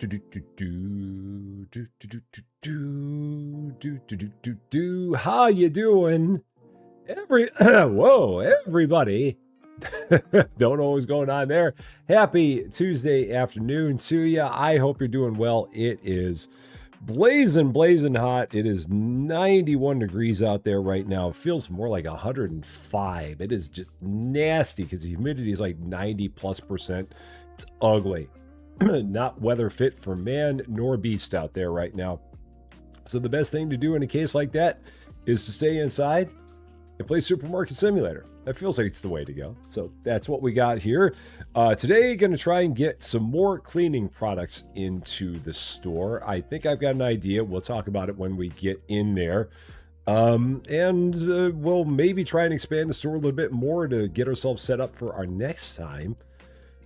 How you doing? Whoa, everybody. Don't know what's going on there. Happy Tuesday afternoon to you. I hope you're doing well. It is blazing hot. It is 91 degrees out there right now. It feels more like 105. It is just nasty because the humidity is like 90+%. It's ugly. Not weather fit for man nor beast out there right now. So the best thing to do in a case like that is to stay inside and play Supermarket Simulator. That feels like it's the way to go. So that's what we got here. Today, going to try and get some more cleaning products into the store. I think I've got an idea. We'll talk about it when we get in there. We'll maybe try and expand the store a little bit more to get ourselves set up for our next time.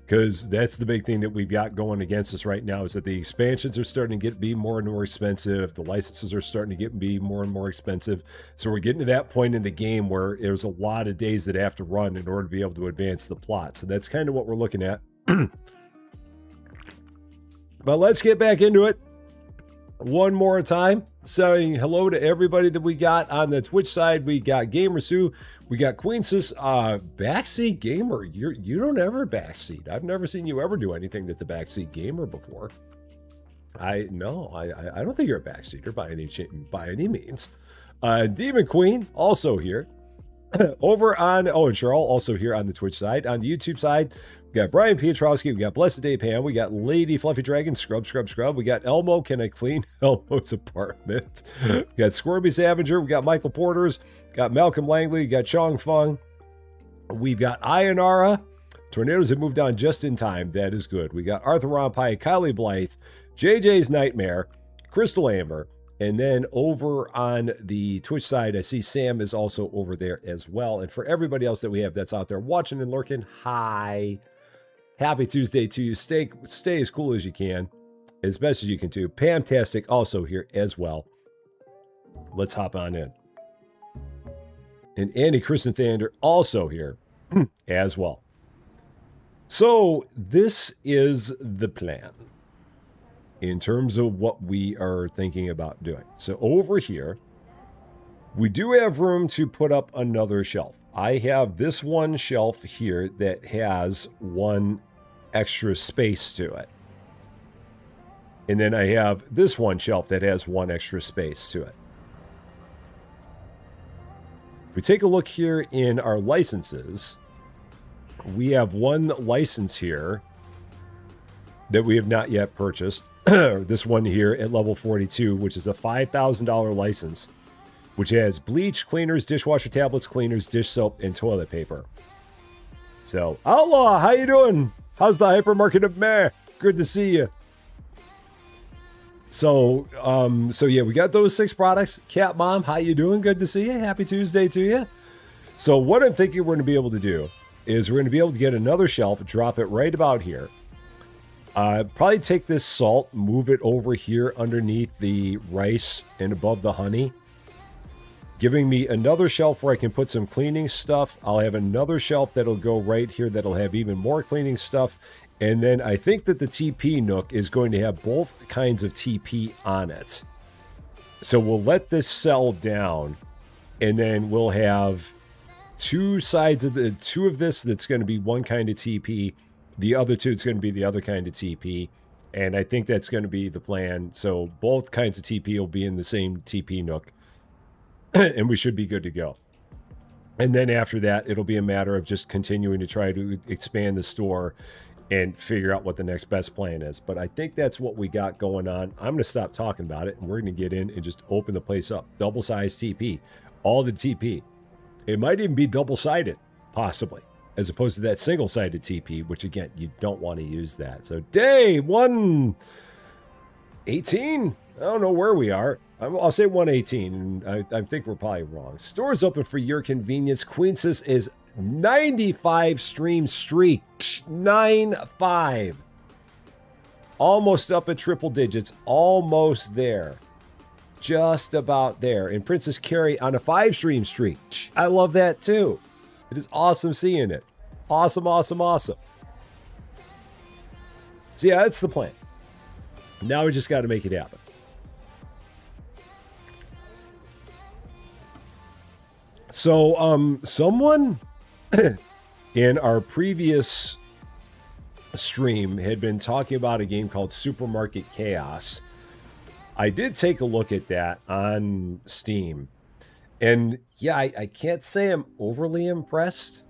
Because that's the big thing that we've got going against us right now is that the expansions are starting to be more and more expensive. The licenses are starting to be more and more expensive. So we're getting to that point in the game where there's a lot of days that have to run in order to be able to advance the plot. So that's kind of what we're looking at. But let's get back into it one more time. Saying hello to everybody that we got on the Twitch side. We got Gamer Sue. We got Queensis, backseat gamer. You don't ever backseat. I've never seen you ever do anything that's a backseat gamer before. I don't think you're a backseater by any means. Demon Queen also here. Over on and Cheryl also here on the Twitch side. On the YouTube side, we got Brian Pietrowski, we got Blessed Day Pam, we got Lady Fluffy Dragon, Scrub. We got Elmo, Can I Clean Elmo's Apartment? We got Squirmy Savager, we got Michael Porters, got Malcolm Langley, we got Chong Fung, we've got Ayanara. Tornadoes have moved on just in time. That is good. We got Arthur Rompai, Kylie Blythe, JJ's Nightmare, Crystal Amber, and then over on the Twitch side, I see Sam is also over there as well. And for everybody else that we have that's out there watching and lurking, hi. Happy Tuesday to you. Stay as cool as you can, as best as you can too. Pamtastic also here as well. Let's hop on in. And Andy Christenthander also here as well. So this is the plan in terms of what we are thinking about doing. So over here, we do have room to put up another shelf. I have this one shelf here that has one extra space to it. And then I have this one shelf that has one extra space to it. If we take a look here in our licenses, we have one license here that we have not yet purchased. This one here at level 42, which is a $5,000 license, which has bleach, cleaners, dishwasher tablets, cleaners, dish soap, and toilet paper. So, Outlaw, how you doing? How's the hypermarket of Meh? Good to see you. So yeah, we got those 6 products. Cat Mom, how you doing? Good to see you. Happy Tuesday to you. So what I'm thinking we're going to be able to do is we're going to be able to get another shelf, drop it right about here. Probably take this salt, move it over here underneath the rice and above the honey, giving me another shelf where I can put some cleaning stuff. I'll have another shelf that'll go right here that'll have even more cleaning stuff. And then I think that the TP nook is going to have both kinds of TP on it. So we'll let this sell down, and then we'll have two sides of this that's going to be one kind of TP. The other two, it's going to be the other kind of TP. And I think that's going to be the plan. So both kinds of TP will be in the same TP nook. And we should be good to go. And then after that, it'll be a matter of just continuing to try to expand the store and figure out what the next best plan is. But I think that's what we got going on. I'm going to stop talking about it, and we're going to get in and just open the place up. Double-sized TP. All the TP. It might even be double-sided, possibly, as opposed to that single-sided TP, which, again, you don't want to use that. So day 118? I don't know where we are. I'll say 118, and I think we're probably wrong. Store's open for your convenience. Queensis is 95 stream streak. 95. Almost up at triple digits. Almost there. Just about there. And Princess Carrie on a 5 stream streak. I love that too. It is awesome seeing it. Awesome, awesome, awesome. So yeah, that's the plan. Now we just got to make it happen. So, someone in our previous stream had been talking about a game called Supermarket Chaos. I did take a look at that on Steam. And yeah, I can't say I'm overly impressed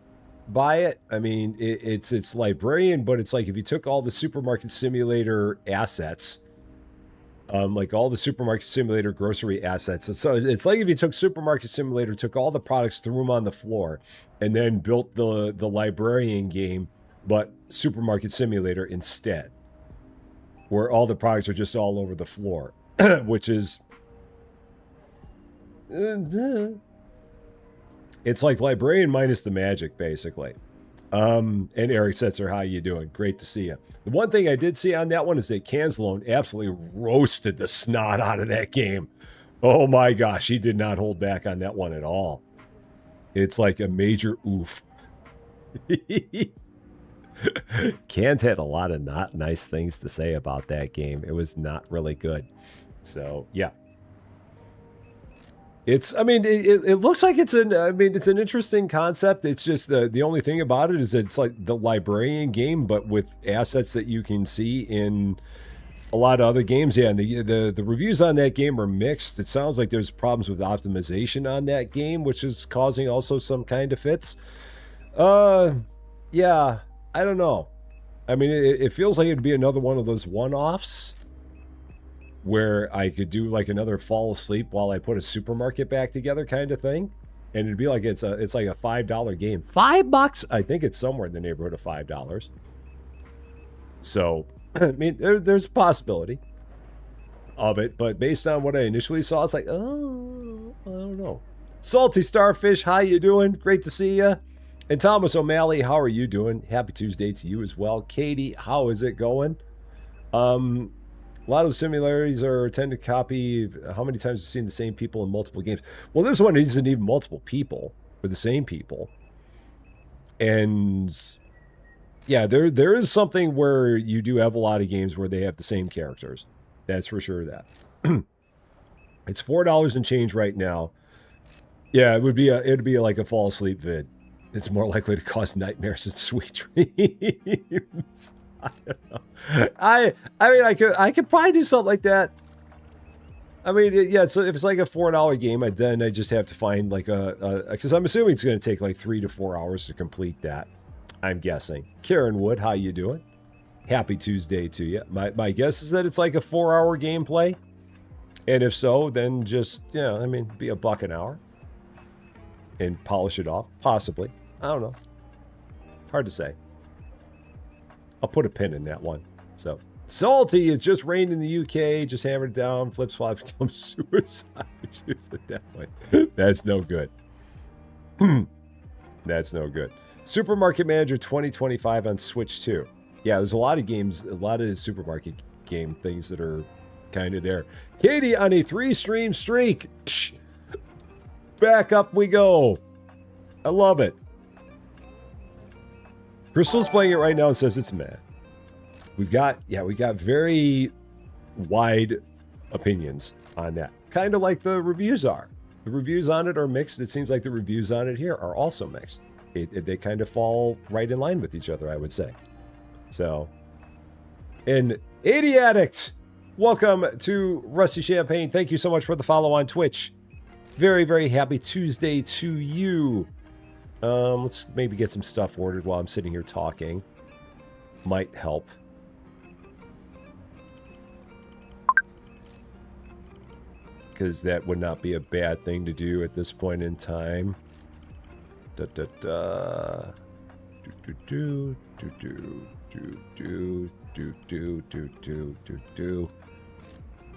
by it. I mean, it's librarian, but it's like if you took all the Supermarket Simulator assets, like all the Supermarket Simulator grocery assets. So it's like if you took Supermarket Simulator, took all the products, threw them on the floor, and then built the librarian game, but Supermarket Simulator instead, where all the products are just all over the floor, which is... It's like librarian minus the magic, basically. And Eric Setzer, how you doing? Great to see you. The one thing I did see on that one is that Canslone absolutely roasted the snot out of that game. Oh my gosh, he did not hold back on that one at all. It's like a major oof. Cans had a lot of not nice things to say about that game. It was not really good. So, yeah. It's, I mean, it looks like it's an interesting concept. It's just the only thing about it is that it's like the librarian game, but with assets that you can see in a lot of other games. Yeah, and the reviews on that game are mixed. It sounds like there's problems with optimization on that game, which is causing also some kind of fits. Yeah, I don't know. I mean, it feels like it'd be another one of those one-offs where I could do like another fall asleep while I put a supermarket back together kind of thing. And it'd be like it's like a $5 game. $5? I think it's somewhere in the neighborhood of $5. So, I mean, there's a possibility of it, but based on what I initially saw, it's like, oh, I don't know. Salty Starfish, how you doing? Great to see you. And Thomas O'Malley, how are you doing? Happy Tuesday to you as well. Katie, how is it going? A lot of similarities tend to copy how many times you've seen the same people in multiple games. Well, this one isn't even multiple people, or the same people. And yeah, there is something where you do have a lot of games where they have the same characters. That's for sure that. It's $4 and change right now. Yeah, it'd be like a fall asleep vid. It's more likely to cause nightmares than sweet dreams. I don't know. I mean, I could probably do something like that. I mean, yeah. So if it's like a $4 game, then I just have to find like because I'm assuming it's going to take like 3 to 4 hours to complete that. I'm guessing. Karen Wood, how you doing? Happy Tuesday to you. My guess is that it's like a 4-hour gameplay, and if so, then just I mean, be $1 an hour, and polish it off. Possibly. I don't know. Hard to say. I'll put a pin in that one. So, Salty, it just rained in the UK. Just hammered it down. Flip flops become suicide. At that point. That's no good. That's no good. Supermarket Manager 2025 on Switch 2. Yeah, there's a lot of games, a lot of supermarket game things that are kind of there. Katie on a 3-stream streak. Psh, back up we go. I love it. Crystal's playing it right now and says it's meh. We got very wide opinions on that. Kind of like the reviews are. The reviews on it are mixed. It seems like the reviews on it here are also mixed. They kind of fall right in line with each other, I would say. So, and 80 Addict, welcome to Rusty Champagne. Thank you so much for the follow on Twitch. Very, very happy Tuesday to you. Let's maybe get some stuff ordered while I'm sitting here talking. Might help. Because that would not be a bad thing to do at this point in time. Da da da. Do do do do do do do do do do do do.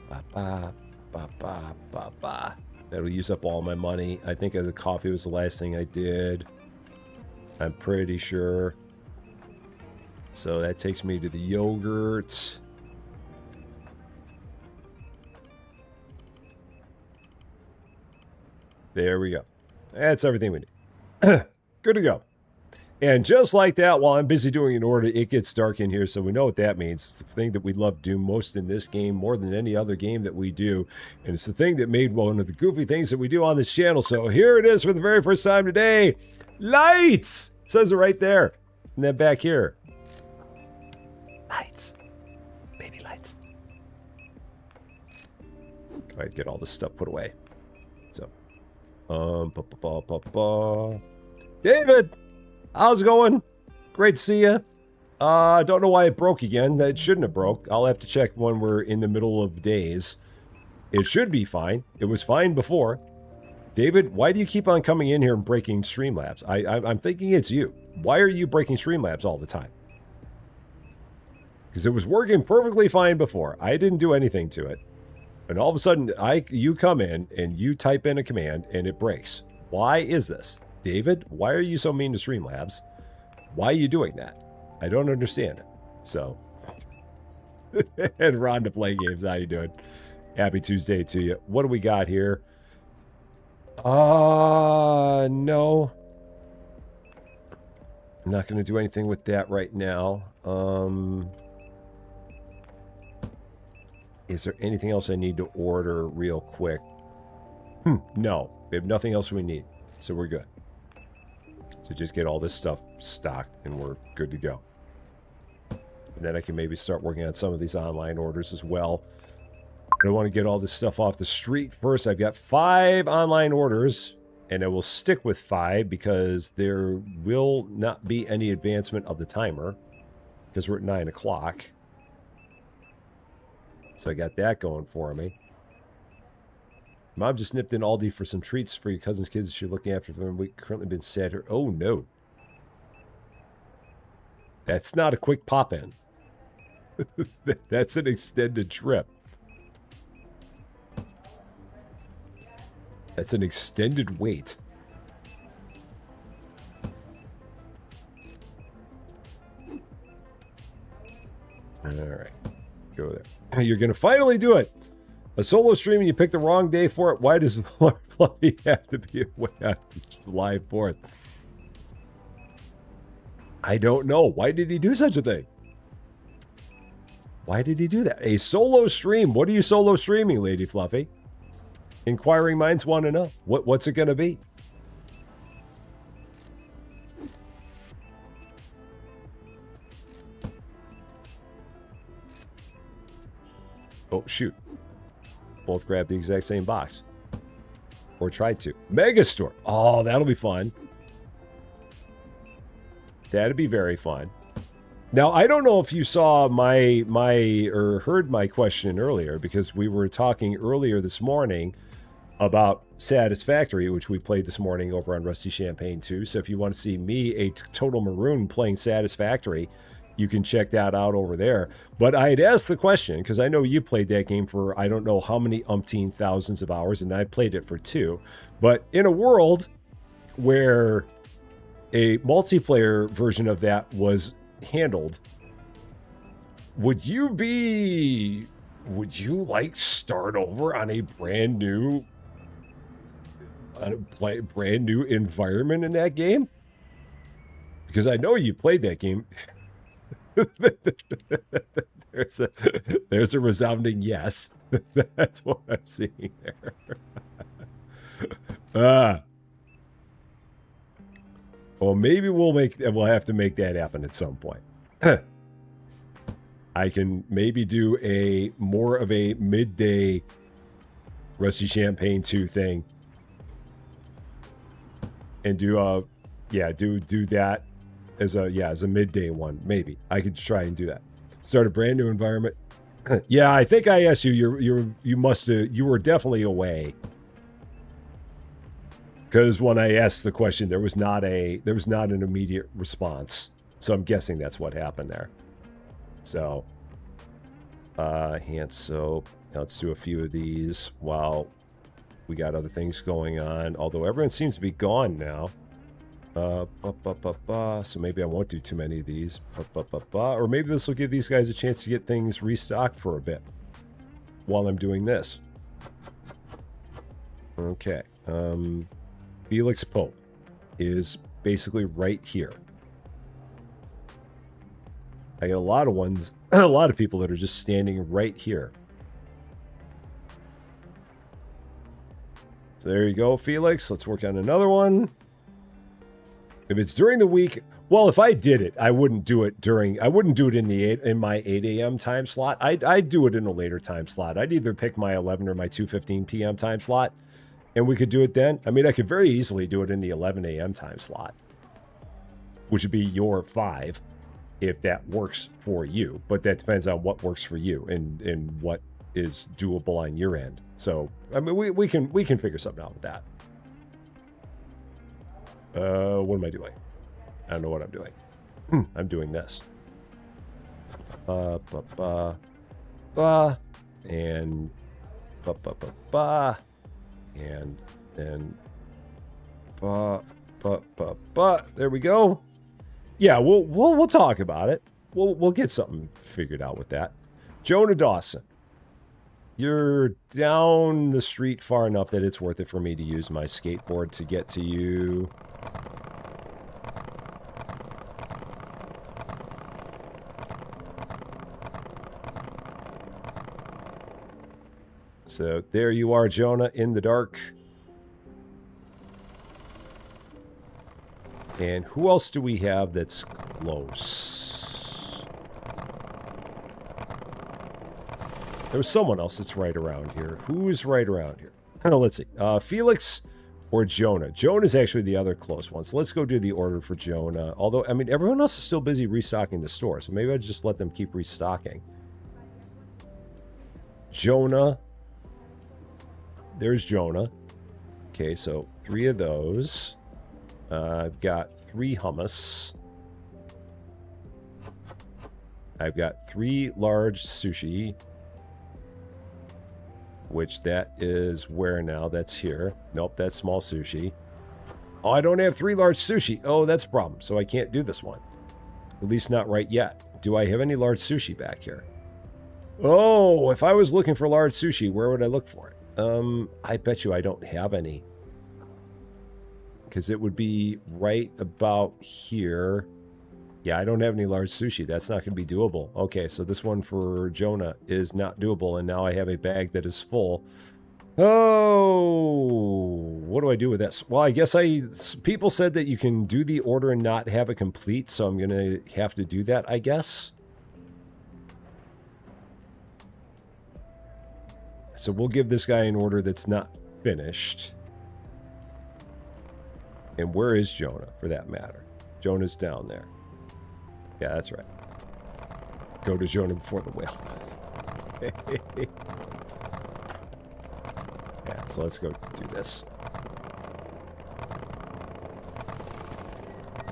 Ba ba ba ba ba ba. That'll use up all my money. I think the coffee was the last thing I did. I'm pretty sure. So that takes me to the yogurt. There we go. That's everything we need. Good to go. And just like that, while I'm busy doing an order, it gets dark in here, so we know what that means. It's the thing that we love to do most in this game, more than any other game that we do. And it's the thing that made one of the goofy things that we do on this channel. So here it is for the very first time today. Lights! It says it right there. And then back here. Lights. Baby lights. Go ahead and get all this stuff put away. So, David! How's it going? Great to see you. I don't know why it broke again. That shouldn't have broke. I'll have to check when we're in the middle of days. It should be fine. It was fine before. David, why do you keep on coming in here and breaking Streamlabs? I'm thinking it's you. Why are you breaking Streamlabs all the time? Because it was working perfectly fine before. I didn't do anything to it. And all of a sudden, you come in and you type in a command and it breaks. Why is this? David, why are you so mean to Streamlabs? Why are you doing that? I don't understand it. So, and Ron to play games. How you doing? Happy Tuesday to you. What do we got here? No. I'm not going to do anything with that right now. Is there anything else I need to order real quick? No. We have nothing else we need. So we're good. So just get all this stuff stocked and we're good to go. And then I can maybe start working on some of these online orders as well. I want to get all this stuff off the street first. I've got 5 online orders, and I will stick with 5 because there will not be any advancement of the timer because we're at 9 o'clock. So I got that going for me. Mom just nipped in Aldi for some treats for your cousin's kids. She's looking after them. We've currently been sad here. Oh, no. That's not a quick pop-in. That's an extended trip. That's an extended wait. All right. Go there. You're going to finally do it. A solo stream and you picked the wrong day for it. Why does Fluffy have to be away on July 4th? I don't know. Why did he do such a thing? Why did he do that? A solo stream. What are you solo streaming, Lady Fluffy? Inquiring minds want to know. What's it going to be? Oh, shoot. Both grabbed the exact same box. Or tried to. Megastore. Oh, that'll be fun. That'd be very fun. Now, I don't know if you saw or heard my question earlier, because we were talking earlier this morning about Satisfactory, which we played this morning over on Rusty Champaign 2. So if you want to see me, a total maroon, playing Satisfactory, you can check that out over there. But I had asked the question, because I know you played that game for I don't know how many umpteen thousands of hours, and I played it for 2. But in a world where a multiplayer version of that was handled, would you like start over on a brand new environment in that game? Because I know you played that game. There's a resounding yes. That's what I'm seeing there. Well, maybe we'll have to make that happen at some point. I can maybe do more of a midday Rusty Champaign 2 thing. And do that as a midday one. Maybe I could try and do that. Start a brand new environment. Yeah, I think I asked you. You were definitely away. Because when I asked the question, there was not an immediate response. So I'm guessing that's what happened there. So, hand soap. Now let's do a few of these while we got other things going on. Although everyone seems to be gone now. So maybe I won't do too many of these. Or maybe this will give these guys a chance to get things restocked for a bit while I'm doing this. Okay. Felix Pope is basically right here. I get a lot of ones, a lot of people that are just standing right here. So there you go, Felix. Let's work on another one. If it's during the week, well, if I did it, I wouldn't do it during, I wouldn't do it in my 8 a.m. time slot. I'd do it in a later time slot. I'd either pick my 11 or my 2:15 p.m. time slot, and we could do it then. I mean, I could very easily do it in the 11 a.m. time slot, which would be your 5, if that works for you. But that depends on what works for you and what is doable on your end. So, I mean, we can figure something out with that. What am I doing? I don't know what I'm doing. I'm doing this. And and then there we go. Yeah, we'll talk about it. We'll get something figured out with that. Jonah Dawson, you're down the street far enough that it's worth it for me to use my skateboard to get to you. So there you are, Jonah, in the dark. And who else do we have that's close? There was someone else that's right around here. Who's right around here? Oh, let's see. Felix or Jonah. Jonah's actually the other close one. So let's go do the order for Jonah. Although, I mean, everyone else is still busy restocking the store. So maybe I'd just let them keep restocking. Jonah. There's Jonah. Okay, so 3 of those. I've got 3 hummus. I've got 3 large sushi. Which that is where now? That's here. Nope, that's small sushi. Oh, I don't have 3 large sushi. Oh, that's a problem. So I can't do this one. At least not right yet. Do I have any large sushi back here? Oh, if I was looking for large sushi, where would I look for it? I bet you I don't have any. Because it would be right about here. Yeah, I don't have any large sushi. That's not going to be doable. Okay, so this one for Jonah is not doable, and now I have a bag that is full. Oh, what do I do with this? Well, I guess people said that you can do the order and not have it complete, so I'm going to have to do that, I guess. So we'll give this guy an order that's not finished. And where is Jonah, for that matter? Jonah's down there. Yeah, that's right. Go to Jonah before the whale does. Yeah, so let's go do this.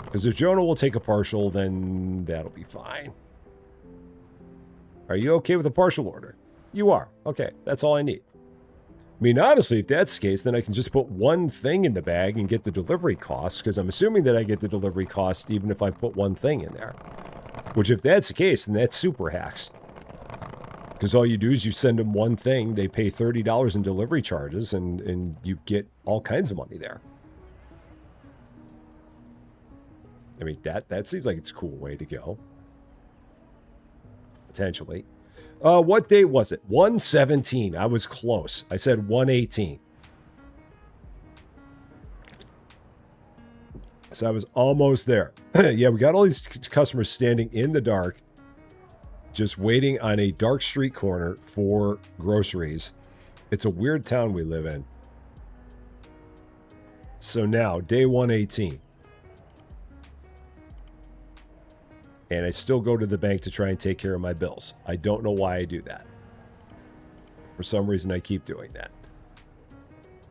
Because if Jonah will take a partial, then that'll be fine. Are you okay with a partial order? You are. Okay, that's all I need. I mean, honestly, if that's the case, then I can just put one thing in the bag and get the delivery costs, because I'm assuming that I get the delivery cost even if I put one thing in there. Which, if that's the case, then that's super hacks. Because all you do is you send them one thing, they pay $30 in delivery charges, and you get all kinds of money there. I mean, that seems like it's a cool way to go. Potentially. What date was it? 1/17. I was close. I said 1/18. So I was almost there. Yeah, we got all these customers standing in the dark, just waiting on a dark street corner for groceries. It's a weird town we live in. So now, day 118. And I still go to the bank to try and take care of my bills. I don't know why I do that. For some reason, I keep doing that.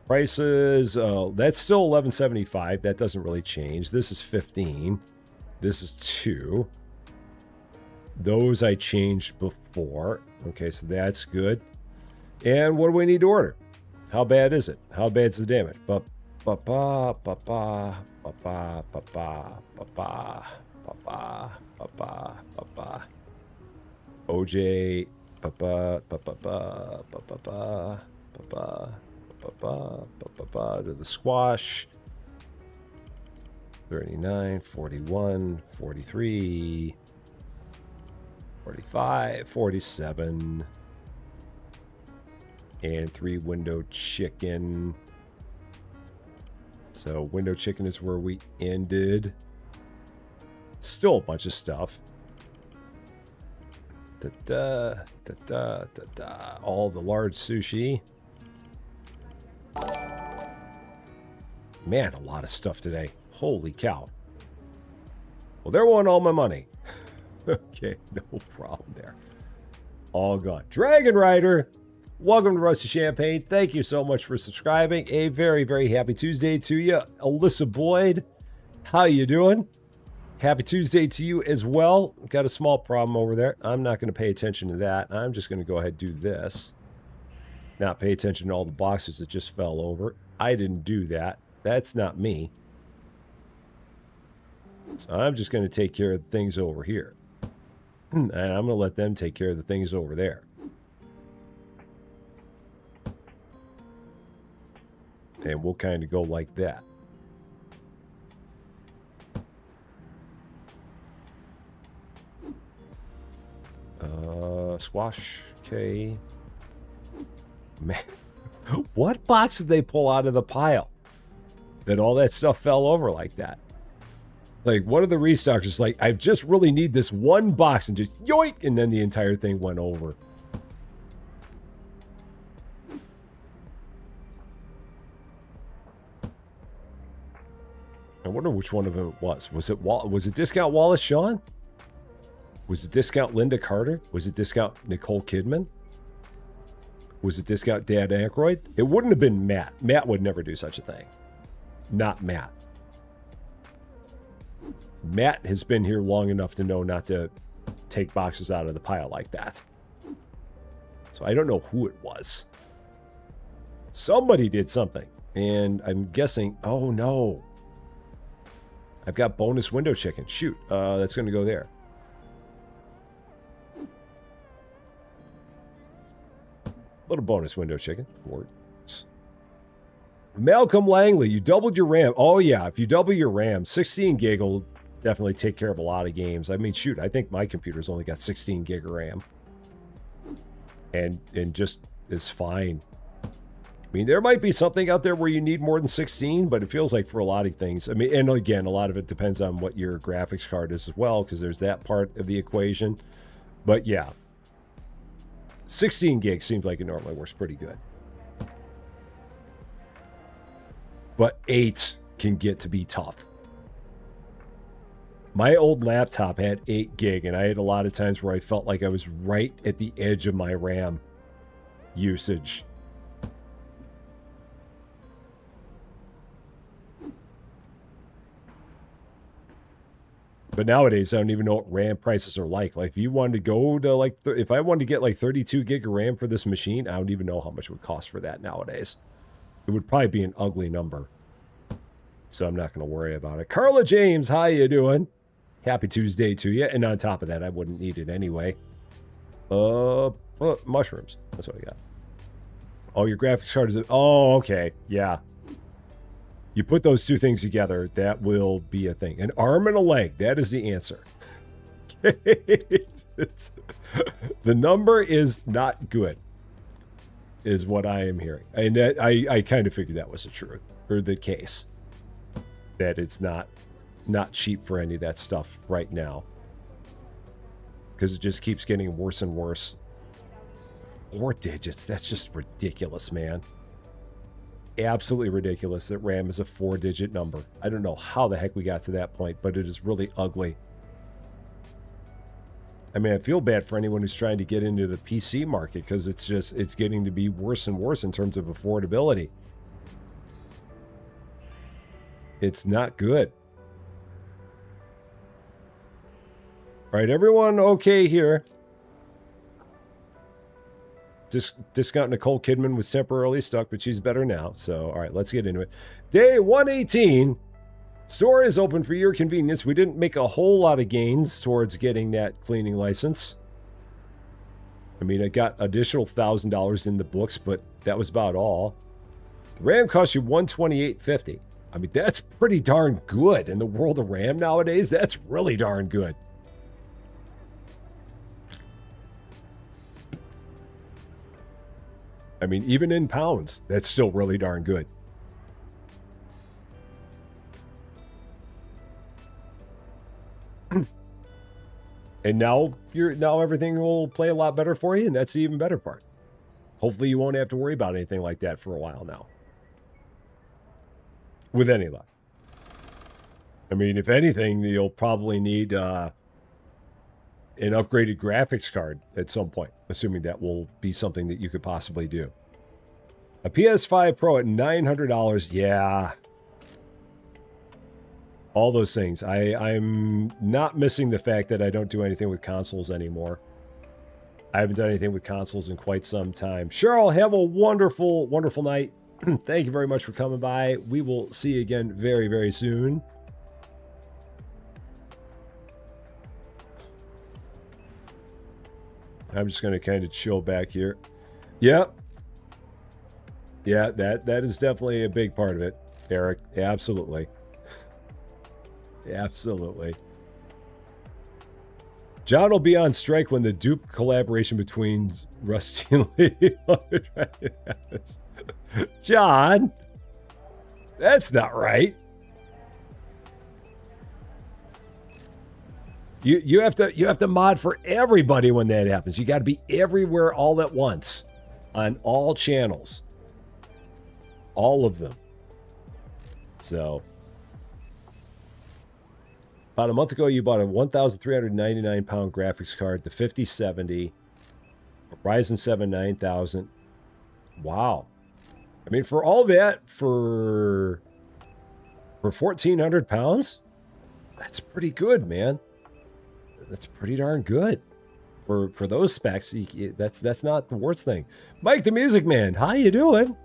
Prices, that's still $11.75. That doesn't really change. This is 15. This is 2. Those I changed before. Okay, so that's good. And what do we need to order? How bad is it? How bad's the damage? OJ, to the squash. 39, 41, 43. 45, 47. And 3 window chicken. So window chicken is where we ended. Still a bunch of stuff. All the large sushi. Man, a lot of stuff today. Holy cow. Well, there went all my money. Okay, no problem there. All gone. Dragon Rider, welcome to Rusty Champagne. Thank you so much for subscribing. A very, very happy Tuesday to you. Alyssa Boyd, how you doing? Happy Tuesday to you as well. Got a small problem over there. I'm not going to pay attention to that. I'm just going to go ahead and do this. Not pay attention to all the boxes that just fell over. I didn't do that. That's not me. So I'm just going to take care of things over here. And I'm going to let them take care of the things over there. And we'll kind of go like that. Squash. Okay. Man. What box did they pull out of the pile? That all that stuff fell over like that. Like, one of the restockers like, I just really need this one box, and just yoink, and then the entire thing went over. I wonder which one of them it was. Was it Discount Wallace Shawn? Was it Discount Linda Carter? Was it Discount Nicole Kidman? Was it Discount Dan Aykroyd? It wouldn't have been Matt. Matt would never do such a thing. Not Matt. Matt has been here long enough to know not to take boxes out of the pile like that. So I don't know who it was. Somebody did something. And I'm guessing, oh no. I've got bonus window chicken. Shoot, that's going to go there. Little bonus window chicken. Works. Malcolm Langley, you doubled your RAM. Oh yeah, if you double your RAM, 16 gig will definitely take care of a lot of games. I mean, shoot, I think my computer's only got 16 gig of RAM. And just is fine. I mean, there might be something out there where you need more than 16, but it feels like for a lot of things. I mean, and again, a lot of it depends on what your graphics card is as well, because there's that part of the equation. But yeah, 16 gigs seems like it normally works pretty good. But 8 can get to be tough. My old laptop had 8 gig, and I had a lot of times where I felt like I was right at the edge of my RAM usage. But nowadays, I don't even know what RAM prices are like. Like, if you wanted to go to, like, if I wanted to get, like, 32 gig of RAM for this machine, I don't even know how much it would cost for that nowadays. It would probably be an ugly number. So I'm not going to worry about it. Carla James, how you doing? Happy Tuesday to you. And on top of that, I wouldn't need it anyway. Mushrooms. That's what I got. Oh, your graphics card is... Oh, okay. Yeah. You put those two things together, that will be a thing. An arm and a leg. That is the answer. The number is not good, is what I am hearing. And I kind of figured that was the truth, or the case. That it's not cheap for any of that stuff right now. Because it just keeps getting worse and worse. 4 digits. That's just ridiculous, man. Absolutely ridiculous that RAM is a 4-digit number. I don't know how the heck we got to that point, but it is really ugly. I mean, I feel bad for anyone who's trying to get into the PC market, because it's getting to be worse and worse in terms of affordability. It's not good. All right, everyone okay here? Discount Nicole Kidman was temporarily stuck, but she's better now. So, all right, let's get into it. Day 118. Store is open for your convenience. We didn't make a whole lot of gains towards getting that cleaning license. I mean, I got additional $1,000 in the books, but that was about all. The RAM cost you $128.50. I mean, that's pretty darn good in the world of RAM nowadays. That's really darn good. I mean, even in pounds, that's still really darn good. And now everything will play a lot better for you, and that's the even better part. Hopefully you won't have to worry about anything like that for a while now. With any luck. I mean, if anything, you'll probably need an upgraded graphics card at some point, assuming that will be something that you could possibly do. A PS5 Pro at $900, yeah. All those things. I'm not missing the fact that I don't do anything with consoles anymore. I haven't done anything with consoles in quite some time. Cheryl, have a wonderful, wonderful night. Thank you very much for coming by. We will see you again very, very soon. I'm just going to kind of chill back here. Yep. Yeah, that is definitely a big part of it, Eric. Absolutely. Absolutely. John will be on strike when the dupe collaboration between Rusty and Lee. John, that's not right. You have to mod for everybody when that happens. You got to be everywhere all at once on all channels. All of them. So about a month ago, you bought a 1,399 pound graphics card, the 5070, Ryzen 7 9000. Wow. I mean, for all that, for 1,400 pounds, that's pretty good, man. That's pretty darn good. For those specs, that's not the worst thing. Mike the Music Man, how you doing?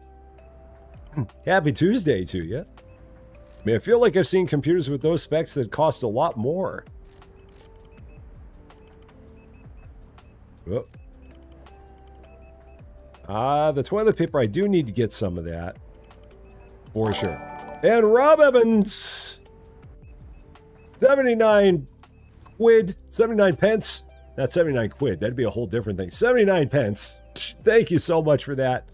Happy Tuesday to you. I mean, I feel like I've seen computers with those specs that cost a lot more. The toilet paper, I do need to get some of that. For sure. And Rob Evans, 79 quid, 79 pence. Not 79 quid, that'd be a whole different thing. 79 pence. Thank you so much for that.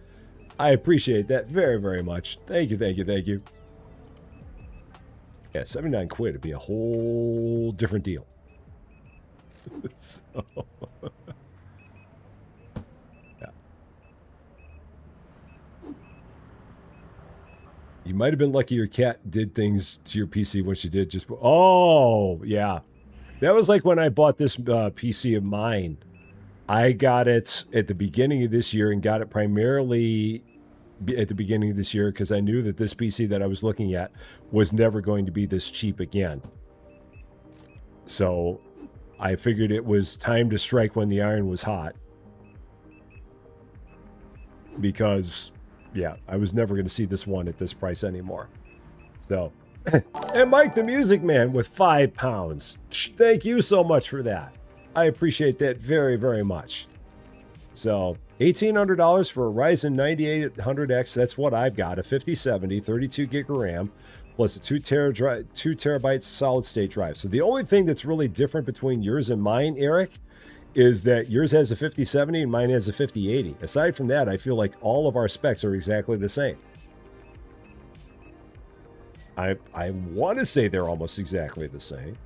I appreciate that very, very much. Thank you, thank you, thank you. Yeah, 79 quid would be a whole different deal. So, yeah. You might have been lucky your cat did things to your PC when she did just... Oh, yeah. That was like when I bought this PC of mine. I got it at the beginning of this year and got it primarily at the beginning of this year because I knew that this PC that I was looking at was never going to be this cheap again. So I figured it was time to strike when the iron was hot. Because, yeah, I was never going to see this one at this price anymore. So, and Mike the Music Man with £5. Thank you so much for that. I appreciate that very, very much. So, $1,800 for a Ryzen 9800X. That's what I've got. A 5070, 32 gig of RAM, plus a 2 terabyte solid state drive. So the only thing that's really different between yours and mine, Eric, is that yours has a 5070 and mine has a 5080. Aside from that, I feel like all of our specs are exactly the same. I want to say they're almost exactly the same.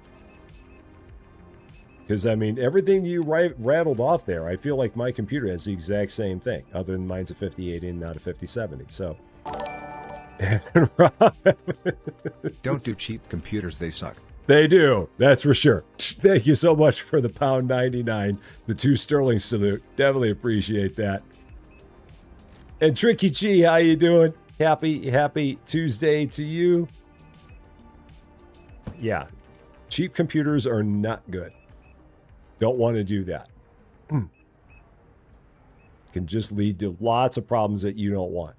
Because, I mean, everything you rattled off there, I feel like my computer has the exact same thing, other than mine's a 5080 and not a 5070. So, don't do cheap computers, they suck. They do, that's for sure. Thank you so much for the £1.99, the 2 sterling salute. Definitely appreciate that. And Tricky G, how you doing? Happy Tuesday to you. Yeah, cheap computers are not good. Don't want to do that. Can just lead to lots of problems that you don't want.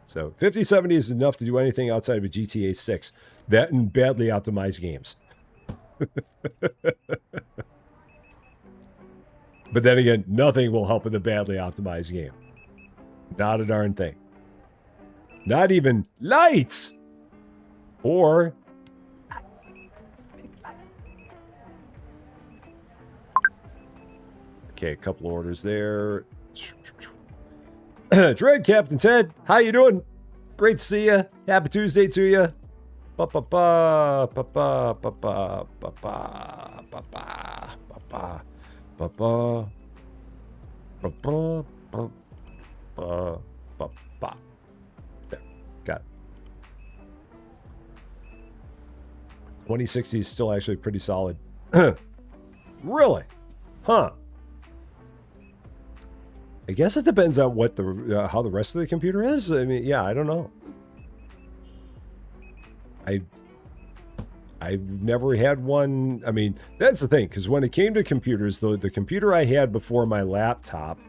So 5070 is enough to do anything outside of a GTA 6. That and badly optimized games. But then again, nothing will help with a badly optimized game. Not a darn thing. Not even lights! Or... Okay, a couple orders there. Dread Captain Ted, how you doing? Great to see you. Happy Tuesday to you. Ba ba ba ba ba ba ba ba ba ba ba ba ba ba ba ba ba ba. There, got it. 2060 is still actually pretty solid. Really? Huh. I guess it depends on what the how the rest of the computer is. I mean, yeah, I don't know. I've never had one. I mean, that's the thing, because when it came to computers, the computer I had before my laptop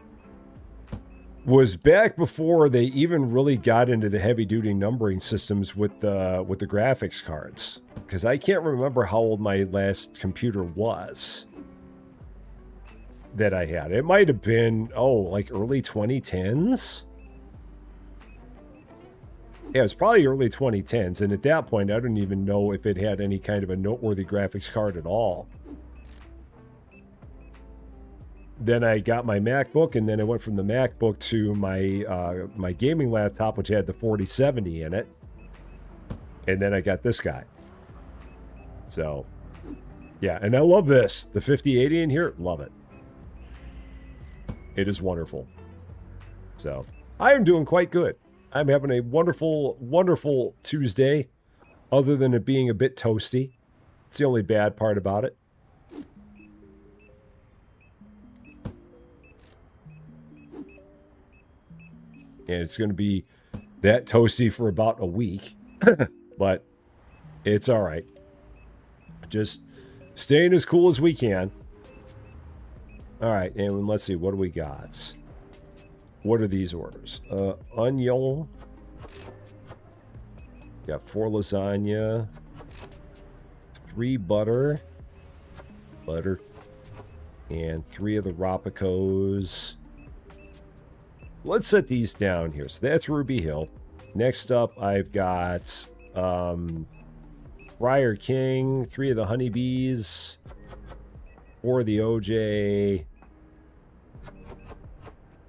was back before they even really got into the heavy-duty numbering systems with the graphics cards. Because I can't remember how old my last computer was that I had. It might have been, like early 2010s? Yeah, it was probably early 2010s, and at that point, I don't even know if it had any kind of a noteworthy graphics card at all. Then I got my MacBook, and then I went from the MacBook to my my gaming laptop, which had the 4070 in it. And then I got this guy. So, yeah, and I love this. The 5080 in here, love it. It is wonderful. So, I am doing quite good. I'm having a wonderful, wonderful Tuesday, other than it being a bit toasty. It's the only bad part about it. And it's going to be that toasty for about a week. But it's all right. Just staying as cool as we can. All right, and let's see, what do we got? What are these orders? Onion. Got 4 lasagna. 3 butter. And 3 of the Rapicos. Let's set these down here. So that's Ruby Hill. Next up, I've got Briar King, 3 of the honeybees, 4 of the OJ,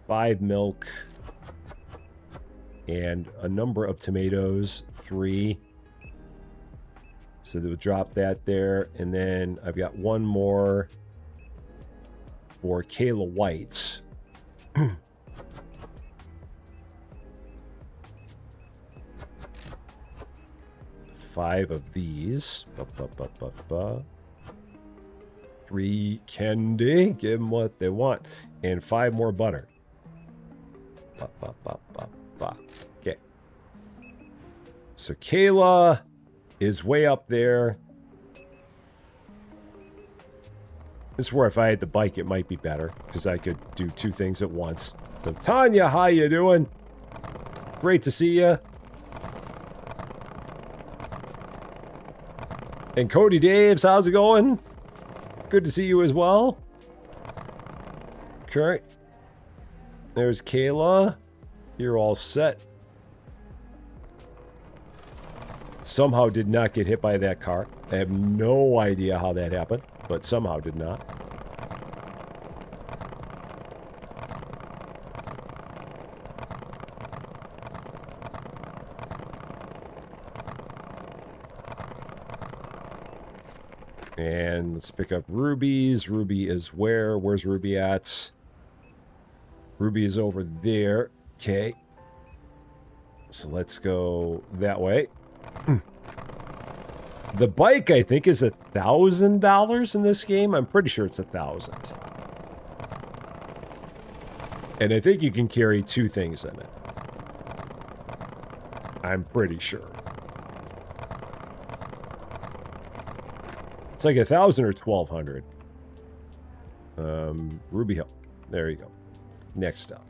5 milk, and a number of tomatoes, 3. So they'll drop that there. And then I've got 1 more for Kayla Whites. 5 of these. 3 candy. Give them what they want. And 5 more butter. Okay. So Kayla is way up there. This is where if I had the bike, it might be better. Because I could do 2 things at once. So Tanya, how you doing? Great to see you. And Cody Daves, how's it going? Good to see you as well. Okay. There's Kayla. You're all set. Somehow did not get hit by that car. I have no idea how that happened, but somehow did not. And let's pick up Ruby's. Ruby is where? Where's Ruby at? Ruby is over there. Okay. So let's go that way. The bike, I think, is $1,000 in this game. I'm pretty sure it's 1,000. And I think you can carry 2 things in it. I'm pretty sure. It's like 1,000 or 1,200. Ruby Hill. There you go. Next up.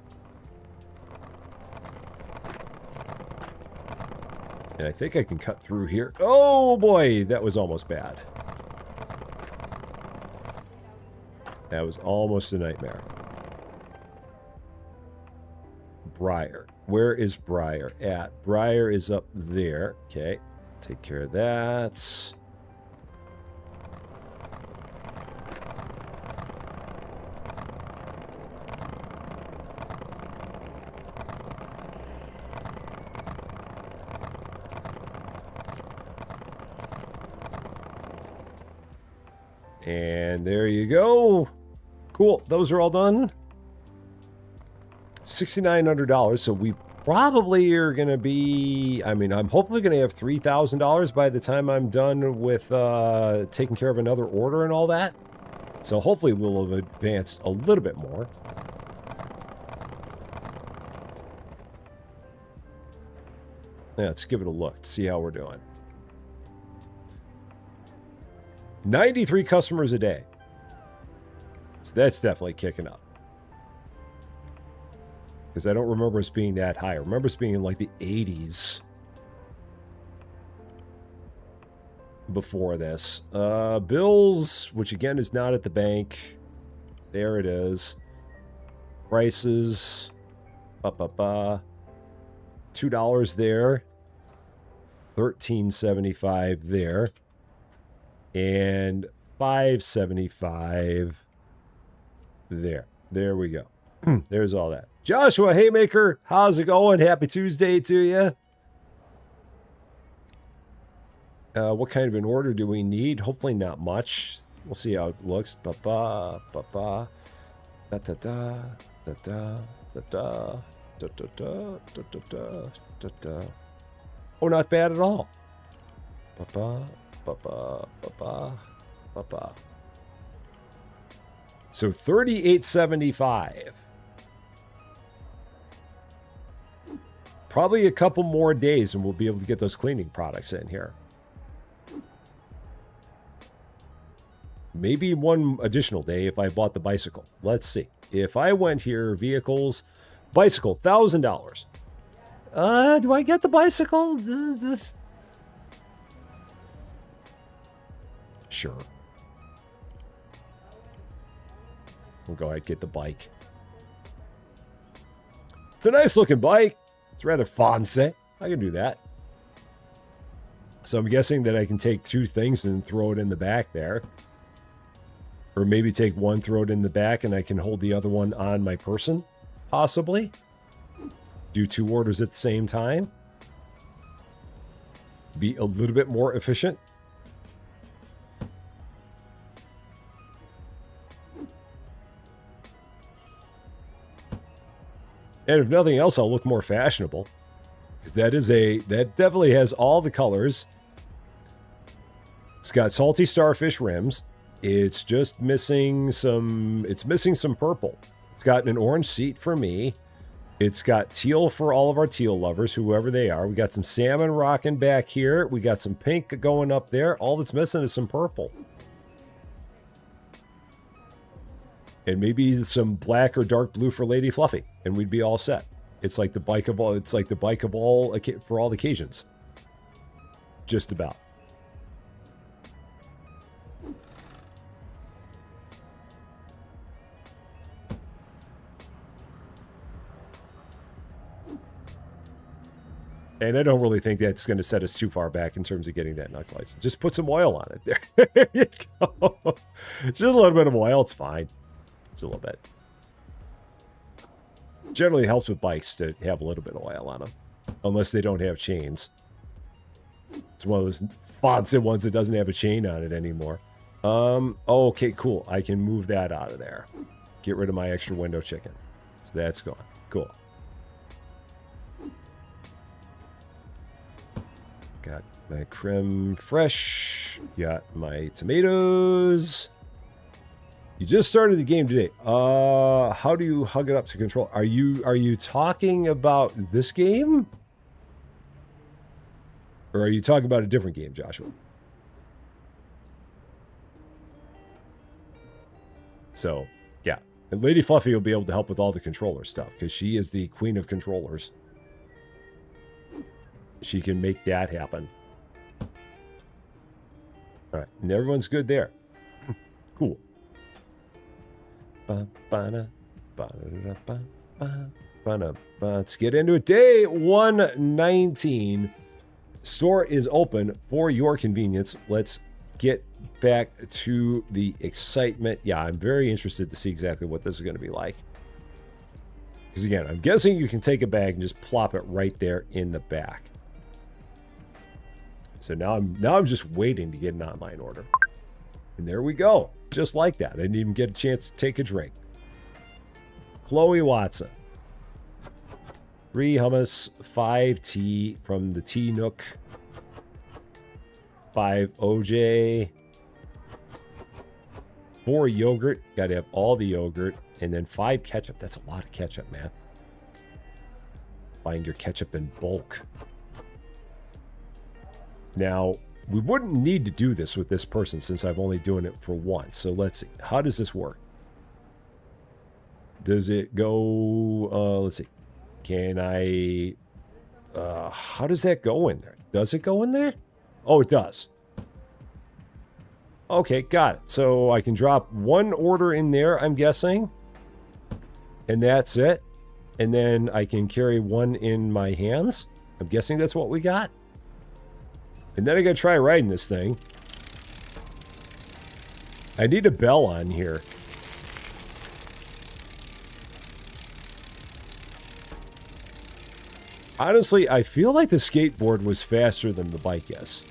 And I think I can cut through here. Oh boy, that was almost bad. That was almost a nightmare. Briar. Where is Briar at? Briar is up there. Okay, take care of that. And there you go. Cool. Those are all done. $6,900. So we probably are going to be, I mean, I'm hopefully going to have $3,000 by the time I'm done with taking care of another order and all that. So hopefully we'll have advanced a little bit more. Yeah, let's give it a look to see how we're doing. 93 customers a day. So that's definitely kicking up. Because I don't remember us being that high. I remember us being in like the 80s before this. Bills, which again is not at the bank. There it is. Prices. $2 there. $13.75 there. And $5.75 there. There we go. There's all that. Joshua Haymaker, how's it going? Happy Tuesday to you. What kind of an order do we need? Hopefully not much. We'll see how it looks. Ba-ba, ba-ba, da-da-da, da-da, da-da, da-da-da, da-da-da, da-da. Oh, not bad at all. Ba-ba, ba-ba, ba-ba, ba-ba. So $38.75. Probably a couple more days and we'll be able to get those cleaning products in here. Maybe one additional day if I bought the bicycle. Let's see. If I went here, vehicles, bicycle, $1,000. Do I get the bicycle? Sure. We'll go ahead and get the bike. It's a nice looking bike. It's rather fancy. I can do that. So I'm guessing that I can take two things and throw it in the back there. Or maybe take one, throw it in the back, and I can hold the other one on my person, possibly. Do two orders at the same time. Be a little bit more efficient. And if nothing else, I'll look more fashionable. Because that definitely has all the colors. It's got salty starfish rims. It's just missing some purple. It's got an orange seat for me. It's got teal for all of our teal lovers, whoever they are. We got some salmon rocking back here. We got some pink going up there. All that's missing is some purple. And maybe some black or dark blue for Lady Fluffy, and we'd be all set. It's like the bike of all. It's like the bike of all for all occasions. Just about. And I don't really think that's going to set us too far back in terms of getting that knuckle license. Just put some oil on it there. There you go. Just a little bit of oil. It's fine. Just a little bit. Generally helps with bikes to have a little bit of oil on them. Unless they don't have chains. It's one of those fancy ones that doesn't have a chain on it anymore. Okay, cool. I can move that out of there. Get rid of my extra window chicken. So that's gone. Cool. Got my creme fraiche. Got my tomatoes. You just started the game today. How do you hug it up to control? Are you talking about this game? Or are you talking about a different game, Joshua? So, yeah. And Lady Fluffy will be able to help with all the controller stuff, because she is the queen of controllers. She can make that happen. All right, and everyone's good there. Cool. Let's get into it. Day 119. Store is open for your convenience. Let's get back to the excitement. Yeah, I'm very interested to see exactly what this is going to be like. Because again, I'm guessing you can take a bag and just plop it right there in the back. So now I'm just waiting to get an online order. And there we go. Just like that. I didn't even get a chance to take a drink. Chloe Watson. 3 hummus, 5 tea from the Tea Nook. 5 OJ. 4 yogurt. Got to have all the yogurt. And then 5 ketchup. That's a lot of ketchup, man. Buying your ketchup in bulk. Now, we wouldn't need to do this with this person since I've only doing it for once. So let's see. How does this work? Does it go... let's see. Can I... how does that go in there? Does it go in there? Oh, it does. Okay, got it. So I can drop 1 order in there, I'm guessing. And that's it. And then I can carry 1 in my hands. I'm guessing that's what we got. And then I gotta try riding this thing. I need a bell on here. Honestly, I feel like the skateboard was faster than the bike is.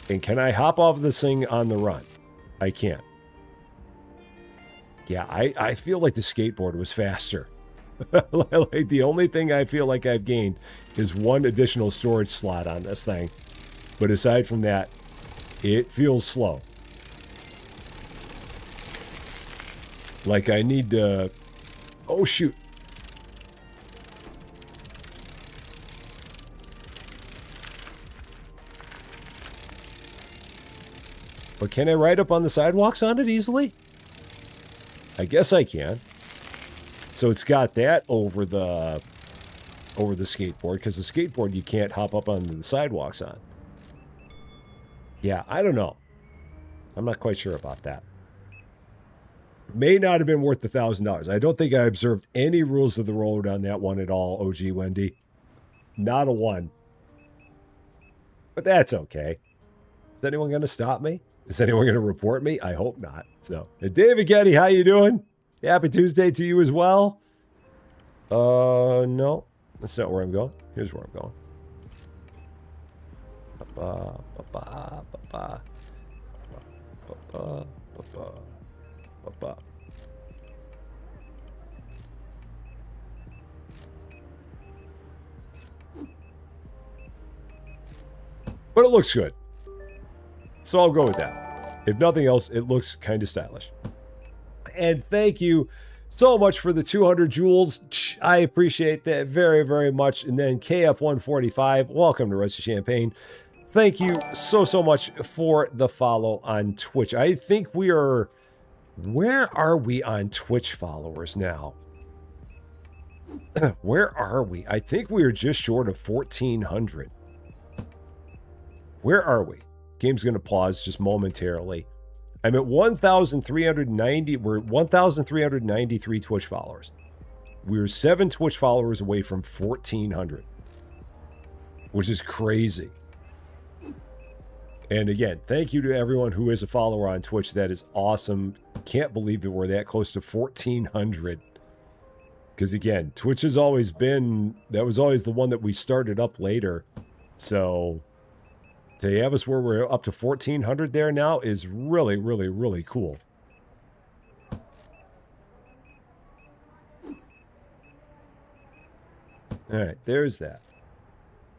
And can I hop off this thing on the run? I can't. Yeah, I feel like the skateboard was faster. Like the only thing I feel like I've gained is 1 additional storage slot on this thing. But aside from that, it feels slow. Like I need to... Oh, shoot. But can I ride up on the sidewalks on it easily? I guess I can. So it's got that over the skateboard, because the skateboard you can't hop up on the sidewalks on. Yeah, I don't know. I'm not quite sure about that. May not have been worth the $1,000. I don't think I observed any rules of the road on that one at all, OG Wendy. Not a one. But that's okay. Is anyone going to stop me? Is anyone going to report me? I hope not. So, David Getty, how you doing? Happy Tuesday to you as well. No. That's not where I'm going. Here's where I'm going. But it looks good. So I'll go with that. If nothing else, it looks kind of stylish. And thank you so much for the 200 joules. I appreciate that very, very much. And then KF145, welcome to Rest of Champaign. Thank you so, so much for the follow on Twitch. I think we are... Where are we on Twitch followers now? Where are we? I think we are just short of 1,400. Where are we? Game's going to pause just momentarily. I'm at 1,390. We're at 1,393 Twitch followers. We're 7 Twitch followers away from 1,400, which is crazy. And again, thank you to everyone who is a follower on Twitch. That is awesome. Can't believe that we're that close to 1,400. Because again, Twitch has always been, that was always the one that we started up later. So to have us where we're up to 1,400 there now is really, really, really cool. All right, there's that.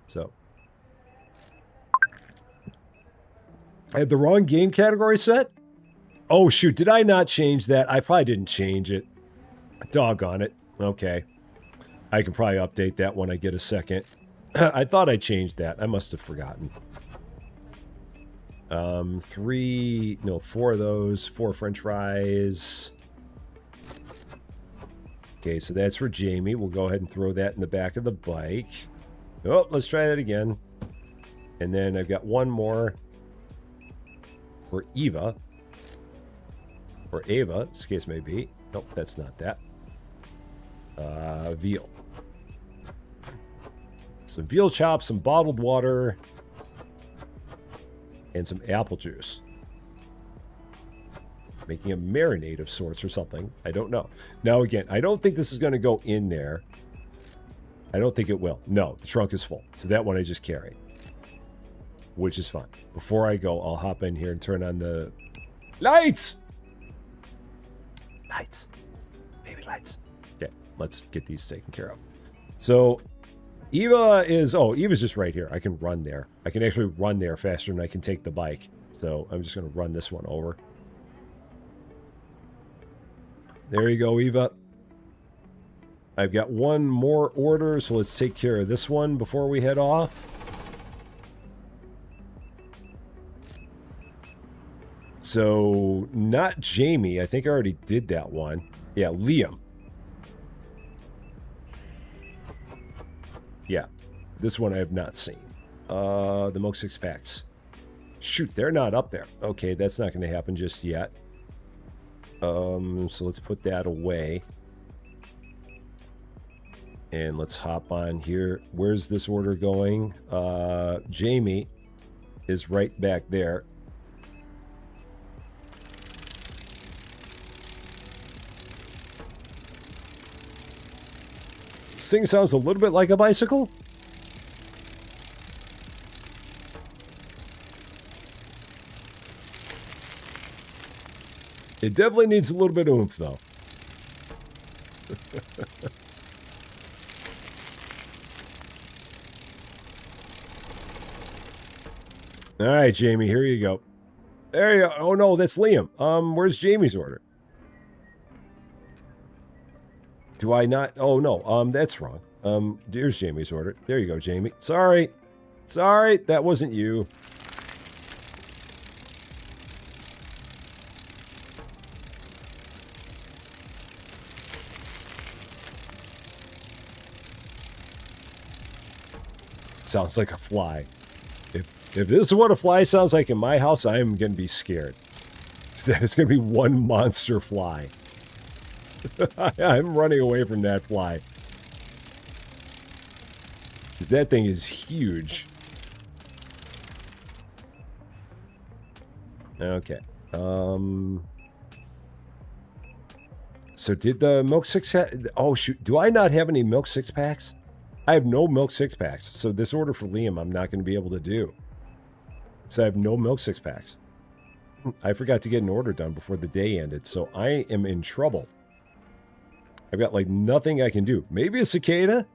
So I had the wrong game category set? Oh, shoot. Did I not change that? I probably didn't change it. Doggone it. Okay. I can probably update that when I get a second. I thought I changed that. I must have forgotten. 4 of those. 4 French fries. Okay, so that's for Jamie. We'll go ahead and throw that in the back of the bike. Oh, let's try that again. And then I've got one more for Eva. Or Ava, as the case may be. Nope, that's not that. Veal. Some veal chops, some bottled water, and some apple juice. Making a marinade of sorts or something. I don't know. Now, again, I don't think this is going to go in there. I don't think it will. No, the trunk is full. So that one I just carry. which is fine. Before I go, I'll hop in here and turn on the lights. Lights. Baby lights. Okay, let's get these taken care of. So Eva is, oh, Eva's just right here. I can run there. I can actually run there faster than I can take the bike. So I'm just going to run this one over. There you go, Eva. I've got one more order, so let's take care of this one before we head off. So, not Jamie. I think I already did that one. Yeah, Liam. Yeah, this one I have not seen. The Milk 6-packs. Shoot, they're not up there. Okay, that's not going to happen just yet. So let's put that away. And let's hop on here. Where's this order going? Jamie is right back there. This thing sounds a little bit like a bicycle. It definitely needs a little bit of oomph, though. All right, Jamie, here you go. There you go. Oh, no, that's Liam. Where's Jamie's order? Do I not? Oh, no, that's wrong. Here's Jamie's order. There you go, Jamie. Sorry. Sorry, that wasn't you. Sounds like a fly. If this is what a fly sounds like in my house, I am going to be scared. It's going to be one monster fly. I'm running away from that fly. Because that thing is huge. Okay. So did the Milk 6... Oh, shoot. Do I not have any Milk 6-packs? I have no Milk 6-packs. So this order for Liam, I'm not going to be able to do. So I have no Milk 6-packs. I forgot to get an order done before the day ended. So I am in trouble. I've got, like, nothing I can do. Maybe a cicada?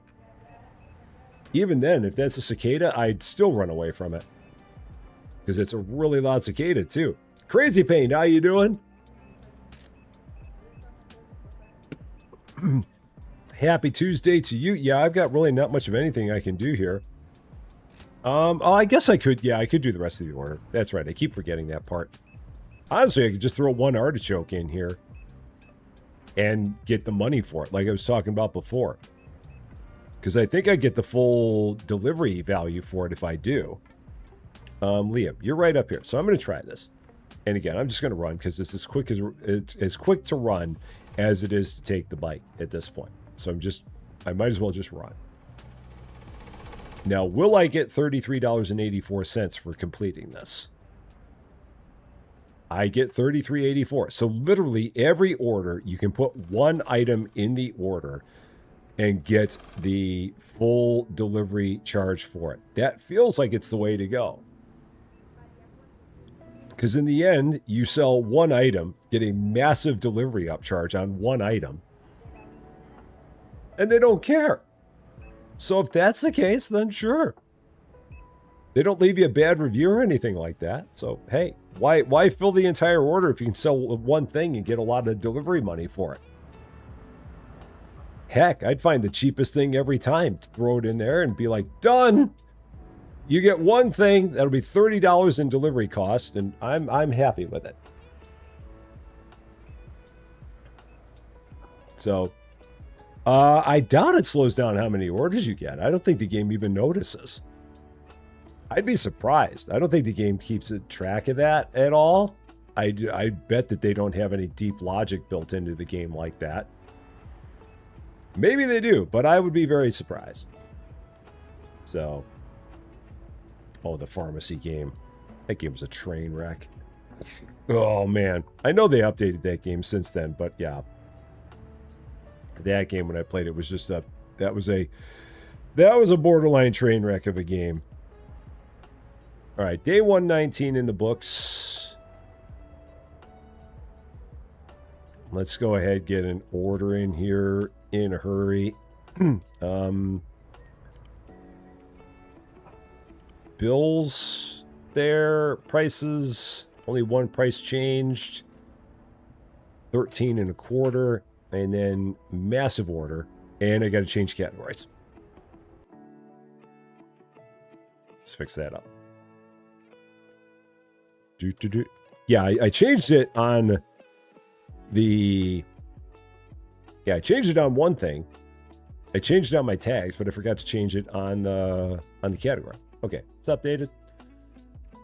Even then, if that's a cicada, I'd still run away from it. Because it's a really loud cicada, too. Crazy Pain, how you doing? Happy Tuesday to you. Yeah, I've got really not much of anything I can do here. Oh, I guess I could. Yeah, I could do the rest of the order. That's right. I keep forgetting that part. Honestly, I could just throw one artichoke in here and get the money for it, like I was talking about before. Because I think I get the full delivery value for it if I do. Liam, you're right up here. So I'm going to try this. And again, I'm just going to run because it's as quick to run as it is to take the bike at this point. So I might as well just run. Now, will I get $33.84 for completing this? I get $33.84. So literally every order, you can put one item in the order and get the full delivery charge for it. That feels like it's the way to go. Because in the end, you sell one item, get a massive delivery upcharge on one item, and they don't care. So if that's the case, then sure. They don't leave you a bad review or anything like that. So, hey, why fill the entire order if you can sell one thing and get a lot of delivery money for it? Heck, I'd find the cheapest thing every time to throw it in there and be like, done. You get one thing, that'll be $30 in delivery cost, and I'm happy with it. So, I doubt it slows down how many orders you get. I don't think the game even notices. I'd be surprised. I don't think the game keeps a track of that at all. I bet that they don't have any deep logic built into the game like that. Maybe they do, but I would be very surprised. So, oh, the pharmacy game. That game was a train wreck. Oh, man. I know they updated that game since then, but yeah. That game, when I played it, was just that was a borderline train wreck of a game. All right, day 119 in the books. Let's go ahead, get an order in here in a hurry. Bills there, prices, only one price changed. 13 and a quarter, and then massive order, and I got to change categories. Let's fix that up. Yeah, I changed it on the... Yeah, I changed it on one thing. I changed it on my tags, but I forgot to change it on the category. Okay, it's updated.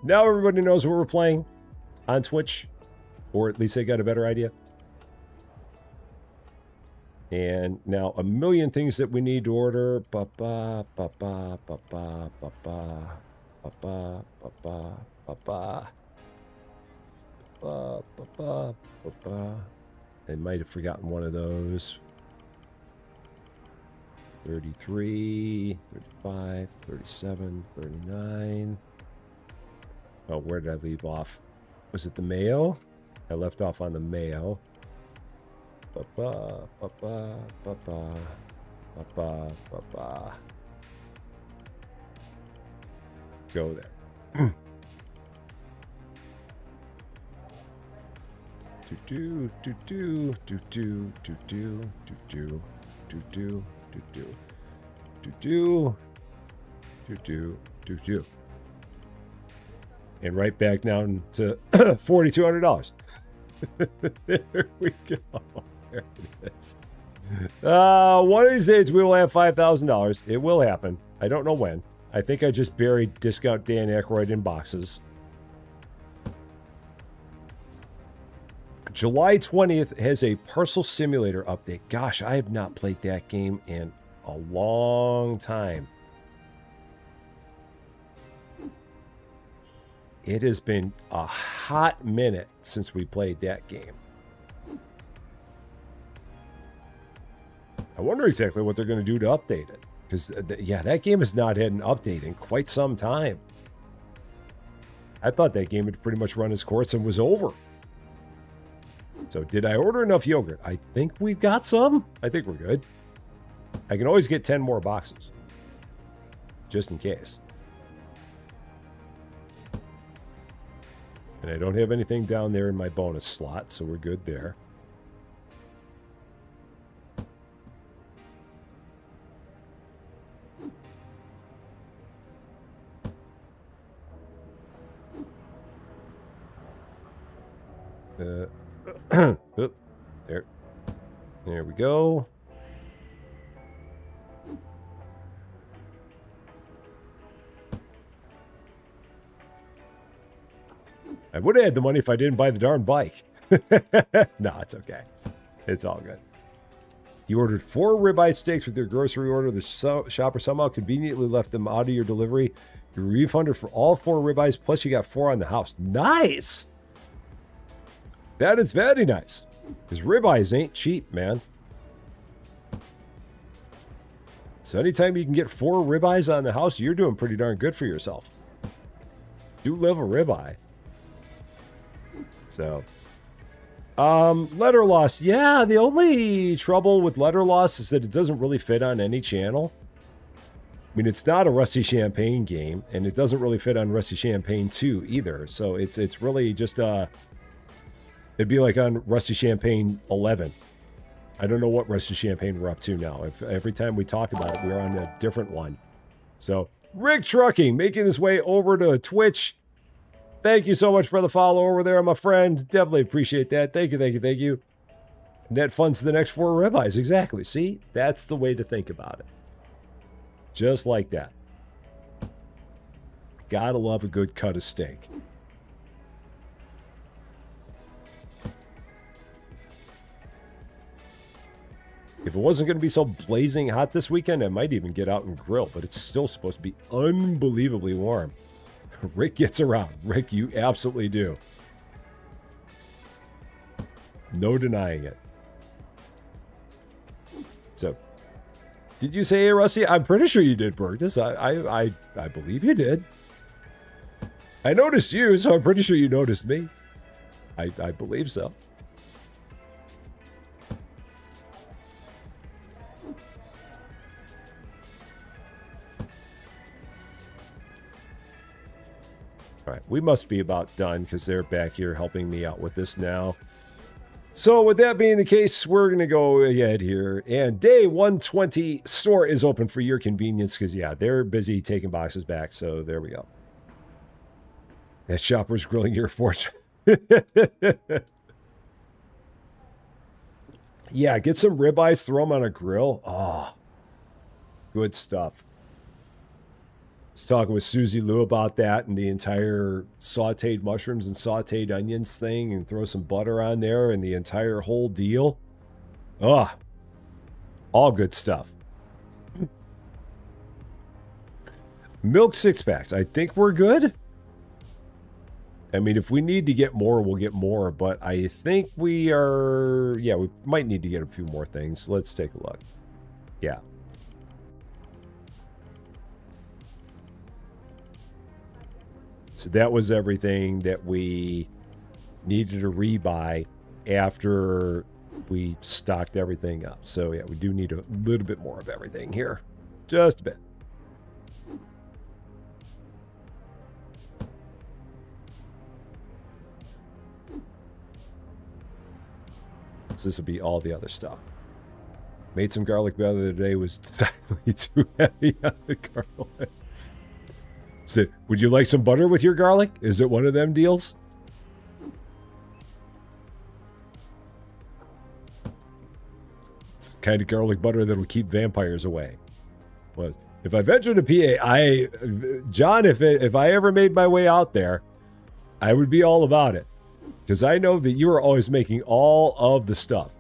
Now everybody knows what we're playing on Twitch, or at least they got a better idea. And now a million things that we need to order. Ba-ba, ba-ba, ba-ba, ba-ba, ba-ba, ba-ba, ba-ba. Ba-ba, ba-ba. I might have forgotten one of those. 33, 35, 37, 39. Oh, where did I leave off? Was it the mayo? I left off on the mayo. Ba-ba, ba-ba, ba-ba, ba-ba, ba-ba. Go there. Do do do do do do do do do do do do do do do do do, and right back down to $4,200. There we go. There it is. One of these days we will have $5,000. It will happen. I don't know when. I think I just buried Discount Dan Aykroyd in boxes. July 20th has a Parcel Simulator update. Gosh, I have not played that game in a long time. It has been a hot minute since we played that game. I wonder exactly what they're going to do to update it. Because, yeah, that game has not had an update in quite some time. I thought that game had pretty much run its course and was over. So, did I order enough yogurt? I think we've got some. I think we're good. I can always get 10 more boxes. Just in case. And I don't have anything down there in my bonus slot, so we're good there. Oop, there we go. I would have had the money if I didn't buy the darn bike. No, it's okay. It's all good. You ordered 4 ribeye steaks with your grocery order. The shopper somehow conveniently left them out of your delivery. You're refunded for all 4 ribeyes, plus you got 4 on the house. Nice! That is very nice. Because ribeyes ain't cheap, man. So anytime you can get 4 ribeyes on the house, you're doing pretty darn good for yourself. Do love a ribeye. So, letter loss. Yeah, the only trouble with letter loss is that it doesn't really fit on any channel. I mean, it's not a Rusty Champagne game, and it doesn't really fit on Rusty Champagne 2 either. So it's really just it'd be like on Rusty Champagne 11. I don't know what Rusty Champagne we're up to now. Every time we talk about it, we're on a different one. So, Rick Trucking making his way over to Twitch. Thank you so much for the follow over there, my friend. Definitely appreciate that. Thank you, thank you, thank you. Net funds the next 4 ribeyes. Exactly. See? That's the way to think about it. Just like that. Gotta love a good cut of steak. If it wasn't going to be so blazing hot this weekend, I might even get out and grill, but it's still supposed to be unbelievably warm. Rick gets around. Rick, you absolutely do. No denying it. So, did you say, hey, Rusty? I'm pretty sure you did, Burgess. I believe you did. I noticed you, so I'm pretty sure you noticed me. I believe so. All right, we must be about done because they're back here helping me out with this now. So with that being the case, we're going to go ahead here. And day 120 store is open for your convenience because, yeah, they're busy taking boxes back. So there we go. That shopper's grilling your fortune. Yeah, get some ribeyes, throw them on a grill. Oh, good stuff. I was talking with Susie Lou about that and the entire sauteed mushrooms and sauteed onions thing, and throw some butter on there and the entire whole deal. Oh, all good stuff. Milk 6-packs. I think we're good. I mean, if we need to get more, we'll get more. But I think we are... Yeah, we might need to get a few more things. Let's take a look. Yeah. So that was everything that we needed to rebuy after we stocked everything up. So yeah, we do need a little bit more of everything here. Just a bit. So this will be all the other stuff. Made some garlic the other day, was definitely too heavy on the garlic. So, would you like some butter with your garlic? Is it one of them deals? It's the kind of garlic butter that'll keep vampires away. Well, if I venture to PA, John, if I ever made my way out there, I would be all about it. Because I know that you are always making all of the stuff.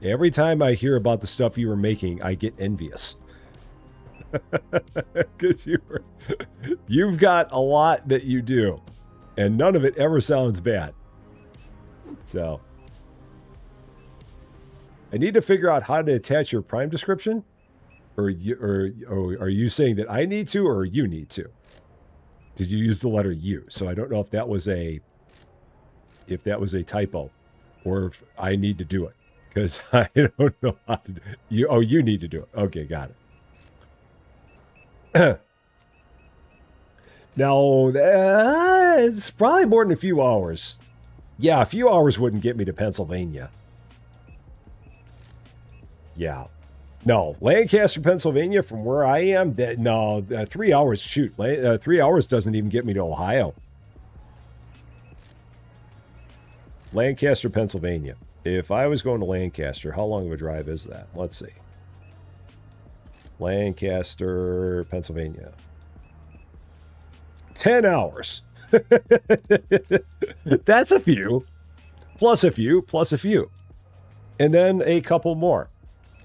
Every time I hear about the stuff you were making, I get envious. Because you've got a lot that you do, and none of it ever sounds bad. So I need to figure out how to attach your Prime description, or are you saying that I need to, or you need to? Because you used the letter U, so I don't know if that was a typo, or if I need to do it, because I don't know how to do it. You need to do it. Okay, got it. Now, it's probably more than a few hours. Yeah, a few hours wouldn't get me to Pennsylvania. Yeah. No, Lancaster, Pennsylvania, from where I am, 3 hours, shoot. 3 hours doesn't even get me to Ohio. Lancaster, Pennsylvania. If I was going to Lancaster, how long of a drive is that? Let's see. Lancaster, Pennsylvania. 10 hours. That's a few. Plus a few, plus a few. And then a couple more.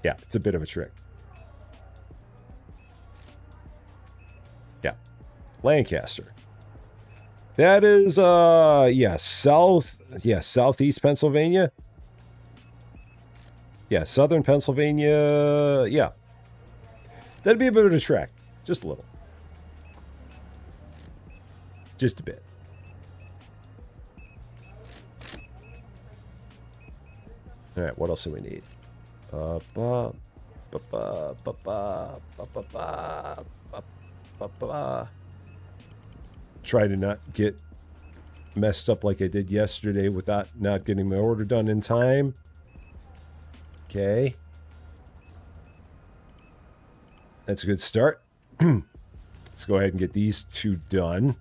Yeah, it's a bit of a trick. Yeah. Lancaster. That is, southeast Pennsylvania. Yeah, southern Pennsylvania. Yeah. That'd be a bit of a trek. Just a little. Just a bit. All right, what else do we need? Try to not get messed up like I did yesterday without not getting my order done in time. Okay. That's a good start. Let's go ahead and get these two done.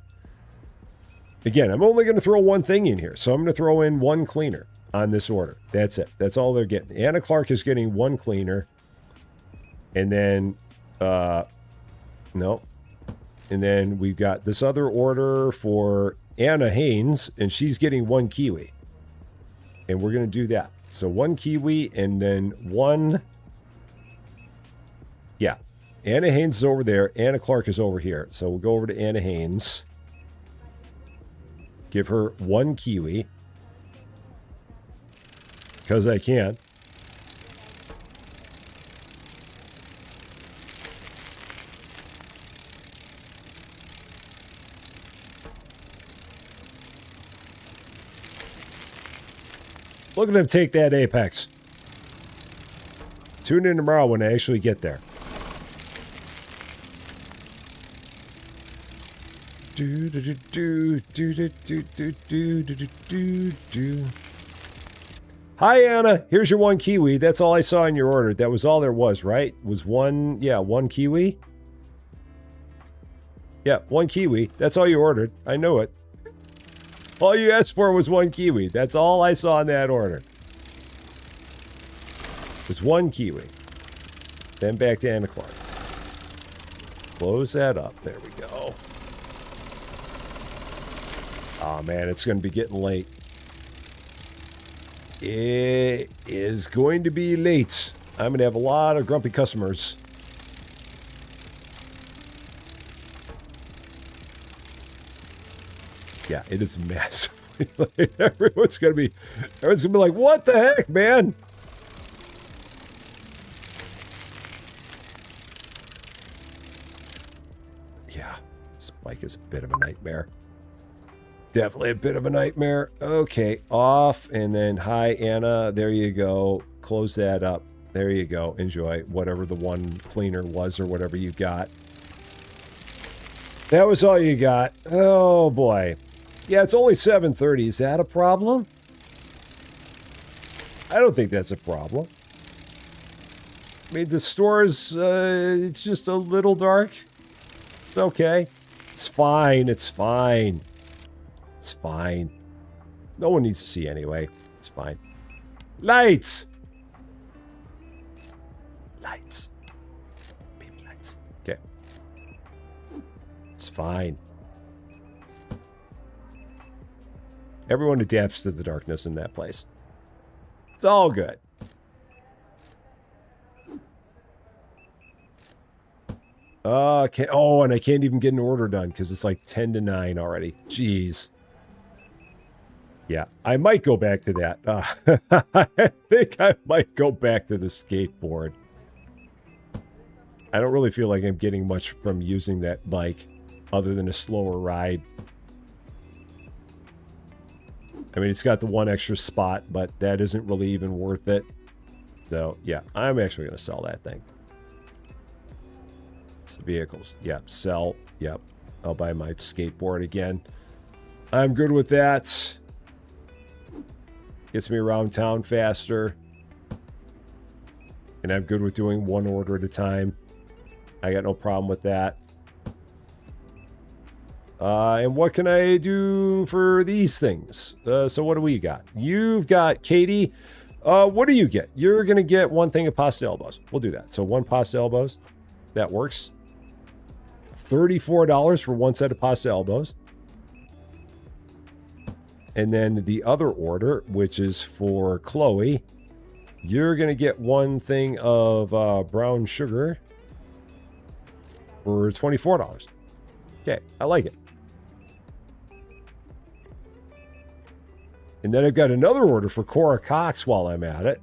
Again, I'm only going to throw one thing in here. So I'm going to throw in one cleaner on this order. That's it. That's all they're getting. Anna Clark is getting one cleaner. And then, no. And then we've got this other order for Anna Haynes, and she's getting one kiwi. And we're going to do that. So one kiwi and then one. Yeah. Anna Haynes is over there. Anna Clark is over here. So we'll go over to Anna Haynes. Give her one kiwi. Because I can. Look at him take that apex. Tune in tomorrow when I actually get there. Hi, Anna. Here's your 1 kiwi. That's all I saw in your order. That was all there was, right? Was one, yeah, 1 kiwi? Yeah, 1 kiwi. That's all you ordered. I knew it. All you asked for was 1 kiwi. That's all I saw in that order. It was 1 kiwi. Then back to Anna Clark. Close that up. There we go. Oh, man, it's going to be getting late. It is going to be late. I'm going to have a lot of grumpy customers. Yeah, it is massively late. Everyone's going to be like, what the heck, man? Yeah, this bike is a bit of a nightmare. Definitely a bit of a nightmare. Okay, off, and then hi, Anna. There you go. Close that up. There you go. Enjoy whatever the one cleaner was or whatever you got. That was all you got. Oh, boy. Yeah, it's only 7:30. Is that a problem? I don't think that's a problem. I mean, the store's, it's just a little dark. It's okay. It's fine. It's fine. It's fine. No one needs to see anyway. It's fine. Lights! Lights. Baby lights. Okay. It's fine. Everyone adapts to the darkness in that place. It's all good. Okay. Oh, and I can't even get an order done because it's like 10 to 9 already. Jeez. Yeah, I might go back to that. I think I might go back to the skateboard. I don't really feel like I'm getting much from using that bike other than a slower ride. I mean, it's got the one extra spot, but that isn't really even worth it. So, yeah, I'm actually going to sell that thing. It's vehicles. Yep, sell. Yep, I'll buy my skateboard again. I'm good with that. Gets me around town faster. And I'm good with doing one order at a time. I got no problem with that. And what can I do for these things? So what do we got? You've got Katie. What do you get? You're going to get 1 thing of pasta elbows. We'll do that. So 1 pasta elbows. That works. $34 for 1 set of pasta elbows. And then the other order, which is for Chloe, you're going to get 1 thing of brown sugar for $24. Okay, I like it. And then I've got another order for Cora Cox while I'm at it.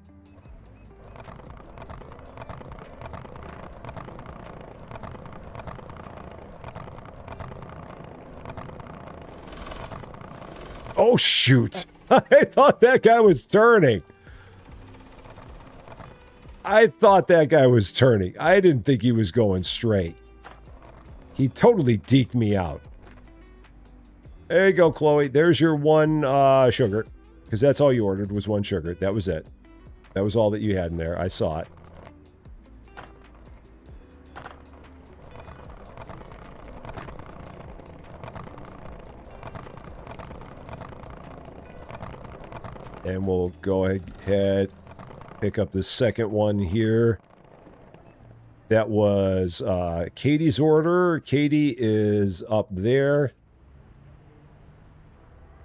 Oh, shoot. I thought that guy was turning. I thought that guy was turning. I didn't think he was going straight. He totally deked me out. There you go, Chloe. There's your 1 sugar. Because that's all you ordered was 1 sugar. That was it. That was all that you had in there. I saw it. And we'll go ahead, pick up the second one here. That was Katie's order. Katie is up there.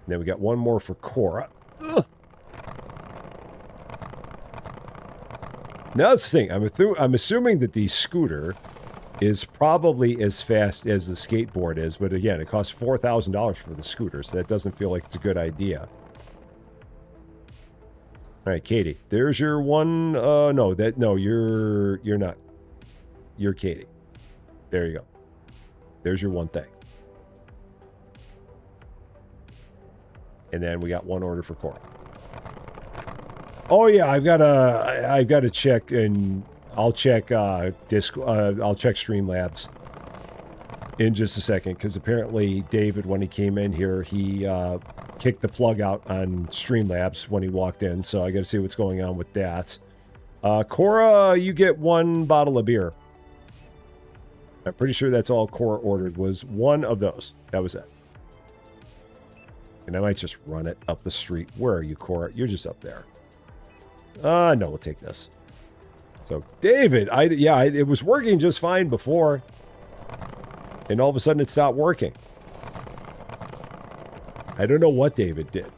Then we got 1 more for Cora. Ugh. Now that's the thing. I'm assuming that the scooter is probably as fast as the skateboard is. But again, it costs $4,000 for the scooter. So that doesn't feel like it's a good idea. All right, Katie. There's your 1. No, you're not. You're Katie. There you go. There's your 1 thing. And then we got 1 order for Cora. Oh yeah, I've got to check, and I'll check I'll check Streamlabs in just a second, because apparently David, when he came in here, he kicked the plug out on Streamlabs when he walked in, so I got to see what's going on with that. Cora, you get 1 bottle of beer. I'm pretty sure that's all Cora ordered, was 1 of those. That was it. And I might just run it up the street. Where are you, Cora? You're just up there. No, we'll take this. So, David, it was working just fine before. And all of a sudden it stopped working. I don't know what David did.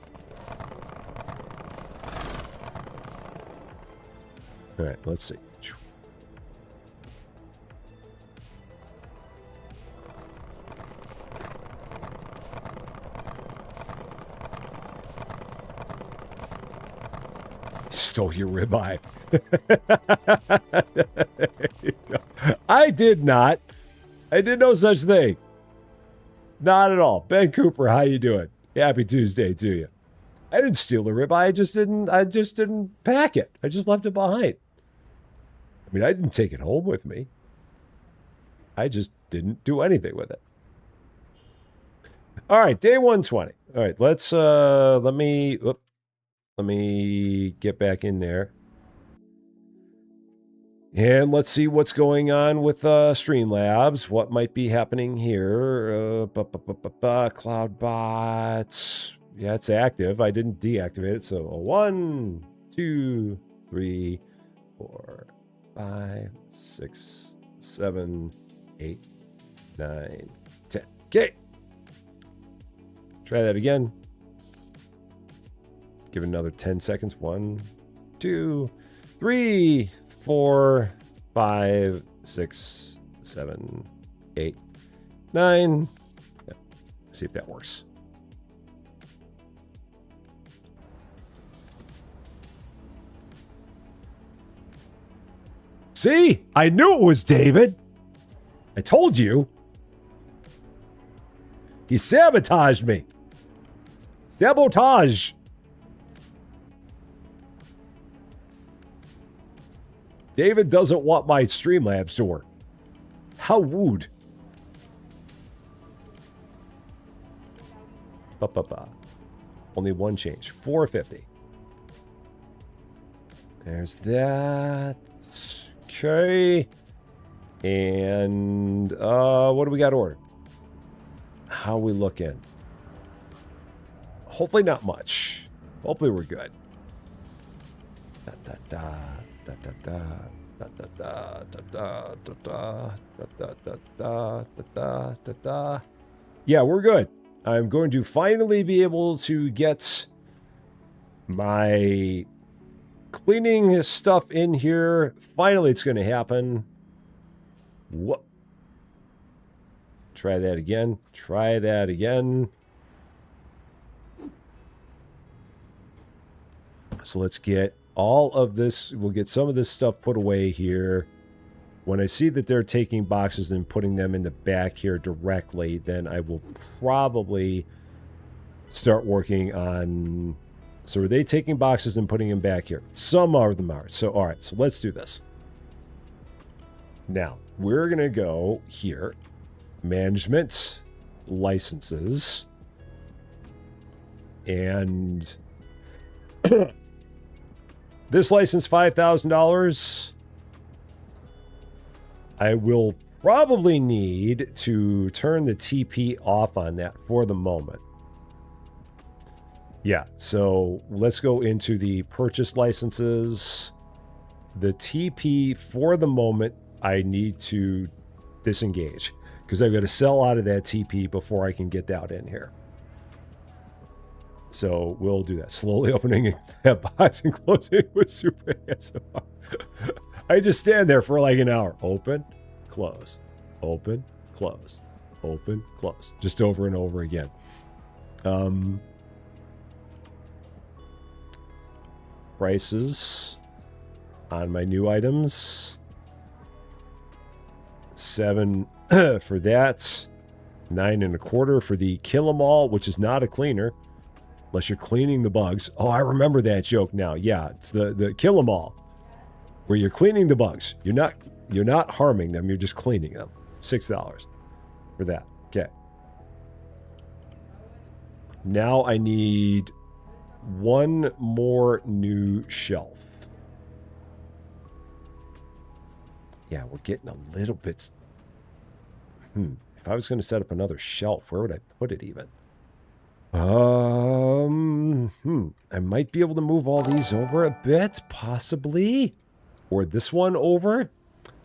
All right, let's see. Stole your ribeye. I did not. I did no such thing. Not at all. Ben Cooper, how you doing? Happy Tuesday to you. I didn't steal the ribeye. I just didn't pack it. I just left it behind. I mean, I didn't take it home with me. I just didn't do anything with it. All right, day 120. All right, let's let me get back in there. And let's see what's going on with Streamlabs. What might be happening here? CloudBots. Yeah, it's active. I didn't deactivate it. So 1, 2, 3, 4, 5, 6, 7, 8, 9, 10. Okay. Try that again. Give it another 10 seconds. 1, 2, 3, 4, 5, 6, 7, 8, 9. Yeah. See if that works. See? I knew it was David. I told you. He sabotaged me. Sabotage. David doesn't want my Streamlabs to work. How rude. Only 1 change. 450. There's that. Okay. And what do we got ordered? How we looking? Hopefully not much. Hopefully we're good. Yeah, we're good. I'm going to finally be able to get my cleaning stuff in here. Finally, it's going to happen. What? Try that again. Try that again. So let's get all of this. We'll get some of this stuff put away here. When I see that they're taking boxes and putting them in the back here directly, then I will probably start working on... So are they taking boxes and putting them back here? Some of them are. So, all right. So let's do this. Now, we're going to go here. Management. Licenses. And... this license, $5,000. I will probably need to turn the TP off on that for the moment. Yeah, so let's go into the purchase licenses. The TP for the moment, I need to disengage because I've got to sell out of that TP before I can get that in here. So we'll do that. Slowly opening that box and closing it with super ASMR. I just stand there for like an hour. Open, close, open, close, open, close. Just over and over again. Prices on my new items. 7 for that. 9 1/4 for the Kill 'Em All, which is not a cleaner. Unless you're cleaning the bugs. Oh, I remember that joke now. Yeah, it's the kill 'em all. Where you're cleaning the bugs. You're not harming them, you're just cleaning them. $6 for that. Okay. Now I need one more new shelf. Yeah, we're getting a little bit... If I was going to set up another shelf, where would I put it even? I might be able to move all these over a bit, possibly. Or this one over.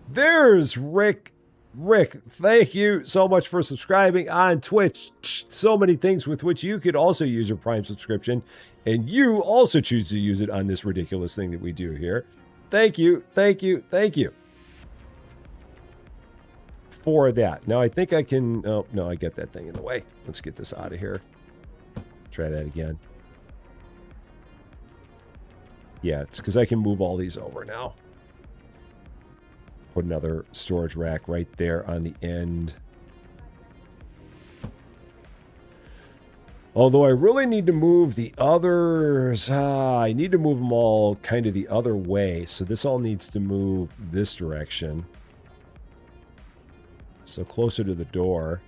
There's Rick. Rick, thank you so much for subscribing on Twitch. So many things with which you could also use your Prime subscription. And you also choose to use it on this ridiculous thing that we do here. Thank you, thank you, thank you. For that. Now I think I can... Oh, no, I get that thing in the way. Let's get this out of here. Try that again. Yeah, it's because I can move all these over now. Put another storage rack right there on the end. Although I really need to move the others. I need to move them all kind of the other way. So this all needs to move this direction. So closer to the door.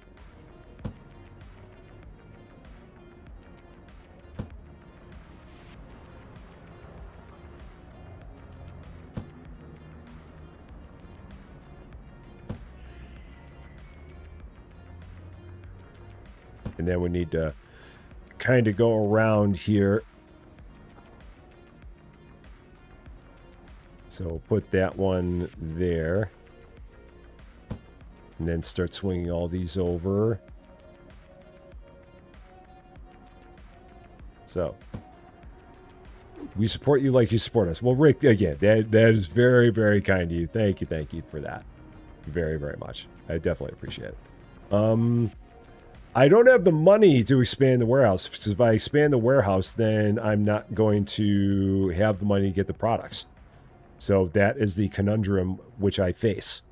And then we need to kind of go around here. So put that one there. And then start swinging all these over. So, we support you like you support us. Well, Rick, again, that is very, very kind of you. Thank you for that. Very, very much. I definitely appreciate it. I don't have the money to expand the warehouse. Because if I expand the warehouse, then I'm not going to have the money to get the products. So that is the conundrum which I face.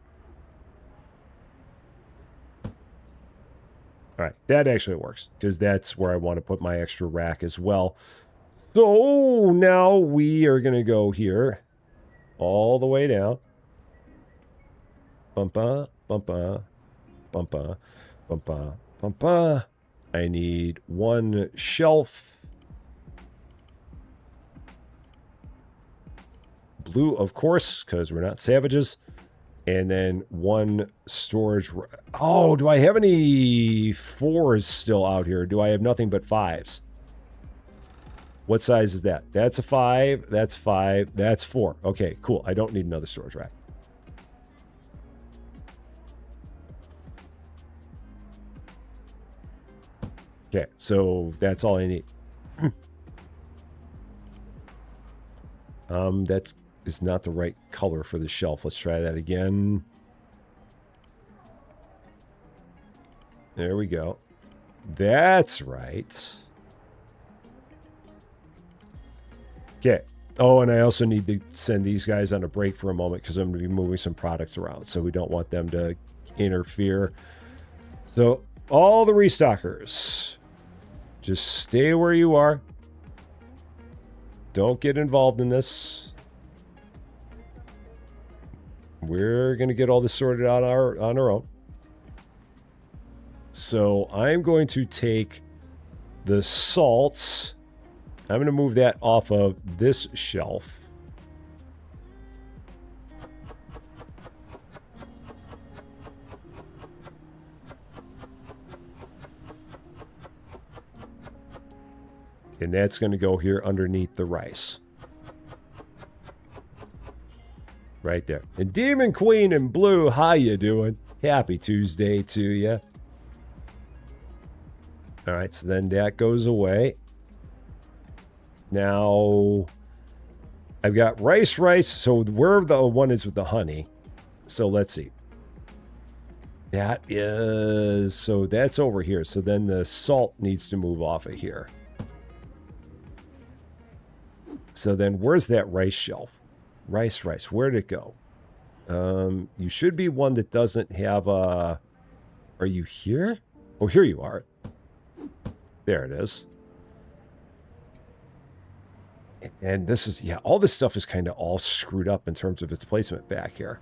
All right, that actually works. Because that's where I want to put my extra rack as well. So now we are going to go here. All the way down. Bumpa, bumpa, bumpa, bumpa. I need one shelf. Blue, of course, because we're not savages. And then one storage. Oh, do I have any 4s still out here? Do I have nothing but 5s? What size is that? That's a 5. That's 5. That's 4. Okay, cool. I don't need another storage rack. Okay, so that's all I need. That is not the right color for the shelf. Let's try that again. There we go. That's right. Okay. Oh, and I also need to send these guys on a break for a moment because I'm going to be moving some products around, so we don't want them to interfere. So, all the restockers, just stay where you are. Don't get involved in this. We're going to get all this sorted out on our own. So I'm going to take the salts. I'm going to move that off of this shelf. And that's going to go here underneath the rice. Right there. And Demon Queen in blue, how you doing? Happy Tuesday to you. All right, so then that goes away. Now, I've got rice. So where the one is with the honey. So let's see. That is, so that's over here. So then the salt needs to move off of here. So then where's that rice shelf? Rice. Where'd it go? You should be one that doesn't have a... Are you here? Oh, here you are. There it is. And this is, yeah, all this stuff is kind of all screwed up in terms of its placement back here.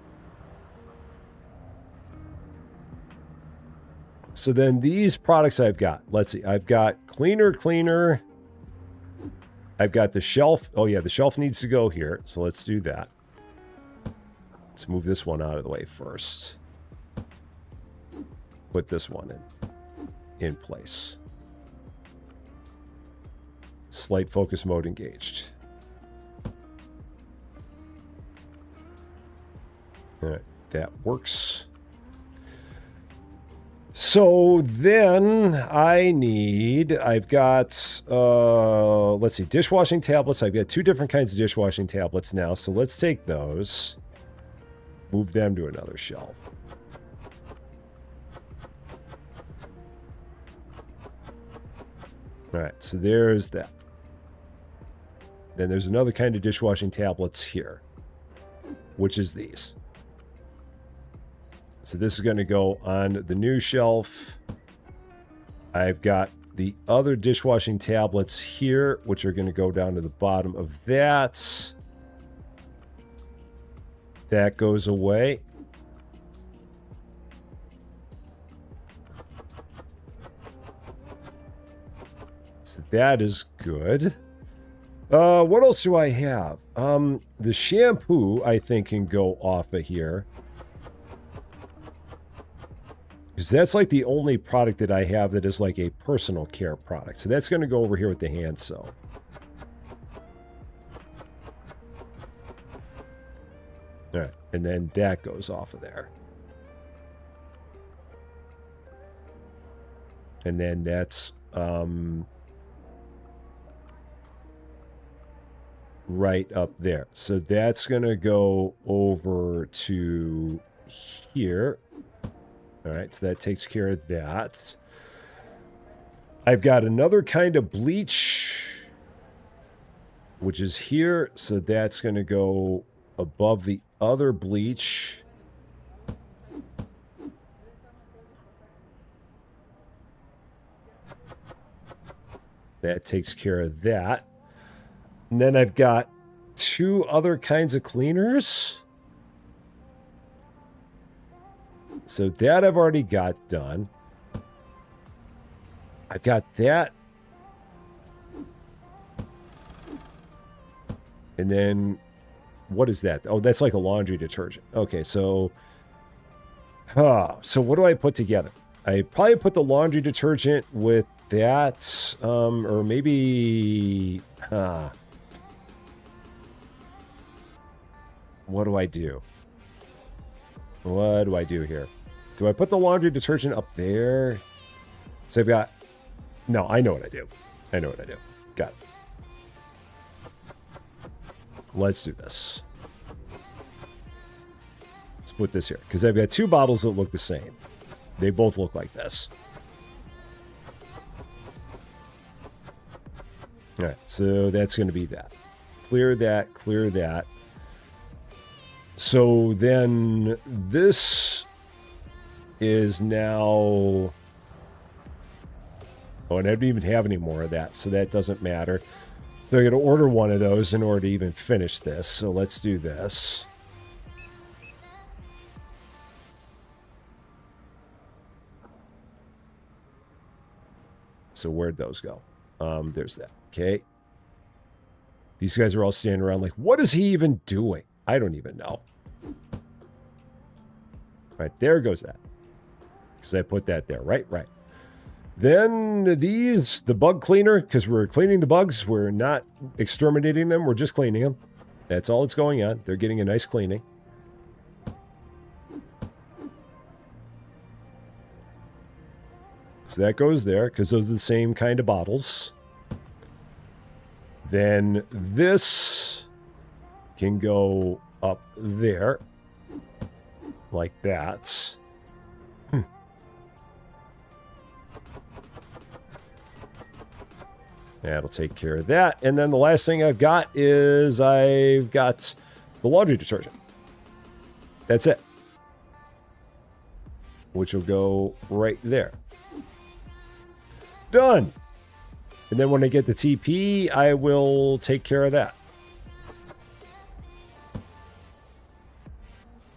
So then these products I've got, let's see, I've got cleaner. I've got the shelf. Oh yeah, the shelf needs to go here. So let's do that. Let's move this one out of the way first. Put this one in place. Slight focus mode engaged. All right, that works. So then I've got, let's see, dishwashing tablets. I've got 2 different kinds of dishwashing tablets now. So let's take those, move them to another shelf. All right, so there's that. Then there's another kind of dishwashing tablets here, which is these. So this is going to go on the new shelf. I've got the other dishwashing tablets here, which are going to go down to the bottom of that. That goes away. So that is good. What else do I have? The shampoo, I think, can go off of here. Because that's like the only product that I have that is like a personal care product. So that's going to go over here with the hand soap. All right, and then that goes off of there. And then that's right up there. So that's going to go over to here. All right, so that takes care of that. I've got another kind of bleach, which is here. So that's going to go above the other bleach. That takes care of that. And then I've got 2 other kinds of cleaners. So that I've already got done. I've got that. And then, what is that? Oh, that's like a laundry detergent. Okay, so... so what do I put together? I probably put the laundry detergent with that. Or maybe... What do I do? What do I do here? Do I put the laundry detergent up there? So I've got... No, I know what I do. I know what I do. Got it. Let's do this. Let's put this here. Because I've got 2 bottles that look the same. They both look like this. All right, so that's going to be that. Clear that, clear that. So then this is now... Oh, and I don't even have any more of that, so that doesn't matter. So I'm going to order one of those in order to even finish this. So let's do this. So where'd those go? There's that. Okay. These guys are all standing around like, what is he even doing? I don't even know. Right, there goes that. Because I put that there. Right. Then these, the bug cleaner, because we're cleaning the bugs. We're not exterminating them. We're just cleaning them. That's all that's going on. They're getting a nice cleaning. So that goes there, because those are the same kind of bottles. Then this can go up there. Like that. That'll take care of that. And then the last thing I've got is I've got the laundry detergent. That's it. Which will go right there. Done. And then when I get the TP, I will take care of that.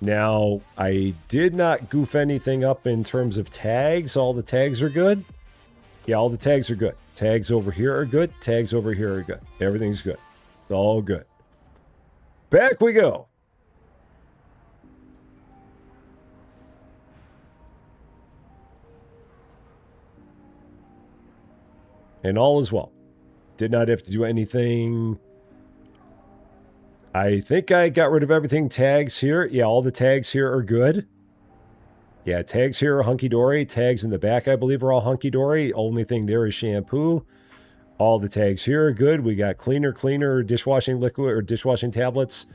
Now, I did not goof anything up in terms of tags. All the tags are good. Yeah, all the tags are good. Tags over here are good. Tags over here are good. Everything's good. It's all good. Back we go. And all is well. Did not have to do anything. I think I got rid of everything. Tags here. Yeah, all the tags here are good. Yeah, tags here are hunky-dory. Tags in the back, I believe, are all hunky-dory. Only thing there is shampoo. All the tags here are good. We got cleaner, dishwashing liquid or dishwashing tablets.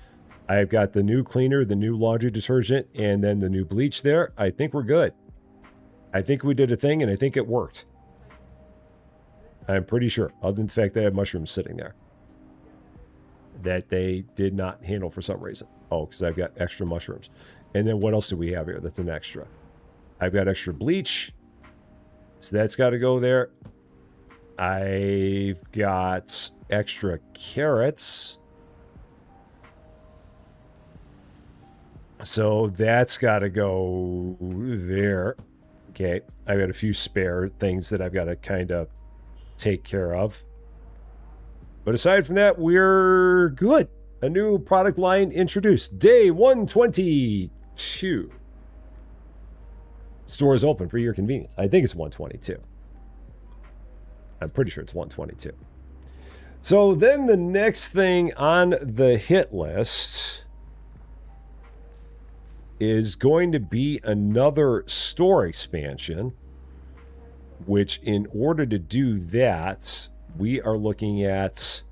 I've got the new cleaner, the new laundry detergent, and then the new bleach there. I think we're good. I think we did a thing, and I think it worked. I'm pretty sure, other than the fact that I have mushrooms sitting there that they did not handle for some reason. Oh, because I've got extra mushrooms. And then what else do we have here that's an extra? I've got extra bleach, so that's got to go there. I've got extra carrots, so that's got to go there. Okay, I've got a few spare things that I've got to kind of take care of. But aside from that, we're good. A new product line introduced. Day 122. Store is open for your convenience. I think it's 122. I'm pretty sure it's 122. So then the next thing on the hit list is going to be another store expansion, which in order to do that, we are looking at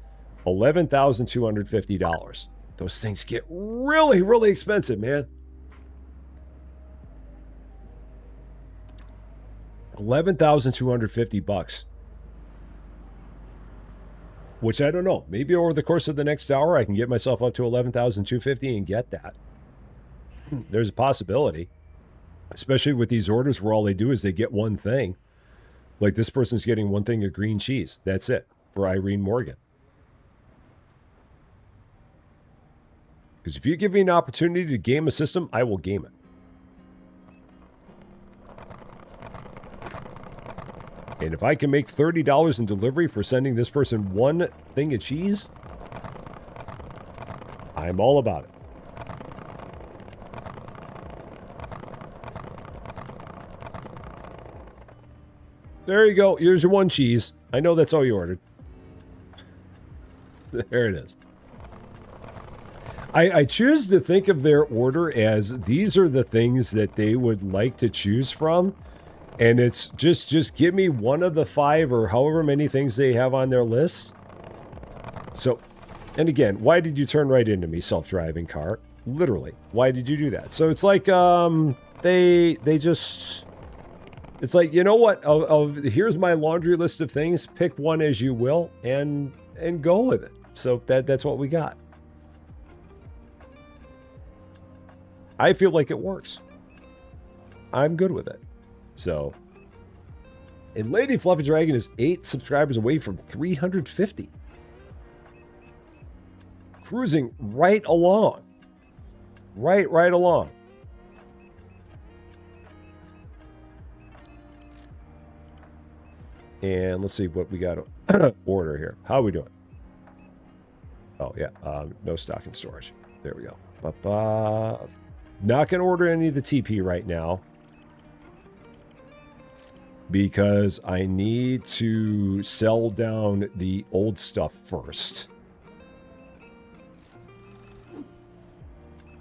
$11,250. Those things get really, really expensive, man. $11,250. Which I don't know. Maybe over the course of the next hour, I can get myself up to $11,250 and get that. There's a possibility. Especially with these orders where all they do is they get one thing. Like this person's getting one thing of green cheese. That's it for Irene Morgan. Because if you give me an opportunity to game a system, I will game it. And if I can make $30 in delivery for sending this person one thing of cheese, I'm all about it. There you go. Here's your one cheese. I know that's all you ordered. There it is. I choose to think of their order as these are the things that they would like to choose from. And it's just give me one of the 5 or however many things they have on their list. So, and again, why did you turn right into me, self-driving car? Literally, why did you do that? So it's like, they just... It's like, you know what? Here's my laundry list of things. Pick one as you will, and go with it. So that's what we got. I feel like it works. I'm good with it. So, and Lady Fluffy Dragon is 8 subscribers away from 350. Cruising right along. Right along. And let's see what we got to order here. How are we doing? Oh, yeah. No stock in storage. There we go. Not going to order any of the TP right now, because I need to sell down the old stuff first.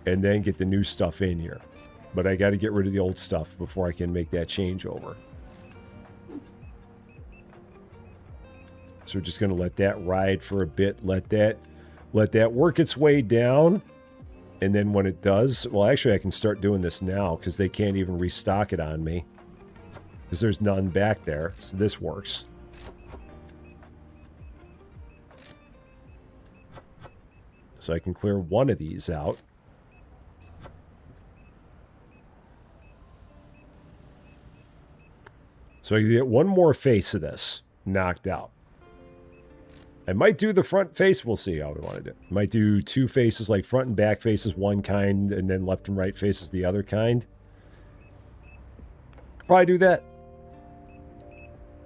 And then get the new stuff in here. But I got to get rid of the old stuff before I can make that changeover. So we're just going to let that ride for a bit. Let that work its way down. And then when it does, well, actually I can start doing this now because they can't even restock it on me. Because there's none back there. So this works. So I can clear one of these out. So I can get one more face of this knocked out. I might do the front face. We'll see how we want to do it. Might do 2 faces, like front and back faces, one kind, and then left and right faces, the other kind. Probably do that.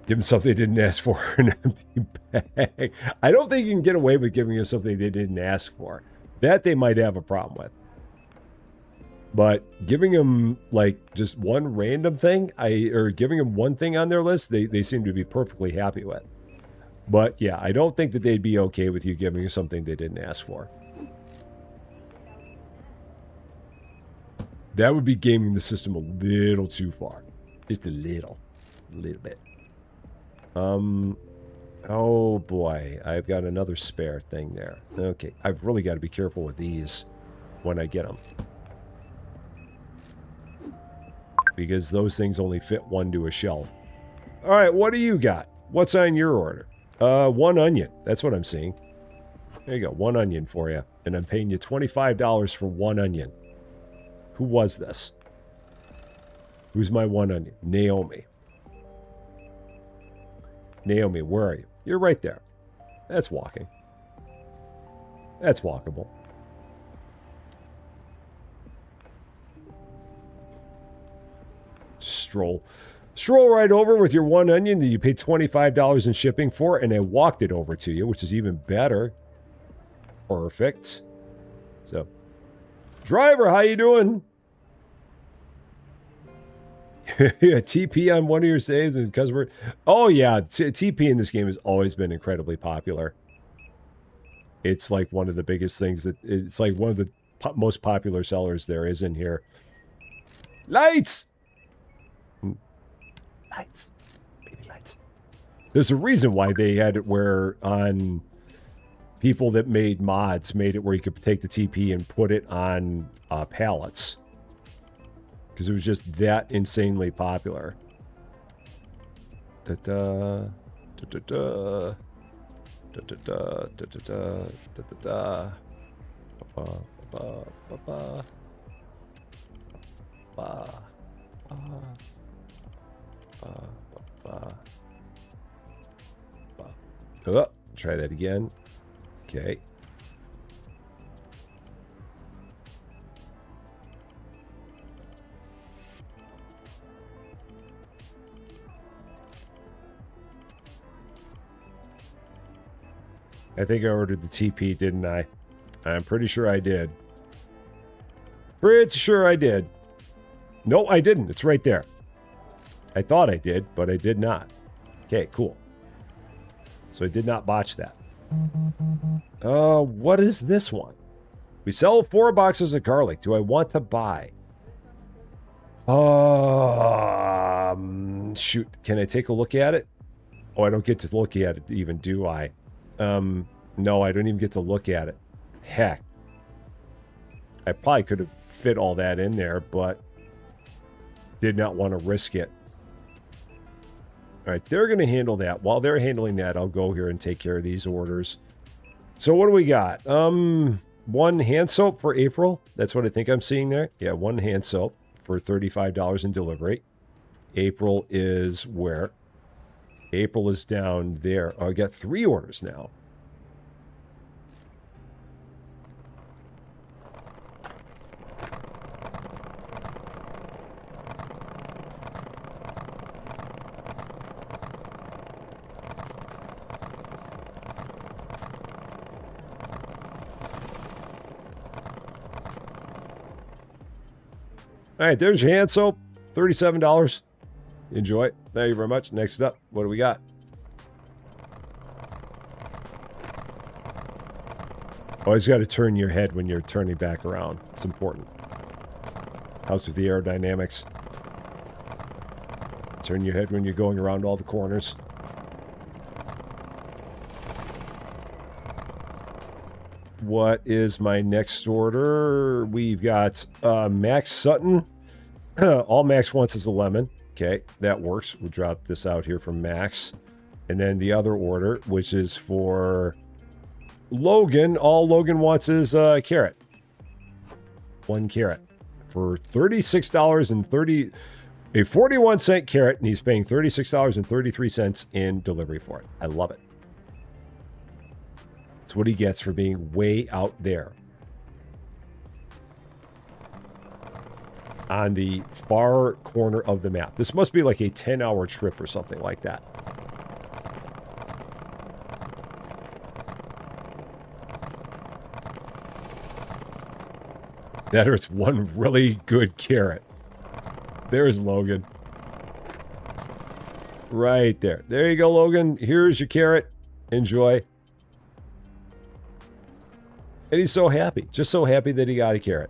Give them something they didn't ask for, an empty bag. I don't think you can get away with giving them something they didn't ask for. That they might have a problem with. But giving them, like, just one random thing, or giving them one thing on their list, they seem to be perfectly happy with. But, yeah, I don't think that they'd be okay with you giving something they didn't ask for. That would be gaming the system a little too far. Just a little bit. Oh, boy. I've got another spare thing there. Okay, I've really got to be careful with these when I get them. Because those things only fit one to a shelf. All right, what do you got? What's on your order? 1 onion. That's what I'm seeing. There you go, 1 onion for you. And I'm paying you $25 for 1 onion. Who was this? Who's my 1 onion? Naomi. Naomi, where are you? You're right there. That's walking. That's walkable. Stroll right over with your 1 onion that you paid $25 in shipping for, and I walked it over to you, which is even better. Perfect. So, driver, how you doing? Yeah, TP on one of your saves and customer. Oh yeah, TP in this game has always been incredibly popular. It's like one of the biggest things it's like one of the most popular sellers there is in here. Lights. Lights. Baby lights. There's a reason why they had it where on people that made mods made it where you could take the TP and put it on pallets. Because it was just that insanely popular. Da-da. Da-da-da. Da-da-da. Da-da-da. Da-da-da. Ba-ba. Ba-ba. Oh, try that again. Okay. I think I ordered the TP, didn't I? I'm pretty sure I did. Pretty sure I did. No, I didn't. It's right there. I thought I did, but I did not. Okay, cool. So I did not botch that. What is this one? We sell 4 boxes of garlic. Do I want to buy? Shoot. Can I take a look at it? Oh, I don't get to look at it even, do I? No, I don't even get to look at it. Heck. I probably could have fit all that in there, but did not want to risk it. All right, they're going to handle that. While they're handling that, I'll go here and take care of these orders. So what do we got? 1 hand soap for April. That's what I think I'm seeing there. Yeah, 1 hand soap for $35 in delivery. April is where? April is down there. Oh, I got 3 orders now. All right, there's your hand soap. $37. Enjoy it. Thank you very much. Next up, what do we got? Always got to turn your head when you're turning back around. It's important. Helps with the aerodynamics. Turn your head when you're going around all the corners. What is my next order? We've got Max Sutton. All Max wants is a lemon. Okay, that works. We'll drop this out here from Max. And then the other order, which is for Logan. All Logan wants is a carrot. 1 carrot for $36.30. A 41-cent carrot, and he's paying $36.33 in delivery for it. I love it. That's what he gets for being way out there on the far corner of the map. This must be like a 10-hour trip or something like that. That hurts one really good carrot. There's Logan. Right there. There you go, Logan. Here's your carrot. Enjoy. And he's so happy. Just so happy that he got a carrot.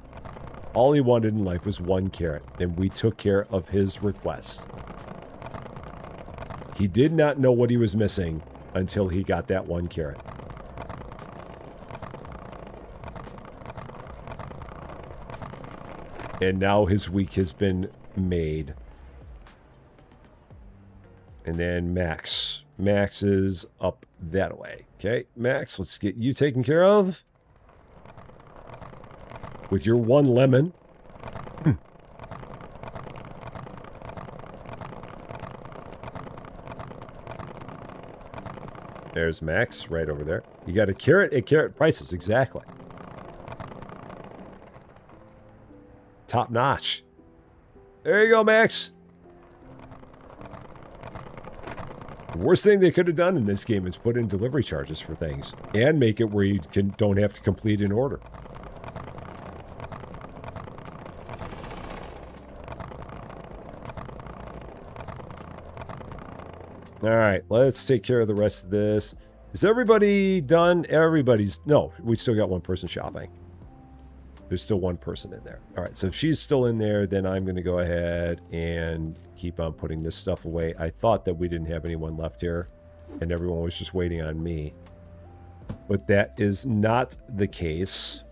All he wanted in life was one carrot, and we took care of his requests. He did not know what he was missing until he got that one carrot. And now his week has been made. And then Max. Max is up that way. Okay, Max, let's get you taken care of. With your one lemon. There's Max right over there. You got a carrot at carrot prices, exactly. Top notch. There you go, Max. The worst thing they could have done in this game is put in delivery charges for things and make it where you don't have to complete an order. All right, let's take care of the rest of this. Is everybody done? Everybody's... No, we still got one person shopping. There's still one person in there. All right, so if she's still in there, then I'm going to go ahead and keep on putting this stuff away. I thought that we didn't have anyone left here, and everyone was just waiting on me. But that is not the case.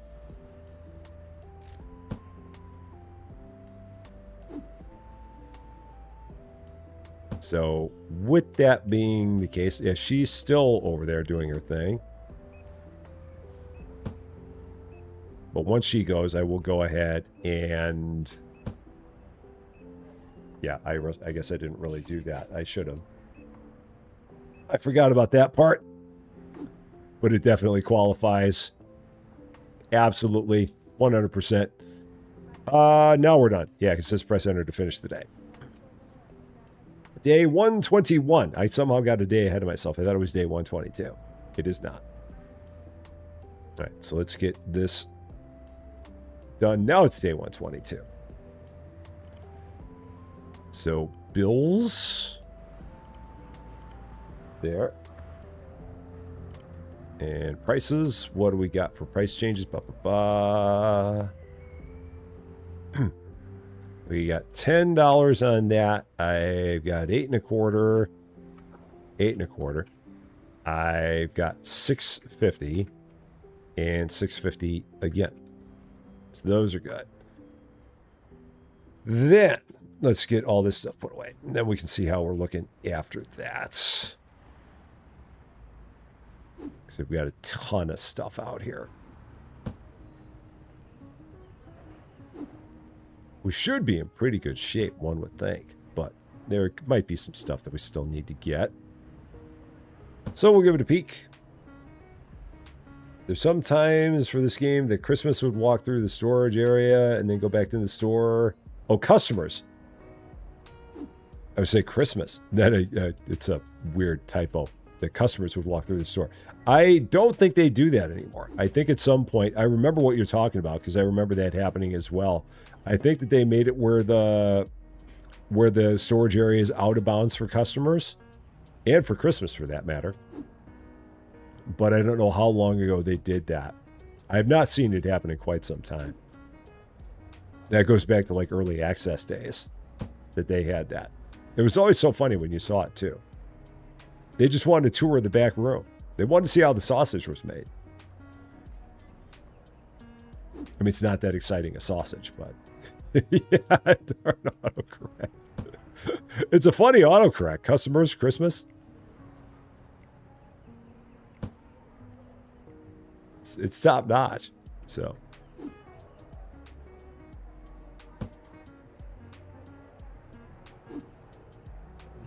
So, with that being the case, yeah, she's still over there doing her thing. But once she goes, I will go ahead and... Yeah, I guess I didn't really do that. I should have. I forgot about that part. But it definitely qualifies. Absolutely. 100%. Now we're done. Yeah, it says press enter to finish the day. Day 121. I somehow got a day ahead of myself. I thought it was day 122. It is not. All right, so let's get this done. Now it's day 122. So, bills. There. And prices. What do we got for price changes? We got $10 on that. I've got 8 1/4. 8 1/4. I've got $6.50 and $6.50 again. So those are good. Then let's get all this stuff put away. And then we can see how we're looking after that. Because we've got a ton of stuff out here. We should be in pretty good shape, one would think. But there might be some stuff that we still need to get. So we'll give it a peek. There's some times for this game that Christmas would walk through the storage area and then go back to the store. Oh, customers. I would say Christmas. It's a weird typo. That customers would walk through the store. I don't think they do that anymore. I think at some point, I remember what you're talking about because I remember that happening as well. I think that they made it where the storage area is out of bounds for customers and for Christmas for that matter. But I don't know how long ago they did that. I have not seen it happen in quite some time. That goes back to like early access days that they had that. It was always so funny when you saw it too. They just wanted to tour the back room. They wanted to see how the sausage was made. I mean, it's not that exciting a sausage, but yeah, darn autocorrect. It's a funny autocorrect. Customers, Christmas. It's top notch. So.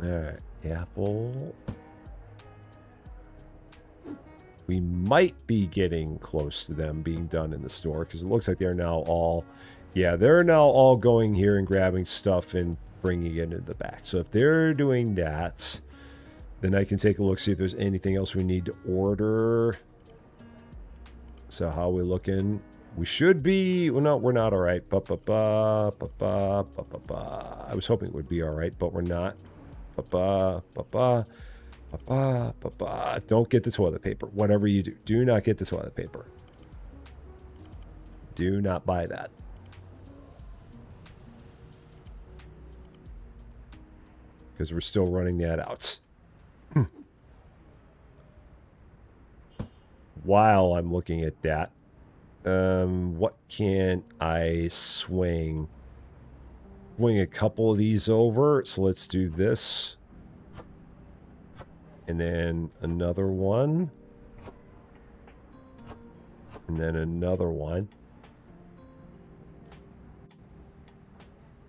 All right, Apple. we might be getting close to them being done in the store, because it looks like they're now all, yeah, they're now all going here and grabbing stuff and bringing it into the back. So if they're doing that, then I can take a look, see if there's anything else we need to order. So how are we looking? We should be, well, no, we're not all right. I was hoping it would be all right, but we're not. Don't get the toilet paper. Whatever you do, do not get the toilet paper. Do not buy that. Because we're still running that out. While I'm looking at that, what can I swing? Swing a couple of these over. So let's do this. And then another one. And then another one.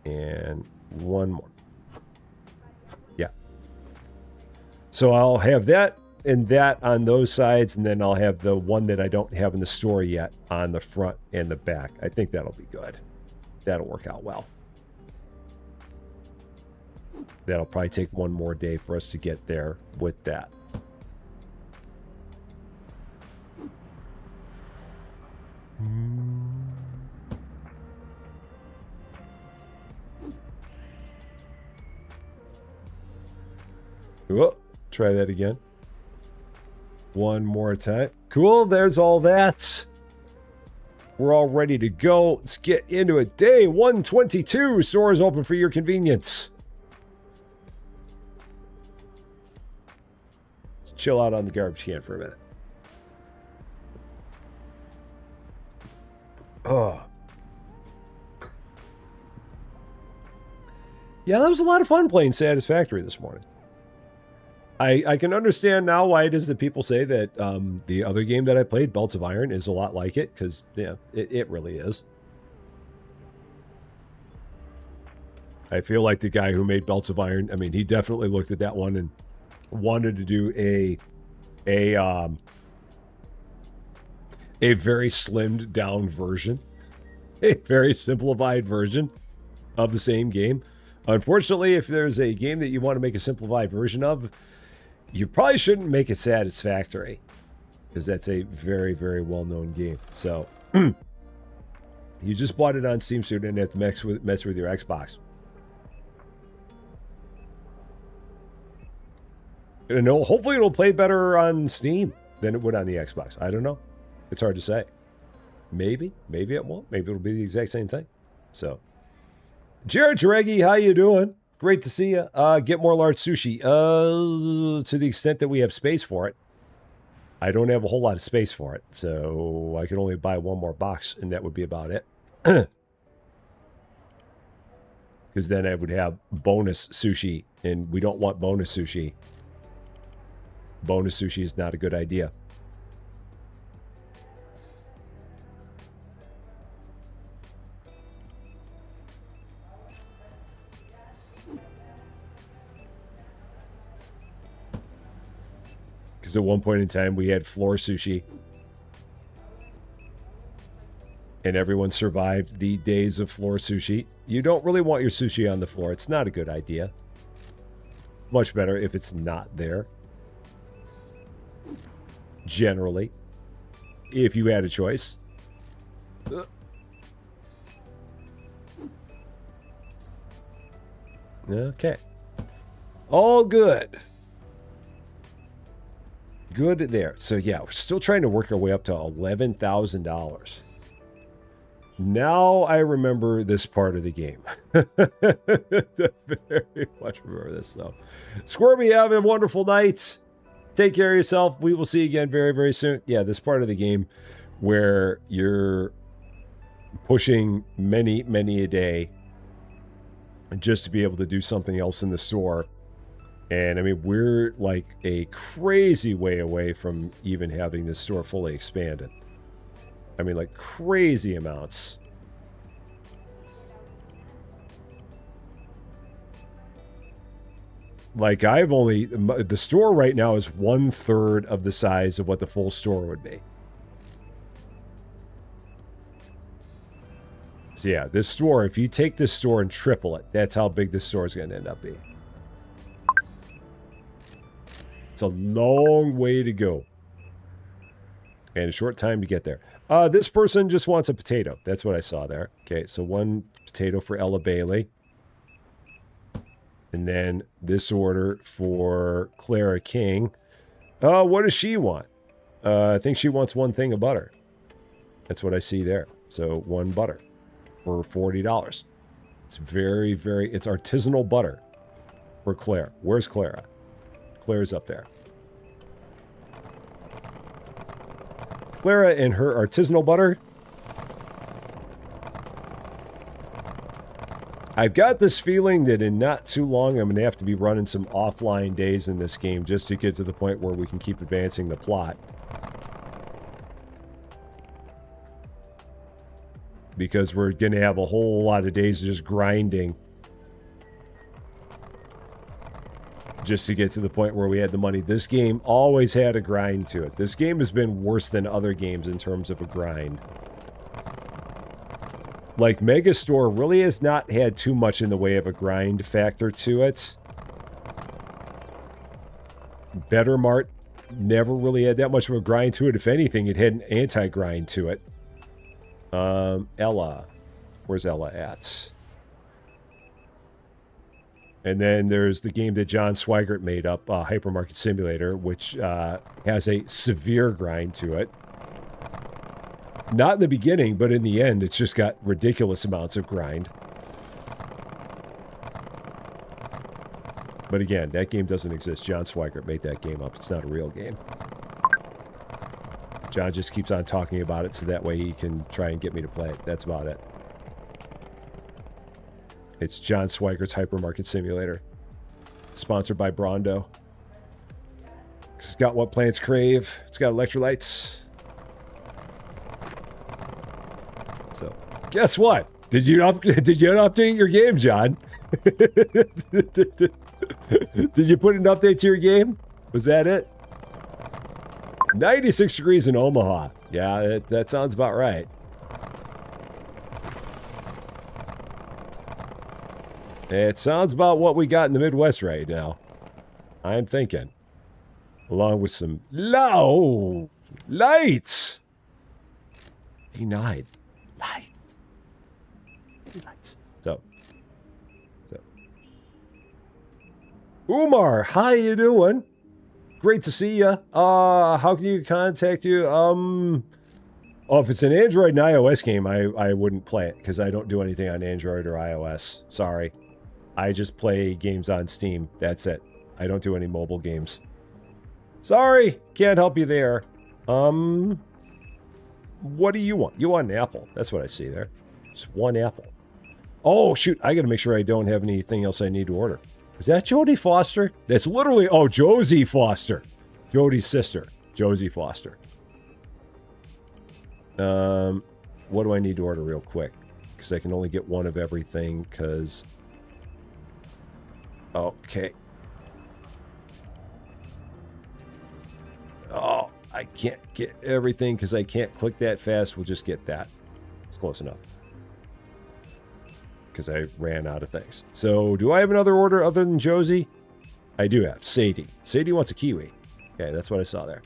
And one more. Yeah. So I'll have that and that on those sides, and then I'll have the one that I don't have in the store yet on the front and the back. I think that'll be good. That'll work out well. That'll probably take one more day for us to get there with that. Whoa, try that again. One more time. Cool, there's all that. We're all ready to go. Let's get into it. Day 122. Store is open for your convenience. Let's chill out on the garbage can for a minute. Oh. Yeah, that was a lot of fun playing Satisfactory this morning. I can understand now why it is that people say that the other game that I played, Belts of Iron, is a lot like it, because, yeah, it really is. I feel like the guy who made Belts of Iron, I mean, he definitely looked at that one and wanted to do a very slimmed down version, a very simplified version of the same game. Unfortunately, if there's a game that you want to make a simplified version of, you probably shouldn't make it Satisfactory, because that's a very, very well-known game. So, you just bought it on Steam, so you didn't have to mess with your Xbox. You know, hopefully it'll play better on Steam than it would on the Xbox. I don't know. It's hard to say. Maybe it won't. Maybe it'll be the exact same thing. So, Jared Jareggi, how you doing? Great to see you. Get more large sushi. To the extent that we have space for it. I don't have a whole lot of space for it, so I can only buy one more box, and that would be about it. Because then I would have bonus sushi, and we don't want bonus sushi. Bonus sushi is not a good idea. Because at one point in time, we had floor sushi. And everyone survived the days of floor sushi. You don't really want your sushi on the floor. It's not a good idea. Much better if it's not there. Generally. If you had a choice. Okay. All good. Good there. So yeah, we're still trying to work our way up to $11,000. Now I remember this part of the game. Very much remember this though. Squirmy, have a wonderful night. Take care of yourself. We will see you again very, very soon. Yeah, this part of the game where you're pushing many, many a day just to be able to do something else in the store. And I mean, we're like a crazy way away from even having this store fully expanded. I mean, like crazy amounts. Like, the store right now is 1/3 of the size of what the full store would be. So yeah, this store, if you take this store and triple it, that's how big this store is going to end up being. It's a long way to go. And a short time to get there. This person just wants a potato. That's what I saw there. Okay, so 1 potato for Ella Bailey. And then this order for Clara King. What does she want? I think she wants 1 thing of butter. That's what I see there. So 1 butter for $40. It's very, very... It's artisanal butter for Claire. Where's Clara? Clara's up there. Clara and her artisanal butter. I've got this feeling that in not too long I'm going to have to be running some offline days in this game just to get to the point where we can keep advancing the plot. Because we're going to have a whole lot of days just grinding. Just to get to the point where we had the money. This game always had a grind to it. This game has been worse than other games in terms of a grind. Like, Megastore really has not had too much in the way of a grind factor to it. Better Mart never really had that much of a grind to it. If anything, it had an anti-grind to it. Ella. Where's Ella at? And then there's the game that John Swigert made up, Hypermarket Simulator, which has a severe grind to it. Not in the beginning, but in the end, it's just got ridiculous amounts of grind. But again, that game doesn't exist. John Swigert made that game up. It's not a real game. John just keeps on talking about it so that way he can try and get me to play it. That's about it. It's John Swigert's Hypermarket Simulator. Sponsored by Brondo. It's got what plants crave. It's got electrolytes. So, guess what? Did you update your game, John? Did you put an update to your game? Was that it? 96 degrees in Omaha. Yeah, that sounds about right. It sounds about what we got in the Midwest right now. I'm thinking. Along with some low lights. Denied. Lights. Lights. So. Umar, how you doing? Great to see you. How can you contact you? Oh, if it's an Android and iOS game, I wouldn't play it because I don't do anything on Android or iOS. Sorry. I just play games on Steam. That's it. I don't do any mobile games. Sorry, can't help you there. What do you want? You want an apple. That's what I see there. Just 1 apple. Oh, shoot. I gotta make sure I don't have anything else I need to order. Is that Jodie Foster? That's literally... Oh, Josie Foster. Jodie's sister. Josie Foster. What do I need to order real quick? Because I can only get 1 of everything, because... Okay. Oh, I can't get everything because I can't click that fast. We'll just get that. It's close enough. Because I ran out of things. So, do I have another order other than Josie? I do have. Sadie. Sadie wants a kiwi. Okay, that's what I saw there.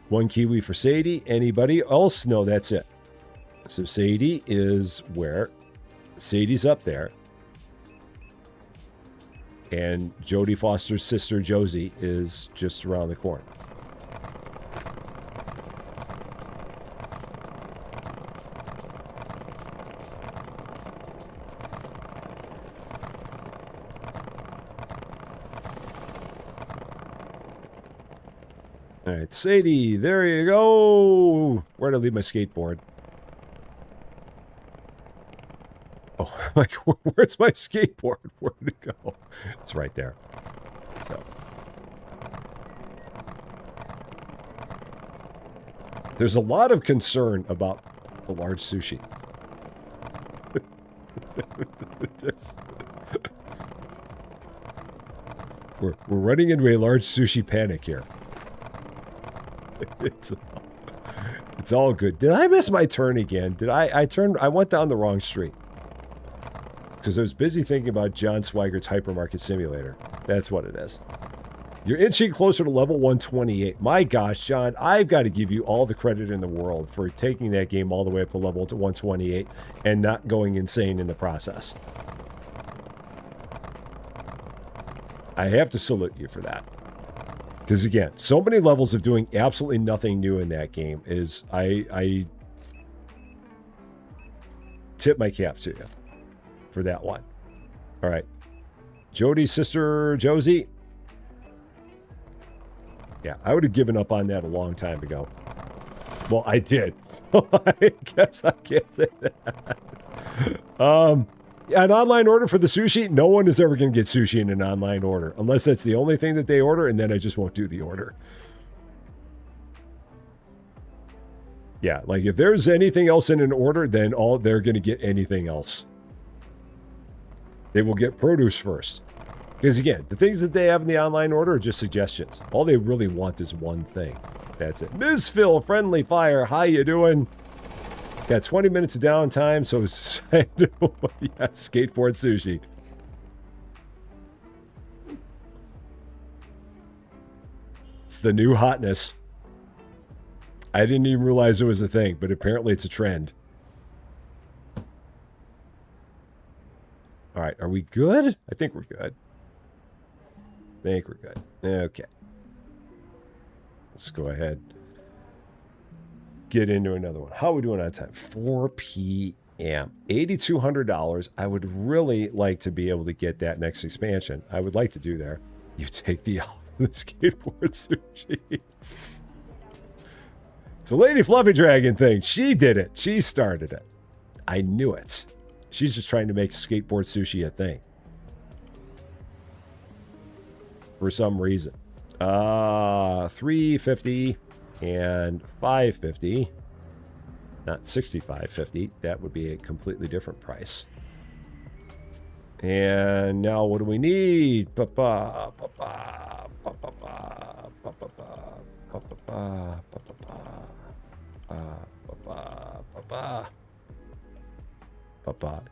1 kiwi for Sadie. Anybody else? No, that's it. So, Sadie is where? Sadie's up there. And Jodie Foster's sister, Josie, is just around the corner. All right, Sadie, there you go. Where'd I leave my skateboard? Oh, like, where's my skateboard? Where'd it go? It's right there. So. There's a lot of concern about the large sushi. We're running into a large sushi panic here. It's all good. Did I miss my turn again? Did I went down the wrong street. Because I was busy thinking about John Swiggert's Hypermarket Simulator. That's what it is. You're inching closer to level 128. My gosh, John, I've got to give you all the credit in the world for taking that game all the way up to level 128 and not going insane in the process. I have to salute you for that. Because again, so many levels of doing absolutely nothing new in that game is I tip my cap to you for that one. All right. Jody's sister, Josie. Yeah, I would have given up on that a long time ago. Well, I did. I guess I can't say that. An online order for the sushi, no one is ever going to get sushi in an online order. Unless that's the only thing that they order, and then I just won't do the order. Yeah, like if there's anything else in an order, then they're going to get anything else. They will get produce first. Because again, the things that they have in the online order are just suggestions. All they really want is one thing. That's it. Ms. Phil, Friendly Fire, how you doing? Got 20 minutes of downtime, so yeah, skateboard sushi. It's the new hotness. I didn't even realize it was a thing, but apparently it's a trend. All right, are we good? I think we're good. I think we're good. Okay. Let's go ahead. Get into another one. How are we doing on time? 4 p.m. $8,200. I would really like to be able to get that next expansion. I would like to do there. You take the skateboard sushi. It's a Lady Fluffy Dragon thing. She did it. She started it. I knew it. She's just trying to make skateboard sushi a thing. For some reason. $350 and $550. Not $65.50. That would be a completely different price. And now what do we need?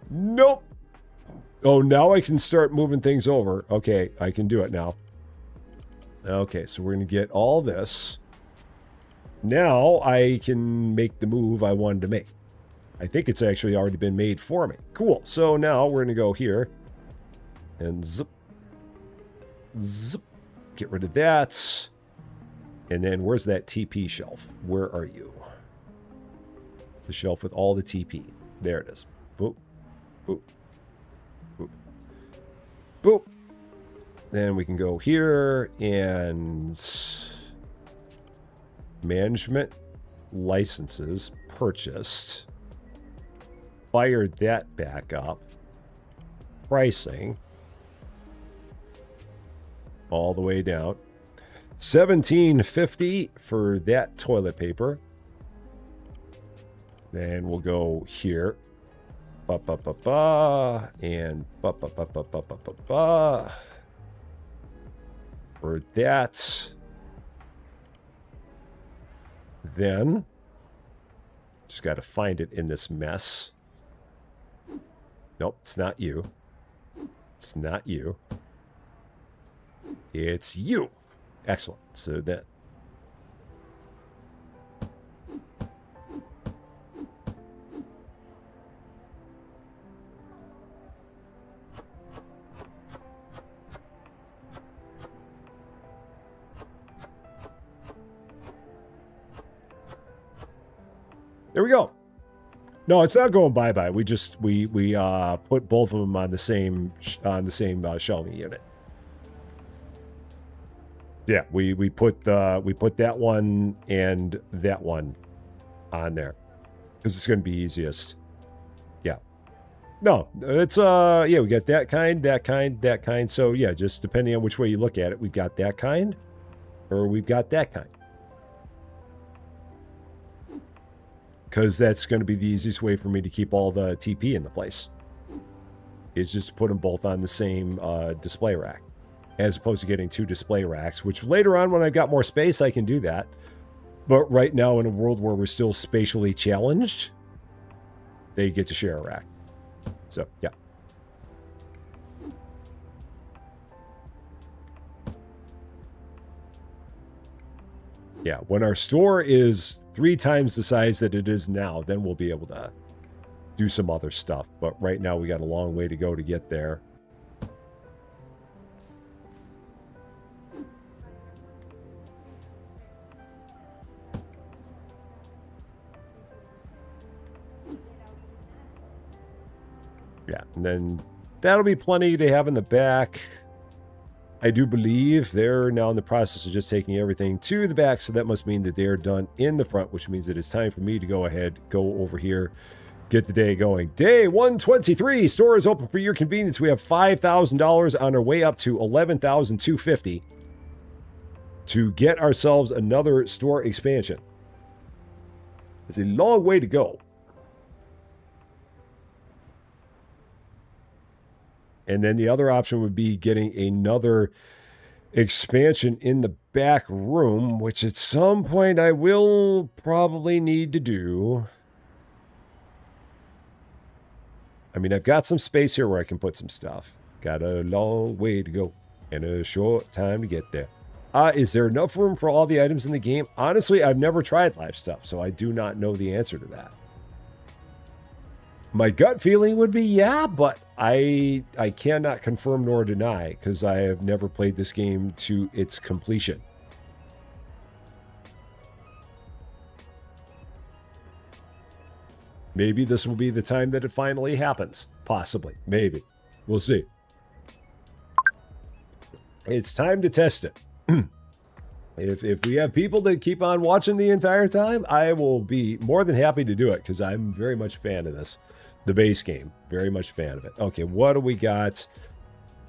Nope. Oh, now I can start moving things over. Okay, I can do it now. Okay, so we're going to get all this. Now I can make the move I wanted to make. I think it's actually already been made for me. Cool. So now we're going to go here and zip, zip, get rid of that. And then where's that TP shelf? Where are you? The shelf with all the TP. There it is. Boop, boop, boop, boop. Then we can go here and management licenses purchased. Fire that back up. Pricing. All the way down. $17.50 for that toilet paper. Then we'll go here. And for that. Then just got to find it in this mess. Nope, it's not you. It's not you. It's you. Excellent. So that. There we go. No, it's not going bye-bye. We just we put both of them on the same shelving unit. Yeah, we put that one and that one on there because it's going to be easiest. Yeah. No, it's yeah, we got that kind, that kind, that kind. So yeah, just depending on which way you look at it, we've got that kind or we've got that kind. Because that's going to be the easiest way for me to keep all the TP in the place. Is just to put them both on the same display rack. as opposed to getting 2 display racks, which later on when I've got more space, I can do that. But right now in a world where we're still spatially challenged, they get to share a rack. So, yeah. Yeah, when our store is 3 times the size that it is now, then we'll be able to do some other stuff. But right now we got a long way to go to get there. Yeah, and then that'll be plenty to have in the back. I do believe they're now in the process of just taking everything to the back, so that must mean that they're done in the front, which means that it's time for me to go ahead, go over here, get the day going. Day 123, store is open for your convenience. We have $5,000 on our way up to $11,250 to get ourselves another store expansion. It's a long way to go. And then the other option would be getting another expansion in the back room, which at some point I will probably need to do. I mean, I've got some space here where I can put some stuff. Got a long way to go and a short time to get there. Is there enough room for all the items in the game? Honestly, I've never tried live stuff, so I do not know the answer to that. My gut feeling would be yeah, but I cannot confirm nor deny because I have never played this game to its completion. Maybe this will be the time that it finally happens. Possibly. Maybe. We'll see. It's time to test it. If we have people that keep on watching the entire time, I will be more than happy to do it because I'm very much a fan of this. The base game. Very much a fan of it. Okay, what do we got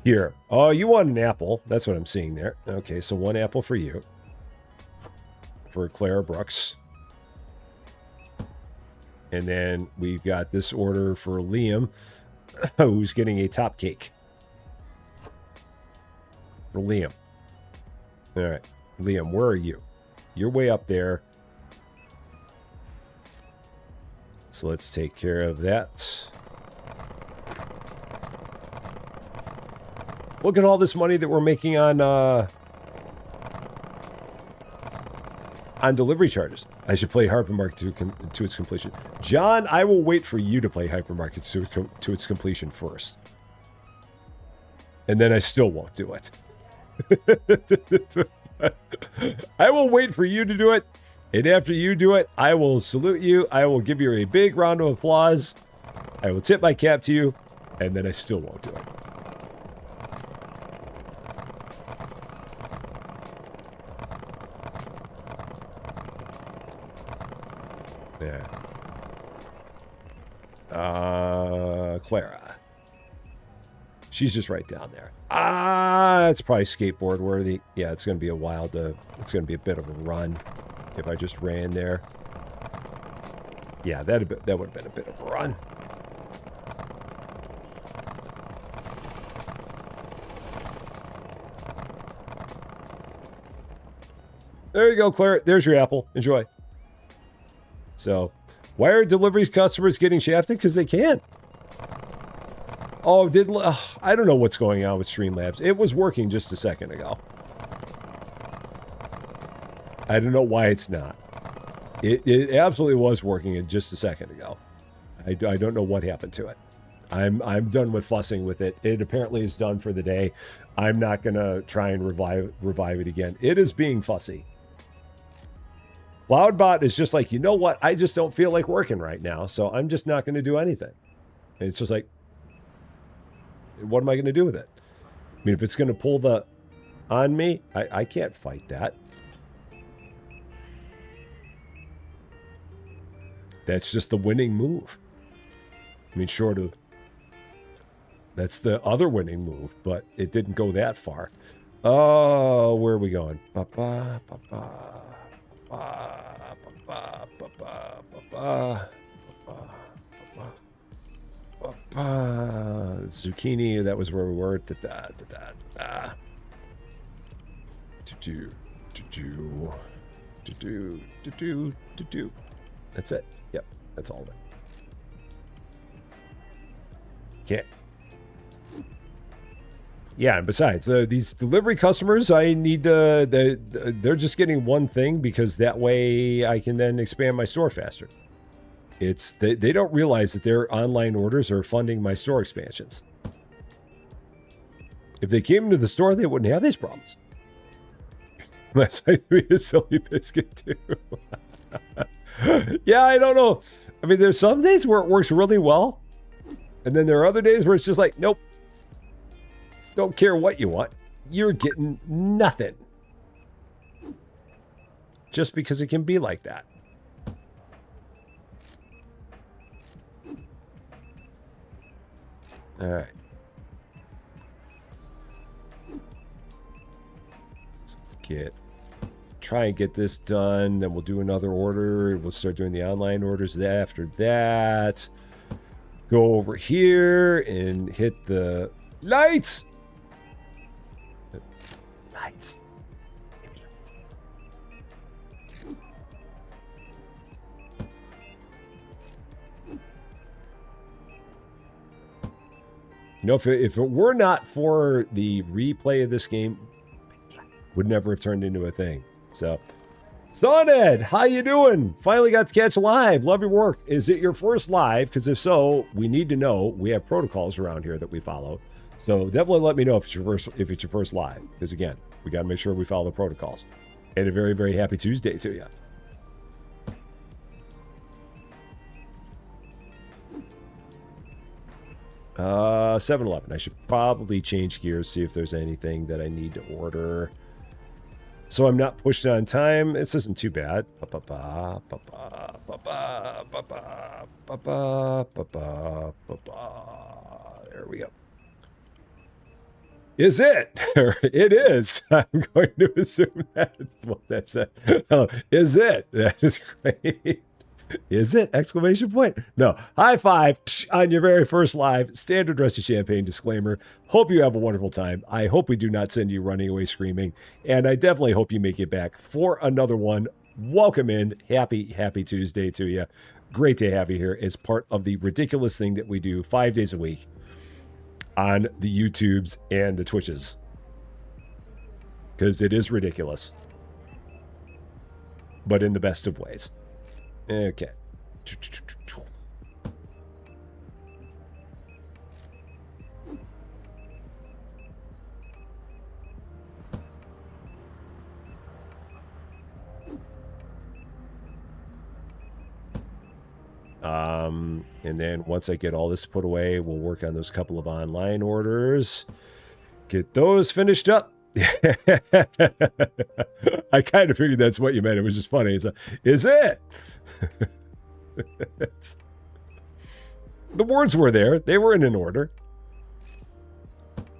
here? Oh, you want an apple. That's what I'm seeing there. Okay, so 1 apple for you. For Clara Brooks. And then we've got this order for Liam, who's getting a top cake. For Liam. All right. Liam, where are you? You're way up there. So let's take care of that. Look at all this money that we're making on delivery charges. I should play Hypermarket to its completion. John, I will wait for you to play Hypermarket to its completion first. And then I still won't do it. I will wait for you to do it. And after you do it, I will salute you. I will give you a big round of applause. I will tip my cap to you. And then I still won't do it. Yeah. Clara. She's just right down there. It's probably skateboard worthy. Yeah, it's going to be a while to... It's going to be a bit of a run if I just ran there. Yeah, that would have been a bit of a run. There you go, Claire. There's your apple. Enjoy. So, why are delivery customers getting shafted? Because they can. Oh, I don't know what's going on with Streamlabs. It was working just a second ago. I don't know why it's not. It absolutely was working just a second ago. I don't know what happened to it. I'm done with fussing with it. It apparently is done for the day. I'm not going to try and revive it again. It is being fussy. Cloudbot is just like, you know what? I just don't feel like working right now, so I'm just not going to do anything. And it's just like, what am I going to do with it? I mean, if it's going to pull the on me, I can't fight that. That's just the winning move. I mean, short of... That's the other winning move, but it didn't go that far. Oh, where are we going? Ba-ba, ba-ba, ba-ba, ba-ba, ba-ba, ba-ba, ba-ba, ba-ba. Zucchini, that was where we were. Da-da, da-da, da. That's it. Yep, that's all of it. Okay. Yeah, and besides, these delivery customers, I need to, they're just getting one thing because that way I can then expand my store faster. They don't realize that their online orders are funding my store expansions. If they came into the store, they wouldn't have these problems. Unless I be a silly biscuit too. Yeah, I don't know. I mean, there's some days where it works really well. And then there are other days where it's just like, nope. Don't care what you want. You're getting nothing. Just because it can be like that. All right. Let's try and get this done. Then we'll do another order. We'll start doing the online orders after that. Go over here and hit the lights. Lights. You know, if it were not for the replay of this game, would never have turned into a thing. So, Soned, how you doing? Finally got to catch live. Love your work. Is it your first live? Because if so, we need to know. We have protocols around here that we follow. So definitely let me know if it's your first live. Because again, we got to make sure we follow the protocols. And a very, very happy Tuesday to you. Uh, 7-Eleven. I should probably change gears, see if there's anything that I need to order. So I'm not pushed on time. This isn't too bad. There we go. Is it? It is. I'm going to assume that. Well, that's it. Oh, is it? That is great. Is it? Exclamation point. No. High five on your very first live. Standard Rusty Champagne disclaimer. Hope you have a wonderful time. I hope we do not send you running away screaming. And I definitely hope you make it back for another one. Welcome in. Happy Tuesday to you. Great to have you here as part of the ridiculous thing that we do 5 days a week on the YouTubes and the Twitches. Because it is ridiculous. But in the best of ways. Okay. And then once I get all this put away, we'll work on those couple of online orders. Get those finished up. I kind of figured that's what you meant. It was just funny. It's is it? The words were there. They were in an order.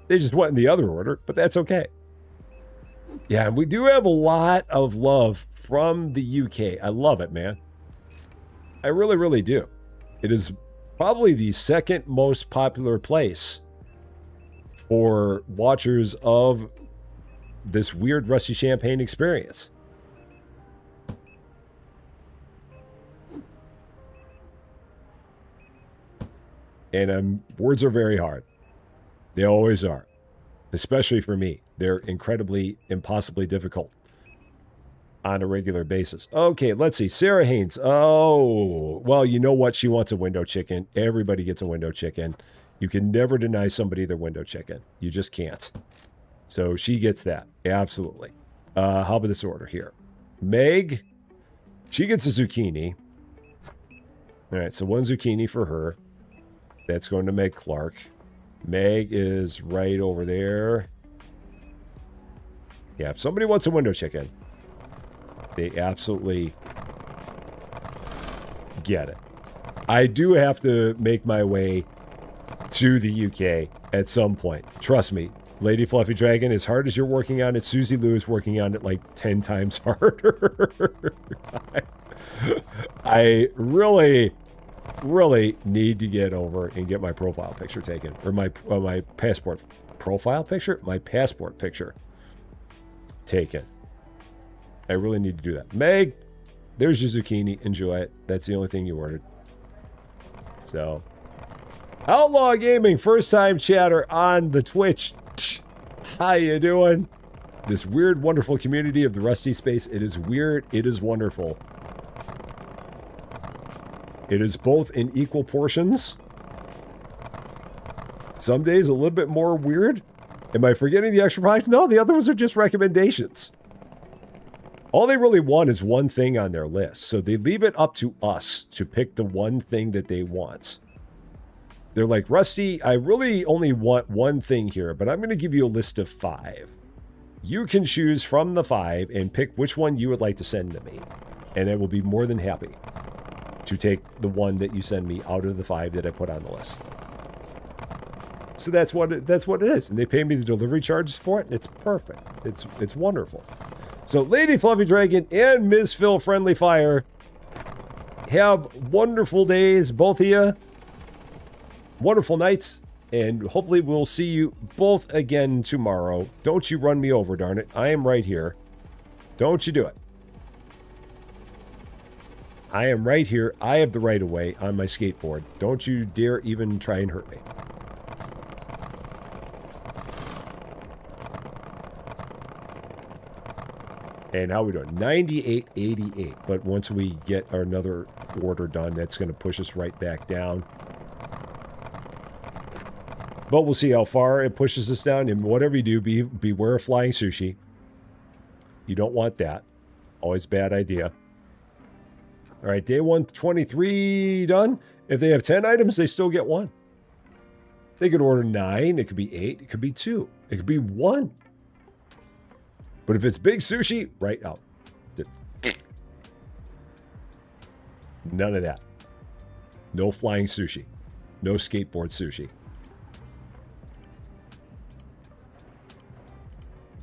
They just went in the other order, but that's okay. Yeah, and we do have a lot of love from the UK. I love it, man. I really, really do. It is probably the second most popular place for watchers of this weird Rusty Champagne experience. And words are very hard. They always are. Especially for me. They're incredibly, impossibly difficult on a regular basis. Okay, let's see. Sarah Haynes. Oh, well, you know what? She wants a window chicken. Everybody gets a window chicken. You can never deny somebody their window chicken. You just can't. So she gets that. Absolutely. How about this order here? Meg, she gets a zucchini. All right, so one zucchini for her. That's going to Meg Clark. Meg is right over there. Yeah, if somebody wants a window chicken, they absolutely get it. I do have to make my way to the UK at some point. Trust me, Lady Fluffy Dragon, as hard as you're working on it, Susie Lou is working on it like 10 times harder. I really need to get over and get my profile picture taken. Or my passport profile picture? My passport picture taken. I really need to do that. Meg, there's your zucchini. Enjoy it. That's the only thing you ordered. So, Outlaw Gaming, first time chatter on the Twitch. How you doing? This weird, wonderful community of the Rusty space. It is weird. It is wonderful. It is both in equal portions. Some days a little bit more weird. Am I forgetting the extra products? No, the other ones are just recommendations. All they really want is one thing on their list. So they leave it up to us to pick the one thing that they want. They're like, Rusty, I really only want one thing here, but I'm going to give you a list of 5. You can choose from the 5 and pick which one you would like to send to me. And I will be more than happy to take the one that you send me out of the 5 that I put on the list. So that's what it is. And they pay me the delivery charges for it. It's perfect. It's wonderful. So Lady Fluffy Dragon and Ms. Phil Friendly Fire, have wonderful days, both of you. Wonderful nights. And hopefully we'll see you both again tomorrow. Don't you run me over, darn it. I am right here. Don't you do it. I am right here. I have the right of way on my skateboard. Don't you dare even try and hurt me. And how are we doing? 98.88. But once we get another order done, that's going to push us right back down. But we'll see how far it pushes us down. And whatever you do, beware of flying sushi. You don't want that. Always a bad idea. All right, day 123 done. If they have 10 items, they still get 1. They could order 9. It could be 8. It could be 2. It could be 1. But if it's big sushi, right out. None of that. No flying sushi. No skateboard sushi.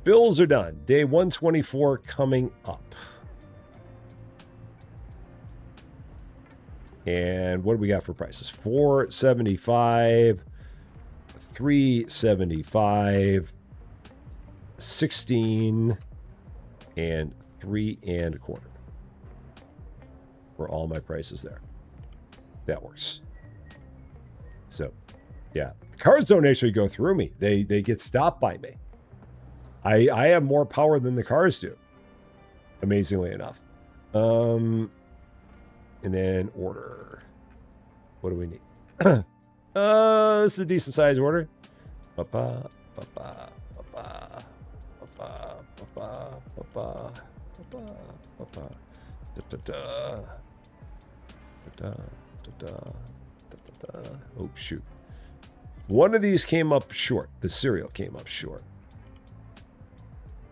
Bills are done. Day 124 coming up. And what do we got for prices? $4.75, $3.75, 16, and 3 1/4 for all my prices there. That works. So, yeah, the cards don't actually go through me. They get stopped by me. I have more power than the cars do, amazingly enough. And then order. What do we need? This is a decent size order. Ba-ba, ba-ba, ba-ba, ba-ba, ba-ba, ba-ba, ba-ba, ba-ba, da-da-da, da-da, da-da, da-da-da. Oh, shoot. One of these came up short. The cereal came up short.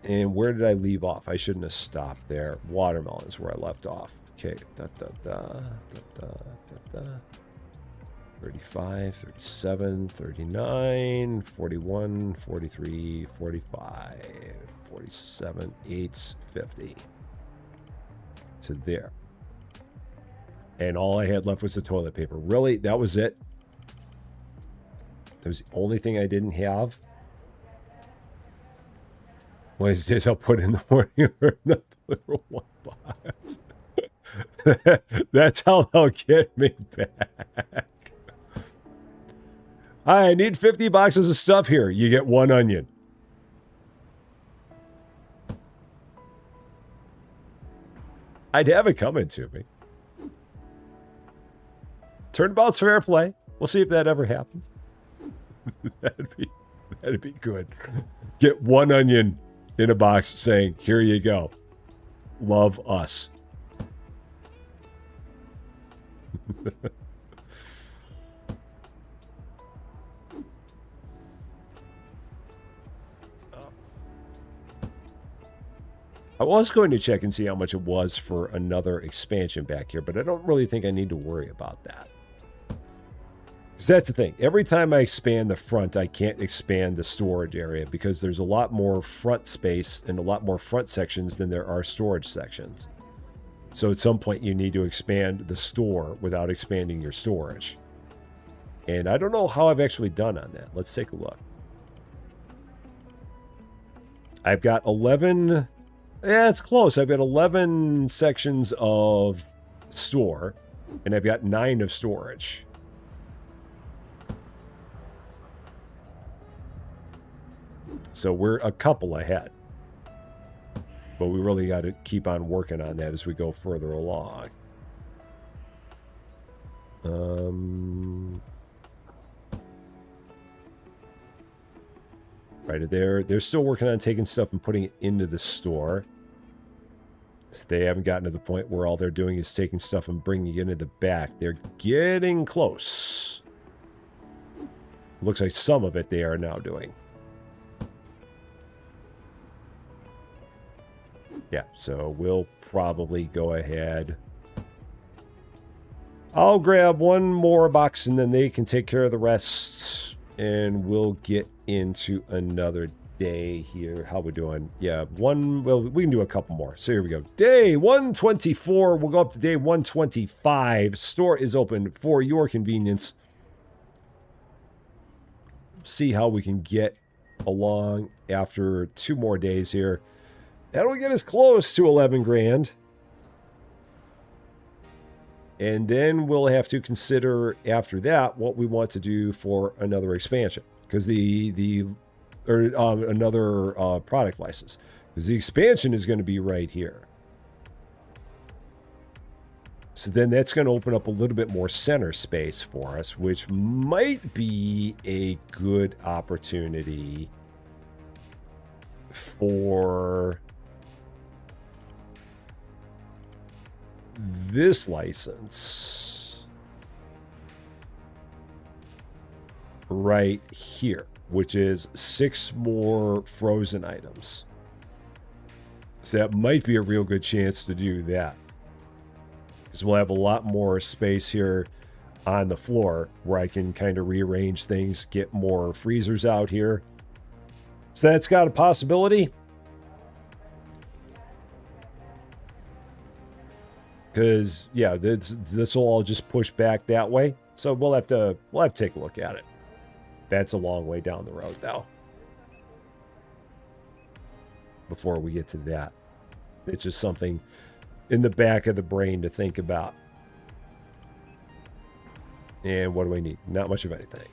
And where did I leave off? I shouldn't have stopped there. Watermelon is where I left off. Okay. Da, da, da, da, da, da, da. 35, 37, 39, 41, 43, 45, 47, 8, 50. So there. And all I had left was the toilet paper. Really? That was it? That was the only thing I didn't have? Wednesdays I'll put in the morning or another little one box. That's how they'll get me back. I need 50 boxes of stuff here. You get 1 onion. I'd have it coming to me. Turnabout's fair play. We'll see if that ever happens. That'd be good. Get 1 onion in a box saying, here you go. Love us. I was going to check and see how much it was for another expansion back here, but I don't really think I need to worry about that. Because that's the thing. Every time I expand the front, I can't expand the storage area because there's a lot more front space and a lot more front sections than there are storage sections. So at some point, you need to expand the store without expanding your storage. And I don't know how I've actually done on that. Let's take a look. I've got 11 Yeah, it's close. I've got 11 sections of store, and I've got 9 of storage. So we're a couple ahead. But we really got to keep on working on that as we go further along. Right, they're still working on taking stuff and putting it into the store. So they haven't gotten to the point where all they're doing is taking stuff and bringing it into the back. They're getting close. Looks like some of it they are now doing. Yeah, so we'll probably go ahead. I'll grab one more box and then they can take care of the rest. And we'll get into another day here. How we doing? Yeah, well, we can do a couple more. So here we go. Day 124. We'll go up to day 125. Store is open for your convenience. See how we can get along after 2 more days here. That'll get us close to 11 grand. And then we'll have to consider after that what we want to do for another expansion. Because another product license. Because the expansion is going to be right here. So then that's going to open up a little bit more center space for us, which might be a good opportunity for this license right here, which is 6 more frozen items. So that might be a real good chance to do that, because we'll have a lot more space here on the floor where I can kind of rearrange things, get more freezers out here. So that's got a possibility. Because, yeah, this will all just push back that way. So we'll have to take a look at it. That's a long way down the road, though. Before we get to that. It's just something in the back of the brain to think about. And what do we need? Not much of anything.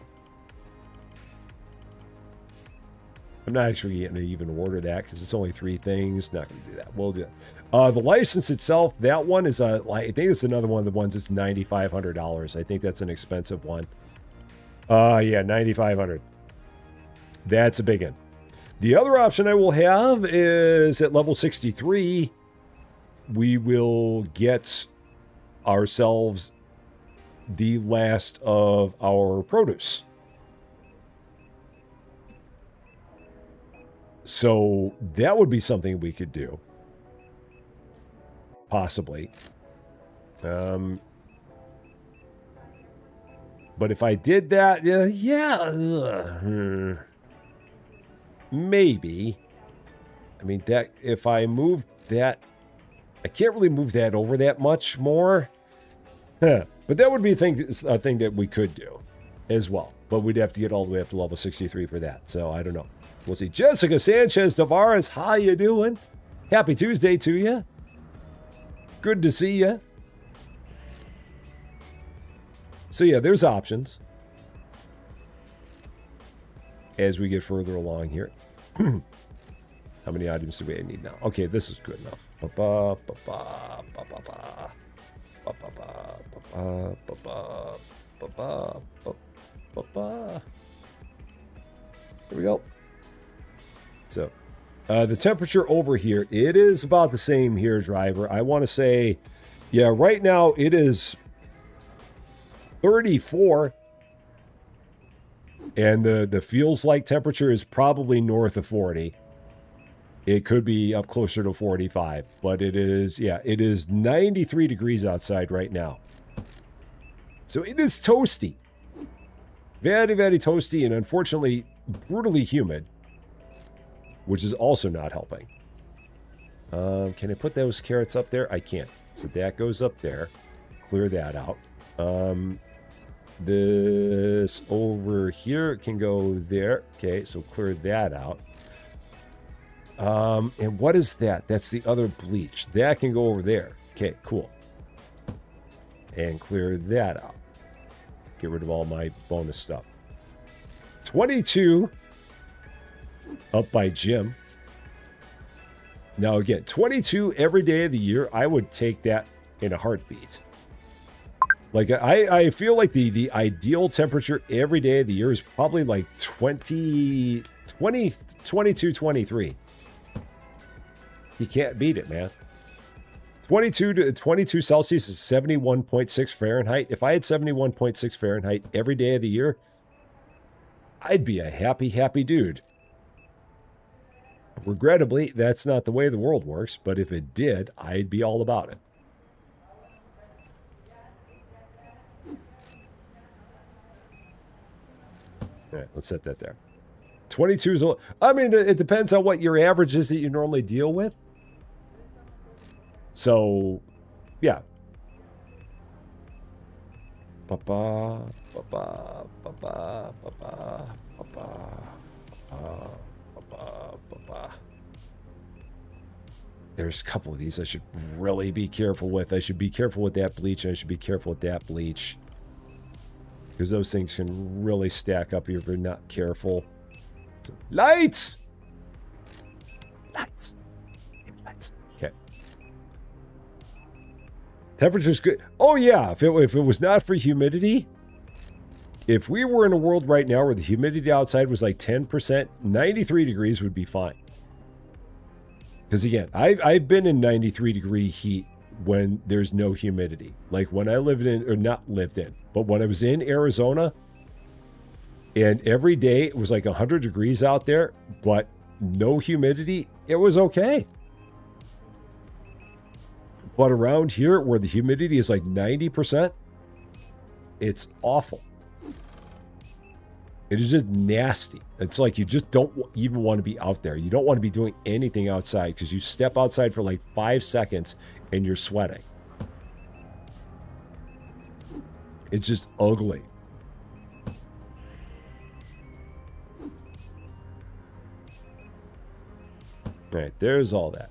I'm not actually going to even order that because it's only 3 things. Not going to do that. We'll do it. The license itself, that one is I think it's another one of the ones that's $9,500. I think that's an expensive one. Yeah, $9,500. That's a big one. The other option I will have is at level 63, we will get ourselves the last of our produce. So that would be something we could do. Possibly. But if I did that, maybe. I mean, that if I moved that, I can't really move that over that much more. But that would be a thing that we could do as well. But we'd have to get all the way up to level 63 for that. So I don't know. We'll see. Jessica Sanchez Tavares, how you doing? Happy Tuesday to you. Good to see you. So yeah, there's options as we get further along here. How many items do we need now? Okay, this is good enough. Here we go. So, the temperature over here, it is about the same here, driver. I want to say, yeah, right now it is 34. And the feels like temperature is probably north of 40. It could be up closer to 45. But it is, yeah, it is 93 degrees outside right now. So it is toasty. Very, very toasty and unfortunately brutally humid. Which is also not helping. Can I put those carrots up there? I can't. So that goes up there. Clear that out. This over here can go there. Okay, so clear that out. And what is that? That's the other bleach. That can go over there. Okay, cool. And clear that out. Get rid of all my bonus stuff. 22 up by Jim. Now again, 22 every day of the year. I would take that in a heartbeat. Like I feel like the ideal temperature every day of the year is probably like 22, 23. You can't beat it, man. 22 Celsius is 71.6 Fahrenheit. If I had 71.6 Fahrenheit every day of the year, I'd be a happy, happy dude. Regrettably, that's not the way the world works, but if it did, I'd be all about it. All right, let's set that there. 22 is, I mean, it depends on what your average is that you normally deal with. So, yeah. Ba-ba, ba-ba, ba-ba, ba-ba, ba-ba, ba-ba, ba-ba. There's a couple of these I should really be careful with. I should be careful with that bleach, and I should be careful with that bleach. Because those things can really stack up if you're not careful. So, lights! Lights. Lights. Okay. Temperature's good. Oh, yeah. If it was not for humidity, if we were in a world right now where the humidity outside was like 10%, 93 degrees would be fine. Because, again, I've been in 93-degree heat when there's no humidity. Like when I lived in, or not lived in, but when I was in Arizona, and every day it was like 100 degrees out there, but no humidity, it was okay. But around here, where the humidity is like 90%, it's awful. It is just nasty. It's like you just don't even want to be out there. You don't want to be doing anything outside because you step outside for like 5 seconds and you're sweating. It's just ugly. All right, there's all that.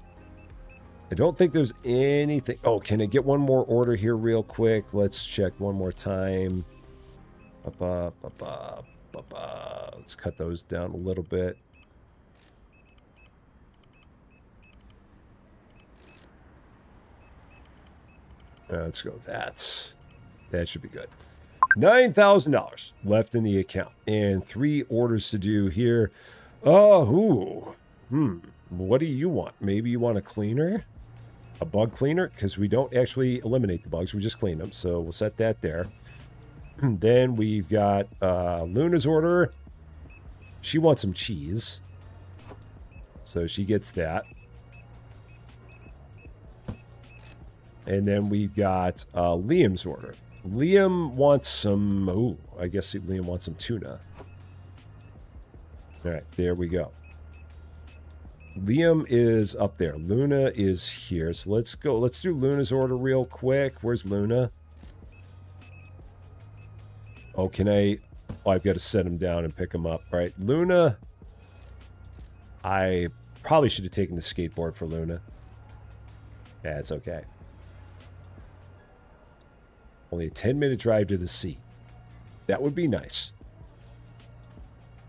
I don't think there's anything. Oh, can I get one more order here real quick? Let's check one more time. Let's cut those down a little bit. Let's go. That should be good. $9,000 left in the account and 3 orders to do here. Oh, what do you want? Maybe you want a cleaner? A bug cleaner? Because we don't actually eliminate the bugs. We just clean them. So we'll set that there. Then we've got Luna's order. She wants some cheese. So she gets that. And then we've got Liam's order. Liam wants some... Oh, I guess Liam wants some tuna. All right, there we go. Liam is up there. Luna is here. So let's go. Let's do Luna's order real quick. Where's Luna? Oh, can I... Oh, I've got to set him down and pick him up. All right, Luna. I probably should have taken the skateboard for Luna. Yeah, it's okay. Only a 10-minute drive to the sea. That would be nice.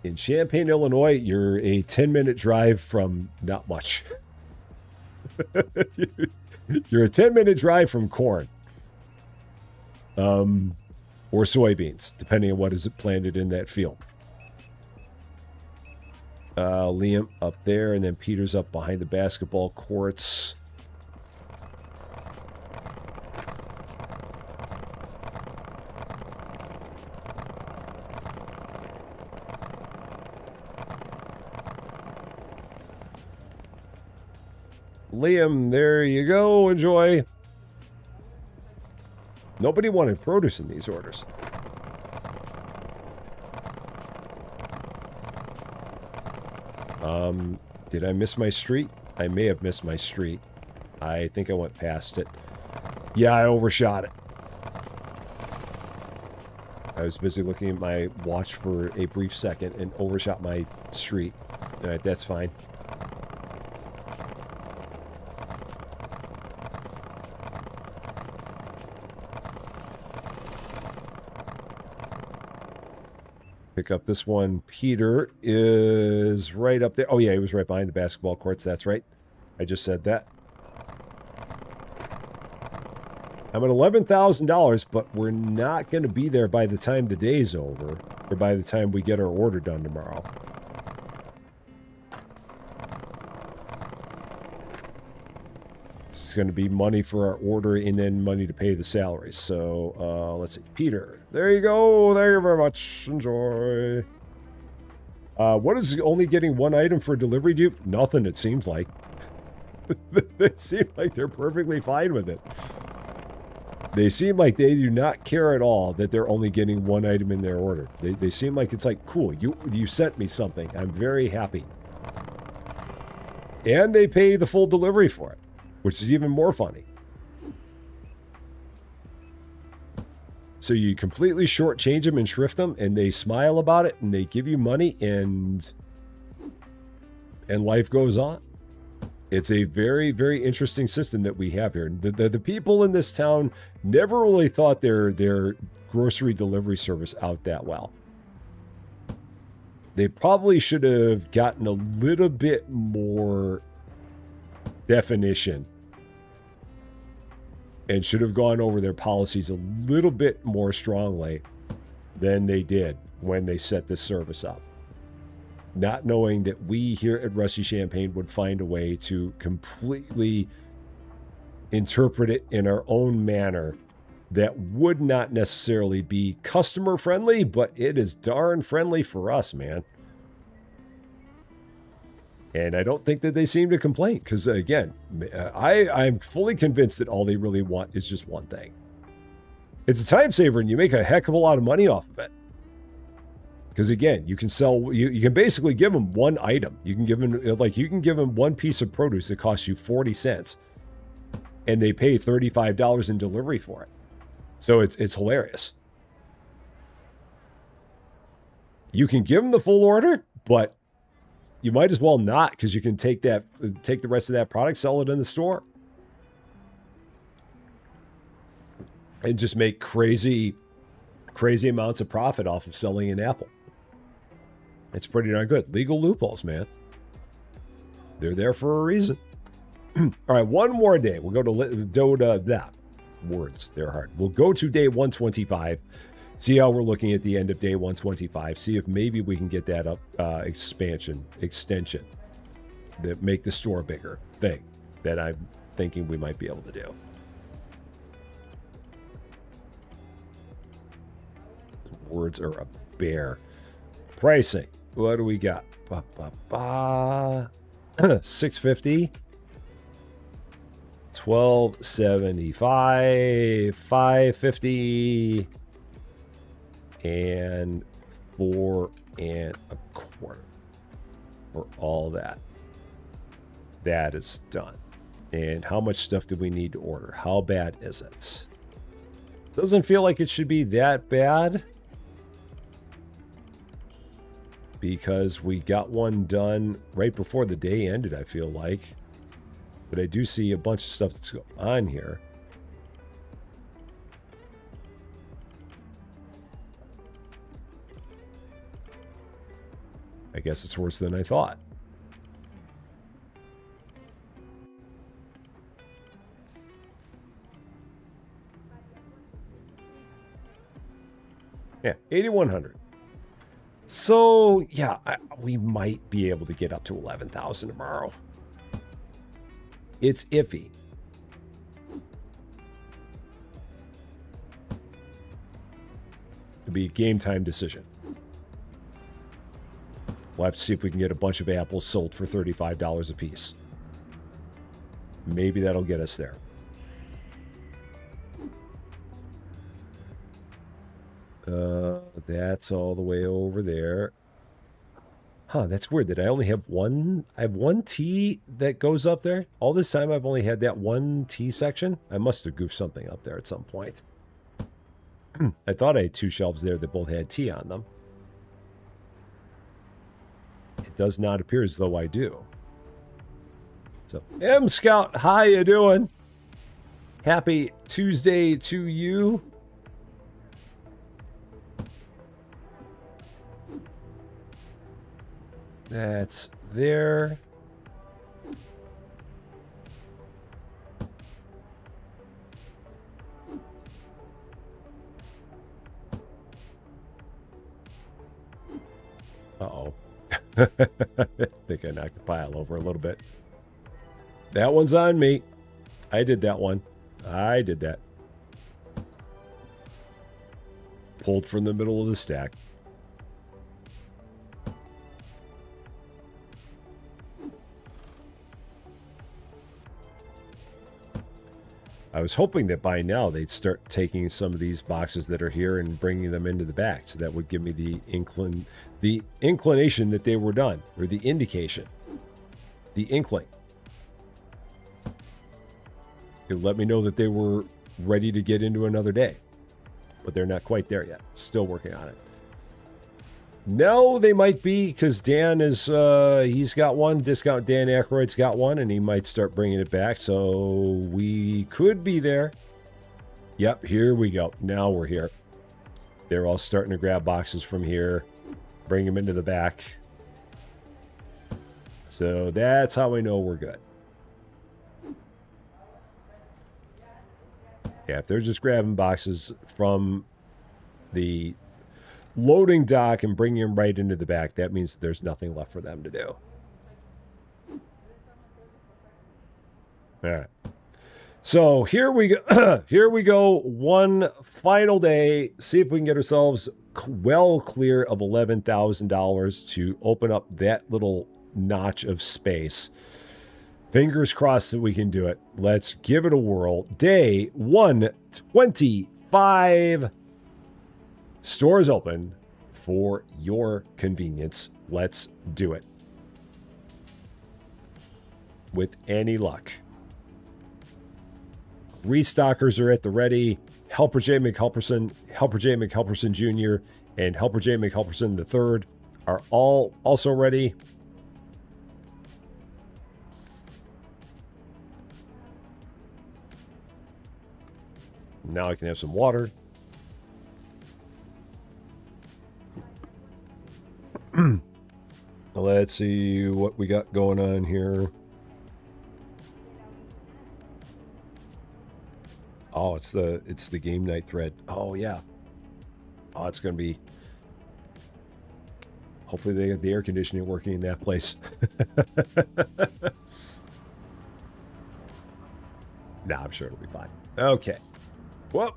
In Champaign, Illinois, you're a 10-minute drive from not much. You're a 10-minute drive from corn. Or soybeans, depending on what is planted in that field. Liam up there, and then Peter's up behind the basketball courts. Liam, there you go. Enjoy. Nobody wanted produce in these orders. Did I miss my street? I may have missed my street. I think I went past it. Yeah, I overshot it. I was busy looking at my watch for a brief second and overshot my street. All right, that's fine. Pick up this one. Peter is right up there. Oh, yeah, he was right behind the basketball courts. That's right. I just said that. I'm at $11,000, but we're not going to be there by the time the day's over, or by the time we get our order done tomorrow. It's going to be money for our order and then money to pay the salaries. So, let's see. Peter, there you go. Thank you very much. Enjoy. What is only getting one item for delivery do? Nothing, it seems like. They seem like they're perfectly fine with it. They seem like they do not care at all that they're only getting one item in their order. They seem like it's like, cool, you sent me something. I'm very happy. And they pay the full delivery for it, which is even more funny. So you completely shortchange them and shrift them, and they smile about it, and they give you money, and life goes on. It's a very, very interesting system that we have here. The people in this town never really thought their grocery delivery service out that well. They probably should have gotten a little bit more definition and should have gone over their policies a little bit more strongly than they did when they set this service up. Not knowing that we here at Rusty Champagne would find a way to completely interpret it in our own manner that would not necessarily be customer friendly, but it is darn friendly for us, man. And I don't think that they seem to complain because, again, I'm fully convinced that all they really want is just one thing. It's a time saver and you make a heck of a lot of money off of it. Because again, you can sell, you can basically give them one item. You can give them one piece of produce that costs you 40 cents and they pay $35 in delivery for it. So it's hilarious. You can give them the full order, but you might as well not, because you can take the rest of that product, sell it in the store, and just make crazy amounts of profit off of selling an apple. It's pretty darn good. Legal loopholes, man. They're there for a reason. All right, one more day. We'll go to that. Words, they're hard. We'll go to day 125. See how we're looking at the end of day 125. See if maybe we can get that up extension that make the store bigger thing that I'm thinking we might be able to do. Words are a bear. Pricing. What do we got? $650. $12.75. $5.50. And $4 1/4 for all that. That is done. And how much stuff do we need to order? How bad is it? Doesn't feel like it should be that bad, because we got one done right before the day ended, I feel like. But I do see a bunch of stuff that's going on here. I guess it's worse than I thought. Yeah, 8,100. So, yeah, we might be able to get up to 11,000 tomorrow. It's iffy. It'll be a game time decision. We'll have to see if we can get a bunch of apples sold for $35 a piece. Maybe that'll get us there. That's all the way over there. Huh, that's weird that I only have one. I have one T that goes up there. All this time I've only had that one T section. I must have goofed something up there at some point. I thought I had two shelves there that both had T on them. It does not appear as though I do. So, M Scout, how you doing? Happy Tuesday to you. That's there. Uh-oh. I think I knocked the pile over a little bit. That one's on me. I did that one. I did that. Pulled from the middle of the stack. I was hoping that by now they'd start taking some of these boxes that are here and bringing them into the back. So that would give me the inclination that they were done, or the indication, the inkling. It would let me know that they were ready to get into another day. But they're not quite there yet. Still working on it. No, they might be, because Dan is, he's got one. Discount Dan Aykroyd's got one, and he might start bringing it back. So we could be there. Yep, here we go. Now we're here. They're all starting to grab boxes from here, bring them into the back. So that's how I know we're good. Yeah, if they're just grabbing boxes from the loading dock and bringing them right into the back, that means there's nothing left for them to do. All right. So here we go. Here we go. One final day. See if we can get ourselves well clear of $11,000 to open up that little notch of space. Fingers crossed that we can do it. Let's give it a whirl. Day 125. Stores open for your convenience. Let's do it. With any luck. Restockers are at the ready. Helper J. McHelperson, Helper J. McHelperson Jr., and Helper J. McHelperson III are all also ready. Now I can have some water. Let's see what we got going on here. Oh, it's the game night thread. Oh yeah. Oh, it's gonna be. Hopefully they have the air conditioning working in that place. Nah, I'm sure it'll be fine. Okay. Well.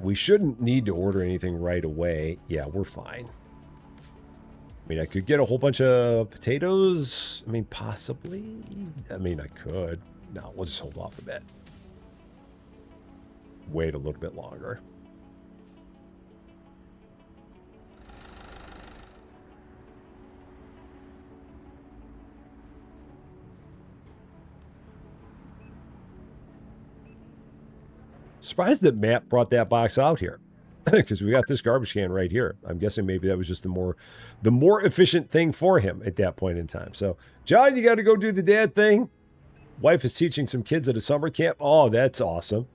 We shouldn't need to order anything right away. Yeah, we're fine. I mean, I could get a whole bunch of potatoes. I mean, possibly. I mean, I could. No, we'll just hold off a bit. Wait a little bit longer. Surprised that Matt brought that box out here, because we got this garbage can right here. I'm guessing maybe that was just the more efficient thing for him at that point in time. So, John, you got to go do the dad thing. Wife is teaching some kids at a summer camp. Oh, that's awesome.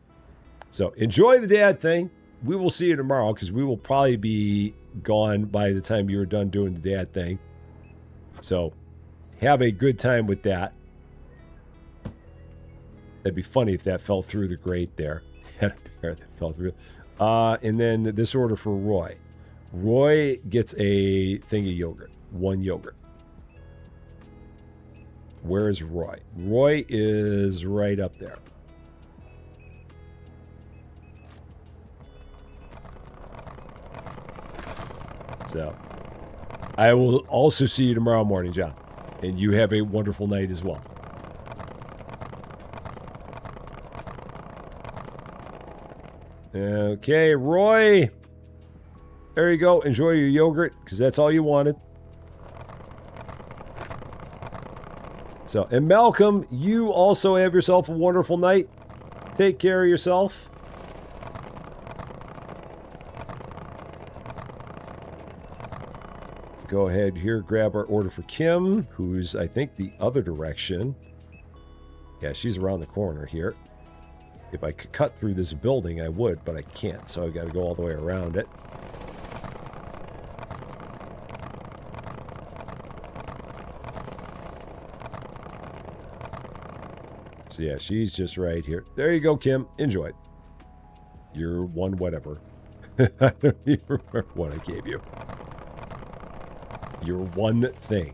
So enjoy the dad thing. We will see you tomorrow, because we will probably be gone by the time you're done doing the dad thing. So have a good time with that. That'd be funny if that fell through the grate there. Had a pair that fell through. And then this order for Roy. Roy gets a thing of yogurt. One yogurt. Where is Roy? Roy is right up there. So, I will also see you tomorrow morning, John. And you have a wonderful night as well. Okay, Roy. There you go. Enjoy your yogurt, because that's all you wanted. So, and Malcolm, you also have yourself a wonderful night. Take care of yourself. Go ahead here, grab our order for Kim, who's, I think, the other direction. Yeah, she's around the corner here. If I could cut through this building, I would, but I can't, so I got to go all the way around it. So yeah, she's just right here. There you go, Kim. Enjoy it. You're one whatever. I don't even remember what I gave you. You're one thing.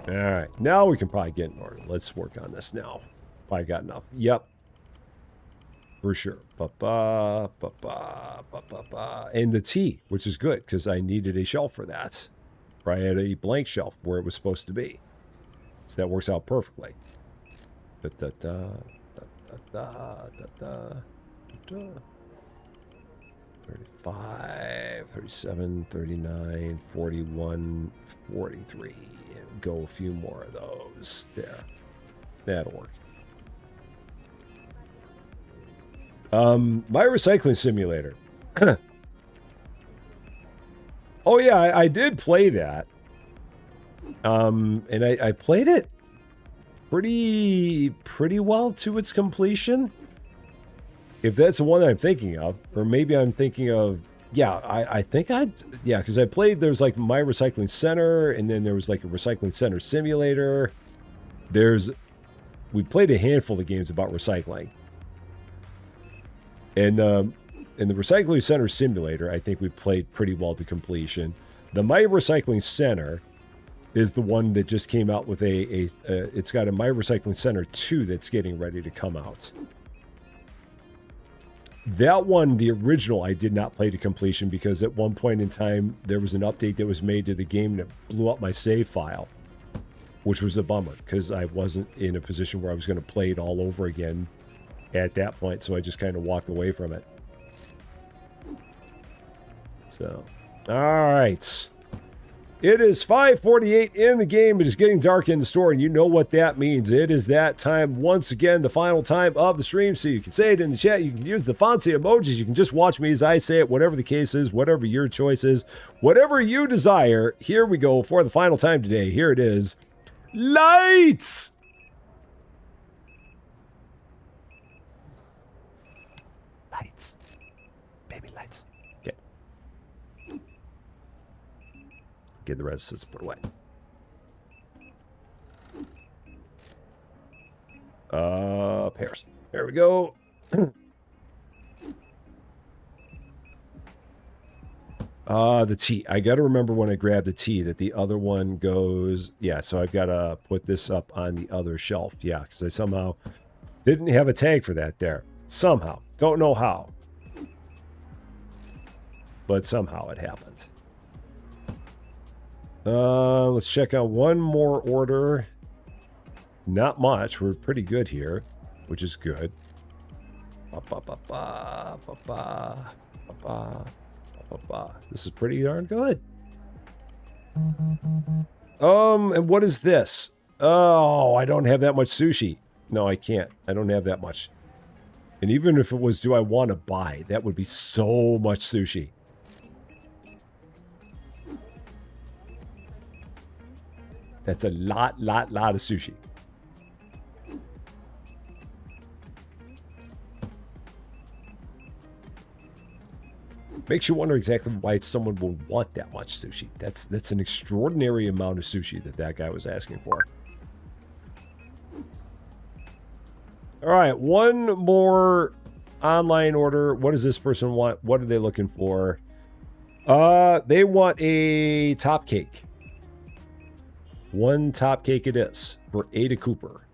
All right, now we can probably get in order. Let's work on this now. Probably got enough. Yep. For sure. Ba-ba, ba-ba, ba-ba-ba. And the tea, which is good, because I needed a shelf for that. I had a blank shelf where it was supposed to be. So that works out perfectly. Da-da-da, da-da-da, da-da, da-da. 35, 37, 39, 41, 43. Go a few more of those. There. That'll work. My recycling simulator. Oh yeah, I did play that. And I played it pretty well to its completion. If that's the one that I'm thinking of, or maybe I'm thinking of, yeah, I think yeah, because I played, there's like My Recycling Center, and then there was like a Recycling Center simulator. We played a handful of games about recycling. And in the Recycling Center simulator, I think we played pretty well to completion. The My Recycling Center is the one that just came out with it's got a My Recycling Center 2 that's getting ready to come out. That one, the original, I did not play to completion because at one point in time, there was an update that was made to the game and it blew up my save file, which was a bummer because I wasn't in a position where I was going to play it all over again at that point, so I just kind of walked away from it. So, all right. It is 5:48 in the game. It is getting dark in the store, and you know what that means. It is that time, once again, the final time of the stream, so you can say it in the chat. You can use the fancy emojis. You can just watch me as I say it, whatever the case is, whatever your choice is, whatever you desire. Here we go for the final time today. Here it is. Lights! Lights. Baby lights. Okay. Get the rest, let's put away. Pears. There we go. The tea. I got to remember when I grab the tea that the other one goes... Yeah, so I've got to put this up on the other shelf. Yeah, because I somehow didn't have a tag for that there. Somehow. Don't know how. But somehow it happened. Let's check out one more order. Not much. We're pretty good here, which is good. This is pretty darn good. And what is this? Oh, I don't have that much sushi. No, I can't. I don't have that much. And even if it was, do I want to buy? That would be so much sushi. That's a lot of sushi. Makes you wonder exactly why someone would want that much sushi. That's an extraordinary amount of sushi that guy was asking for. All right, one more online order. What does this person want? What are they looking for? They want a top cake. One top cake it is for Ada Cooper.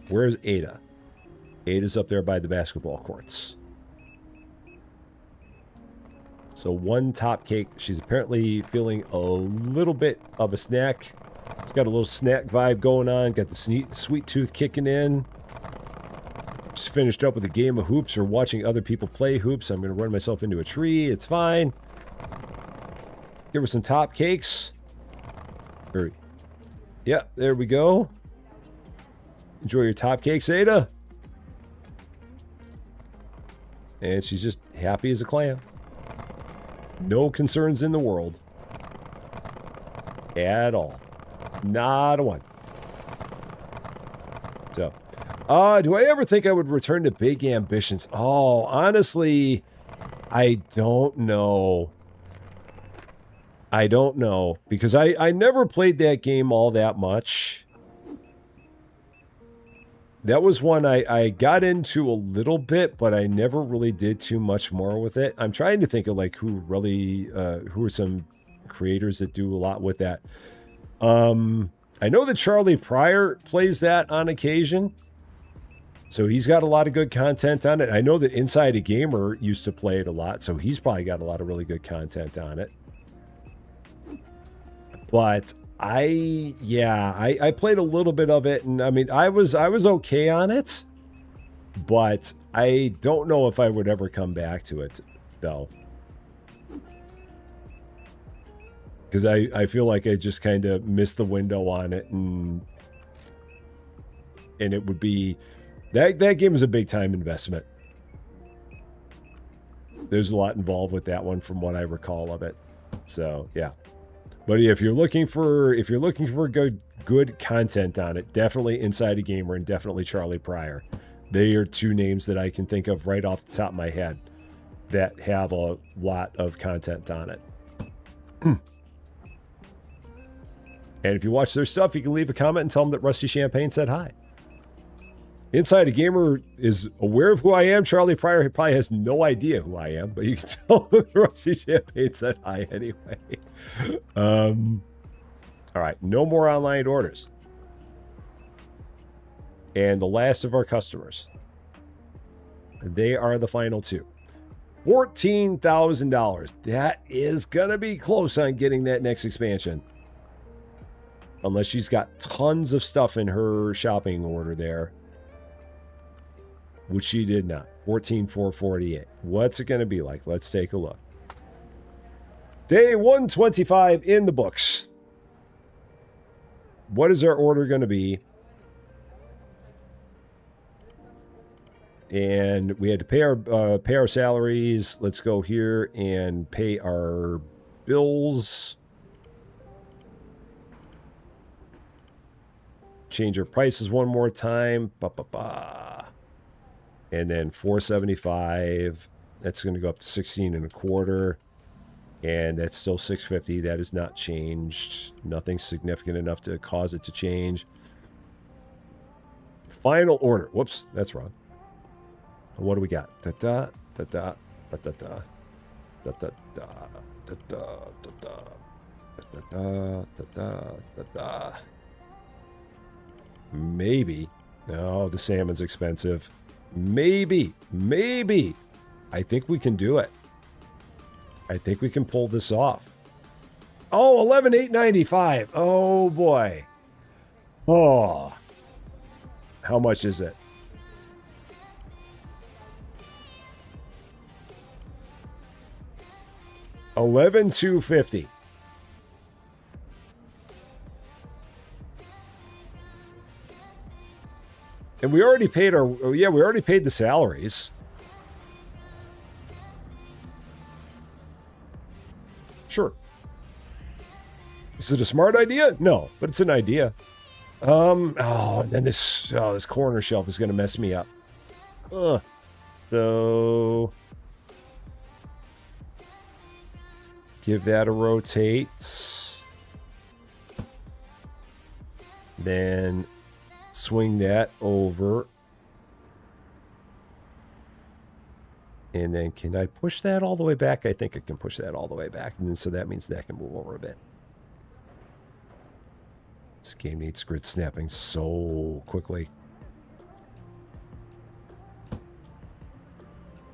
Where's Ada? Ada's up there by the basketball courts. So one top cake. She's apparently feeling a little bit of a snack. She's got a little snack vibe going on. Got the sweet tooth kicking in. Just finished up with a game of hoops or watching other people play hoops. I'm going to run myself into a tree. It's fine. Give her some top cakes. Yeah, there we go. Enjoy your top cakes, Ada. And she's just happy as a clam. No concerns in the world. At all. Not a one. So, do I ever think I would return to big ambitions? Oh, honestly, I don't know. I don't know, because I never played that game all that much. That was one I got into a little bit, but I never really did too much more with it. I'm trying to think of like who are some creators that do a lot with that. I know that Charlie Pryor plays that on occasion. So he's got a lot of good content on it. I know that Inside a Gamer used to play it a lot, so he's probably got a lot of really good content on it. But I played a little bit of it, and I mean, I was okay on it, but I don't know if I would ever come back to it, though. Because I feel like I just kind of missed the window on it, and it would be... That game is a big-time investment. There's a lot involved with that one from what I recall of it. So, yeah. But if you're looking for good content on it, definitely Inside a Gamer and definitely Charlie Pryor. They are two names that I can think of right off the top of my head that have a lot of content on it. And if you watch their stuff, you can leave a comment and tell them that Rusty Champagne said hi. Inside a Gamer is aware of who I am. Charlie Pryor probably has no idea who I am, but you can tell that Rusty Champagne said hi anyway. All right, no more online orders. And the last of our customers. They are the final two. $14,000. That is going to be close on getting that next expansion. Unless she's got tons of stuff in her shopping order there. Which she did not. 14,448. What's it going to be like? Let's take a look. Day 125 in the books. What is our order going to be? And we had to pay our salaries. Let's go here and pay our bills. Change our prices one more time. And then 475. That's going to go up to 16 and a quarter. And that's still 650. That has not changed. Nothing significant enough to cause it to change. Final order. Whoops, that's wrong. What do we got? Da da da da da da da da da da da da da da da. Maybe. No, the salmon's expensive. Maybe. I think we can do it. I think we can pull this off. Oh, 11,895. Oh boy. Oh. How much is it? $11,250. And we already paid our... Oh, yeah, we already paid the salaries. Sure. Is it a smart idea? No, but it's an idea. Oh, and then this corner shelf is going to mess me up. So... give that a rotate. Then... swing that over. And then can I push that all the way back? I think I can push that all the way back. And then, so that means that can move over a bit. This game needs grid snapping so quickly.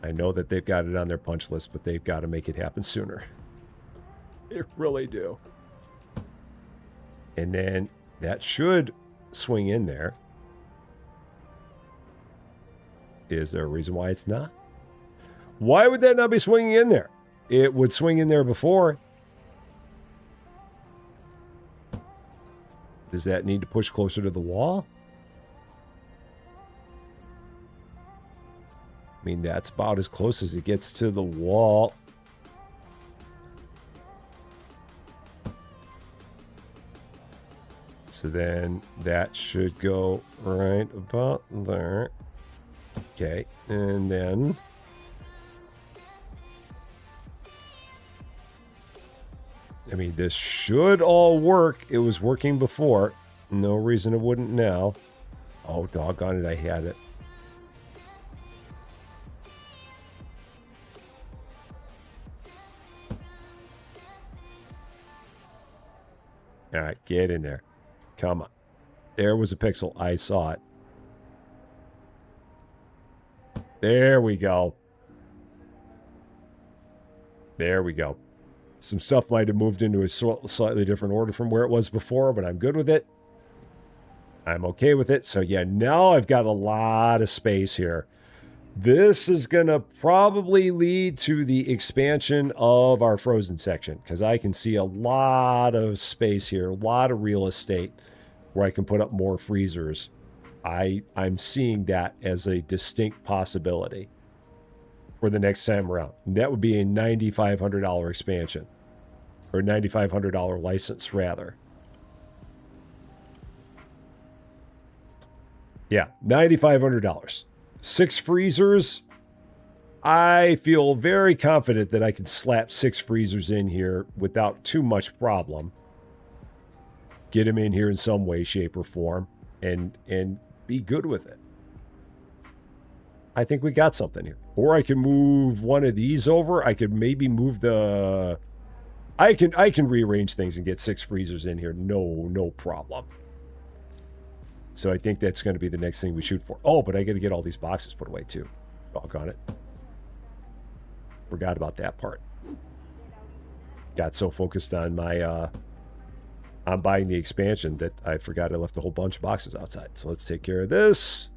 I know that they've got it on their punch list, but they've got to make it happen sooner. They really do. And then that should... swing in there. Is there a reason why it's not? Why would that not be swinging in there? It would swing in there before. Does that need to push closer to the wall? I mean, that's about as close as it gets to the wall. So then that should go right about there. Okay, and then I mean, this should all work. It was working before. No reason it wouldn't now. Oh, doggone it, I had it. All right, get in there. Come on. There was a pixel. I saw it. There we go. There we go. Some stuff might have moved into a slightly different order from where it was before, but I'm good with it. I'm okay with it. So yeah, now I've got a lot of space here. This is going to probably lead to the expansion of our frozen section because I can see a lot of space here, a lot of real estate where I can put up more freezers. I'm seeing that as a distinct possibility for the next time around. And that would be a $9,500 expansion or $9,500 license rather. Yeah, $9,500. 6 freezers. I feel very confident that I can slap 6 freezers in here without too much problem. Get them in here in some way, shape, or form, and be good with it. I think we got something here. Or I can move one of these over. I could maybe move the... I can rearrange things and get 6 freezers in here. No problem. So I think that's going to be the next thing we shoot for. Oh, but I got to get all these boxes put away too. Doggone it. Forgot about that part. Got so focused on my on buying the expansion that I forgot I left a whole bunch of boxes outside. So let's take care of this.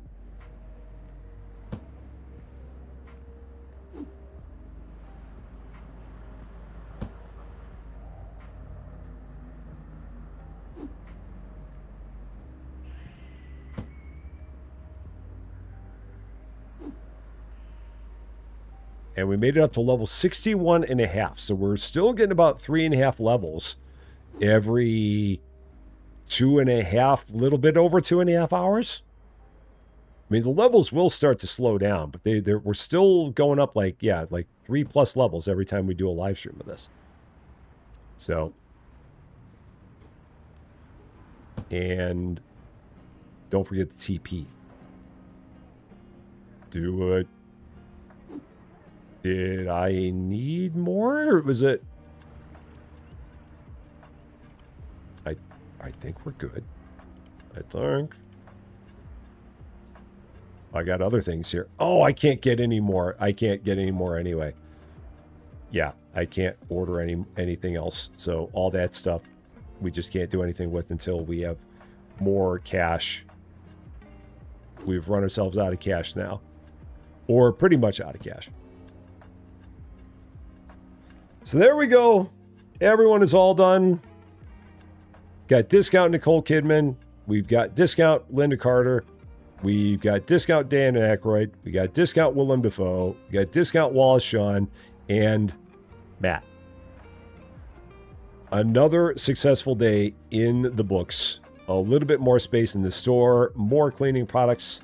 And we made it up to level 61 and a half. So we're still getting about 3.5 levels every 2.5, little bit over 2.5 hours. I mean, the levels will start to slow down, but we're still going up like 3+ levels every time we do a live stream of this. So, and don't forget the TP. Do it. Did I need more, or was it? I think we're good. I think. I got other things here. Oh, I can't get any more. I can't get any more anyway. Yeah, I can't order anything else. So all that stuff, we just can't do anything with until we have more cash. We've run ourselves out of cash now, or pretty much out of cash. So there we go. Everyone is all done. Got discount Nicole Kidman. We've got discount Linda Carter. We've got discount Dan Aykroyd. We got discount Willem Dafoe. We got discount Wallace Shawn and Matt. Another successful day in the books. A little bit more space in the store. More cleaning products.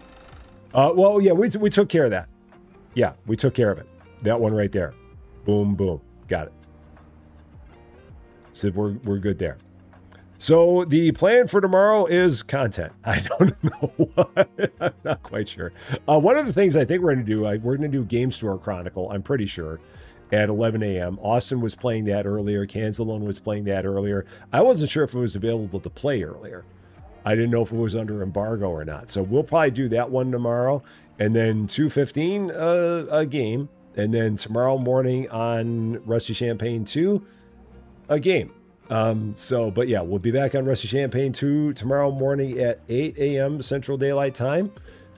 Well, yeah, we took care of that. Yeah, we took care of it. That one right there. Boom, boom. Got it. So we're good there. So the plan for tomorrow is content. I don't know what. I'm not quite sure. One of the things I think we're going to do, we're going to do Game Store Chronicle, I'm pretty sure, at 11 a.m. Austin was playing that earlier. Canzalone was playing that earlier. I wasn't sure if it was available to play earlier. I didn't know if it was under embargo or not. So we'll probably do that one tomorrow. And then 2:15 a game. And then tomorrow morning on Rusty Champaign 2, a game. But yeah, we'll be back on Rusty Champaign 2 tomorrow morning at 8 a.m. Central Daylight Time.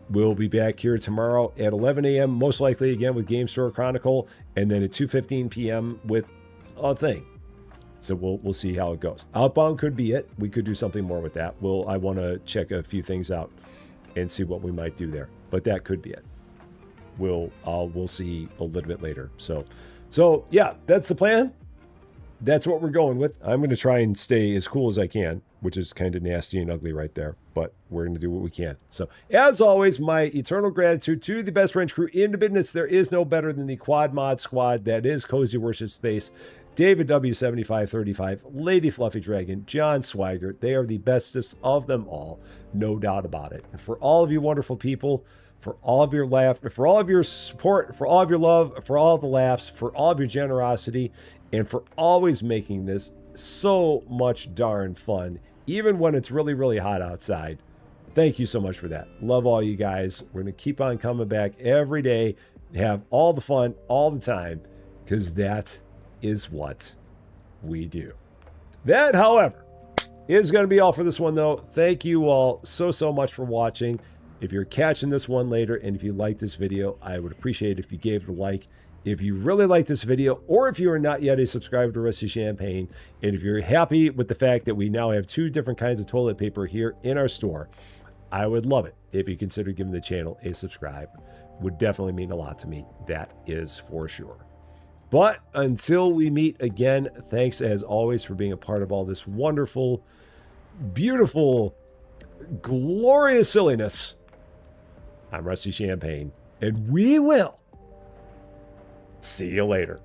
We'll be back here tomorrow at 11 a.m. most likely again with Game Store Chronicle, and then at 2:15 p.m. with a thing. So we'll see how it goes. Outbound could be it. We could do something more with that. I want to check a few things out and see what we might do there. But that could be it. We'll see a little bit later. So yeah, that's the plan. That's what we're going with. I'm going to try and stay as cool as I can, which is kind of nasty and ugly right there, but we're going to do what we can. So as always, my eternal gratitude to the best wrench crew in the business. There is no better than the Quad Mod Squad. That is Cozy Worship Space. David W7535, Lady Fluffy Dragon, John Swigert. They are the bestest of them all, no doubt about it. And for all of you wonderful people, for all of your laughter, for all of your support, for all of your love, for all of the laughs, for all of your generosity, and for always making this so much darn fun, even when it's really, really hot outside. Thank you so much for that. Love all you guys. We're going to keep on coming back every day, have all the fun all the time, because that is what we do. That, however, is going to be all for this one, though. Thank you all so much for watching. If you're catching this one later, and if you like this video, I would appreciate it if you gave it a like. If you really like this video, or if you are not yet a subscriber to Rusty Champagne, and if you're happy with the fact that we now have 2 different kinds of toilet paper here in our store, I would love it if you consider giving the channel a subscribe. Would definitely mean a lot to me. That is for sure. But until we meet again, thanks as always for being a part of all this wonderful, beautiful, glorious silliness. I'm Rusty Champagne, and we will see you later.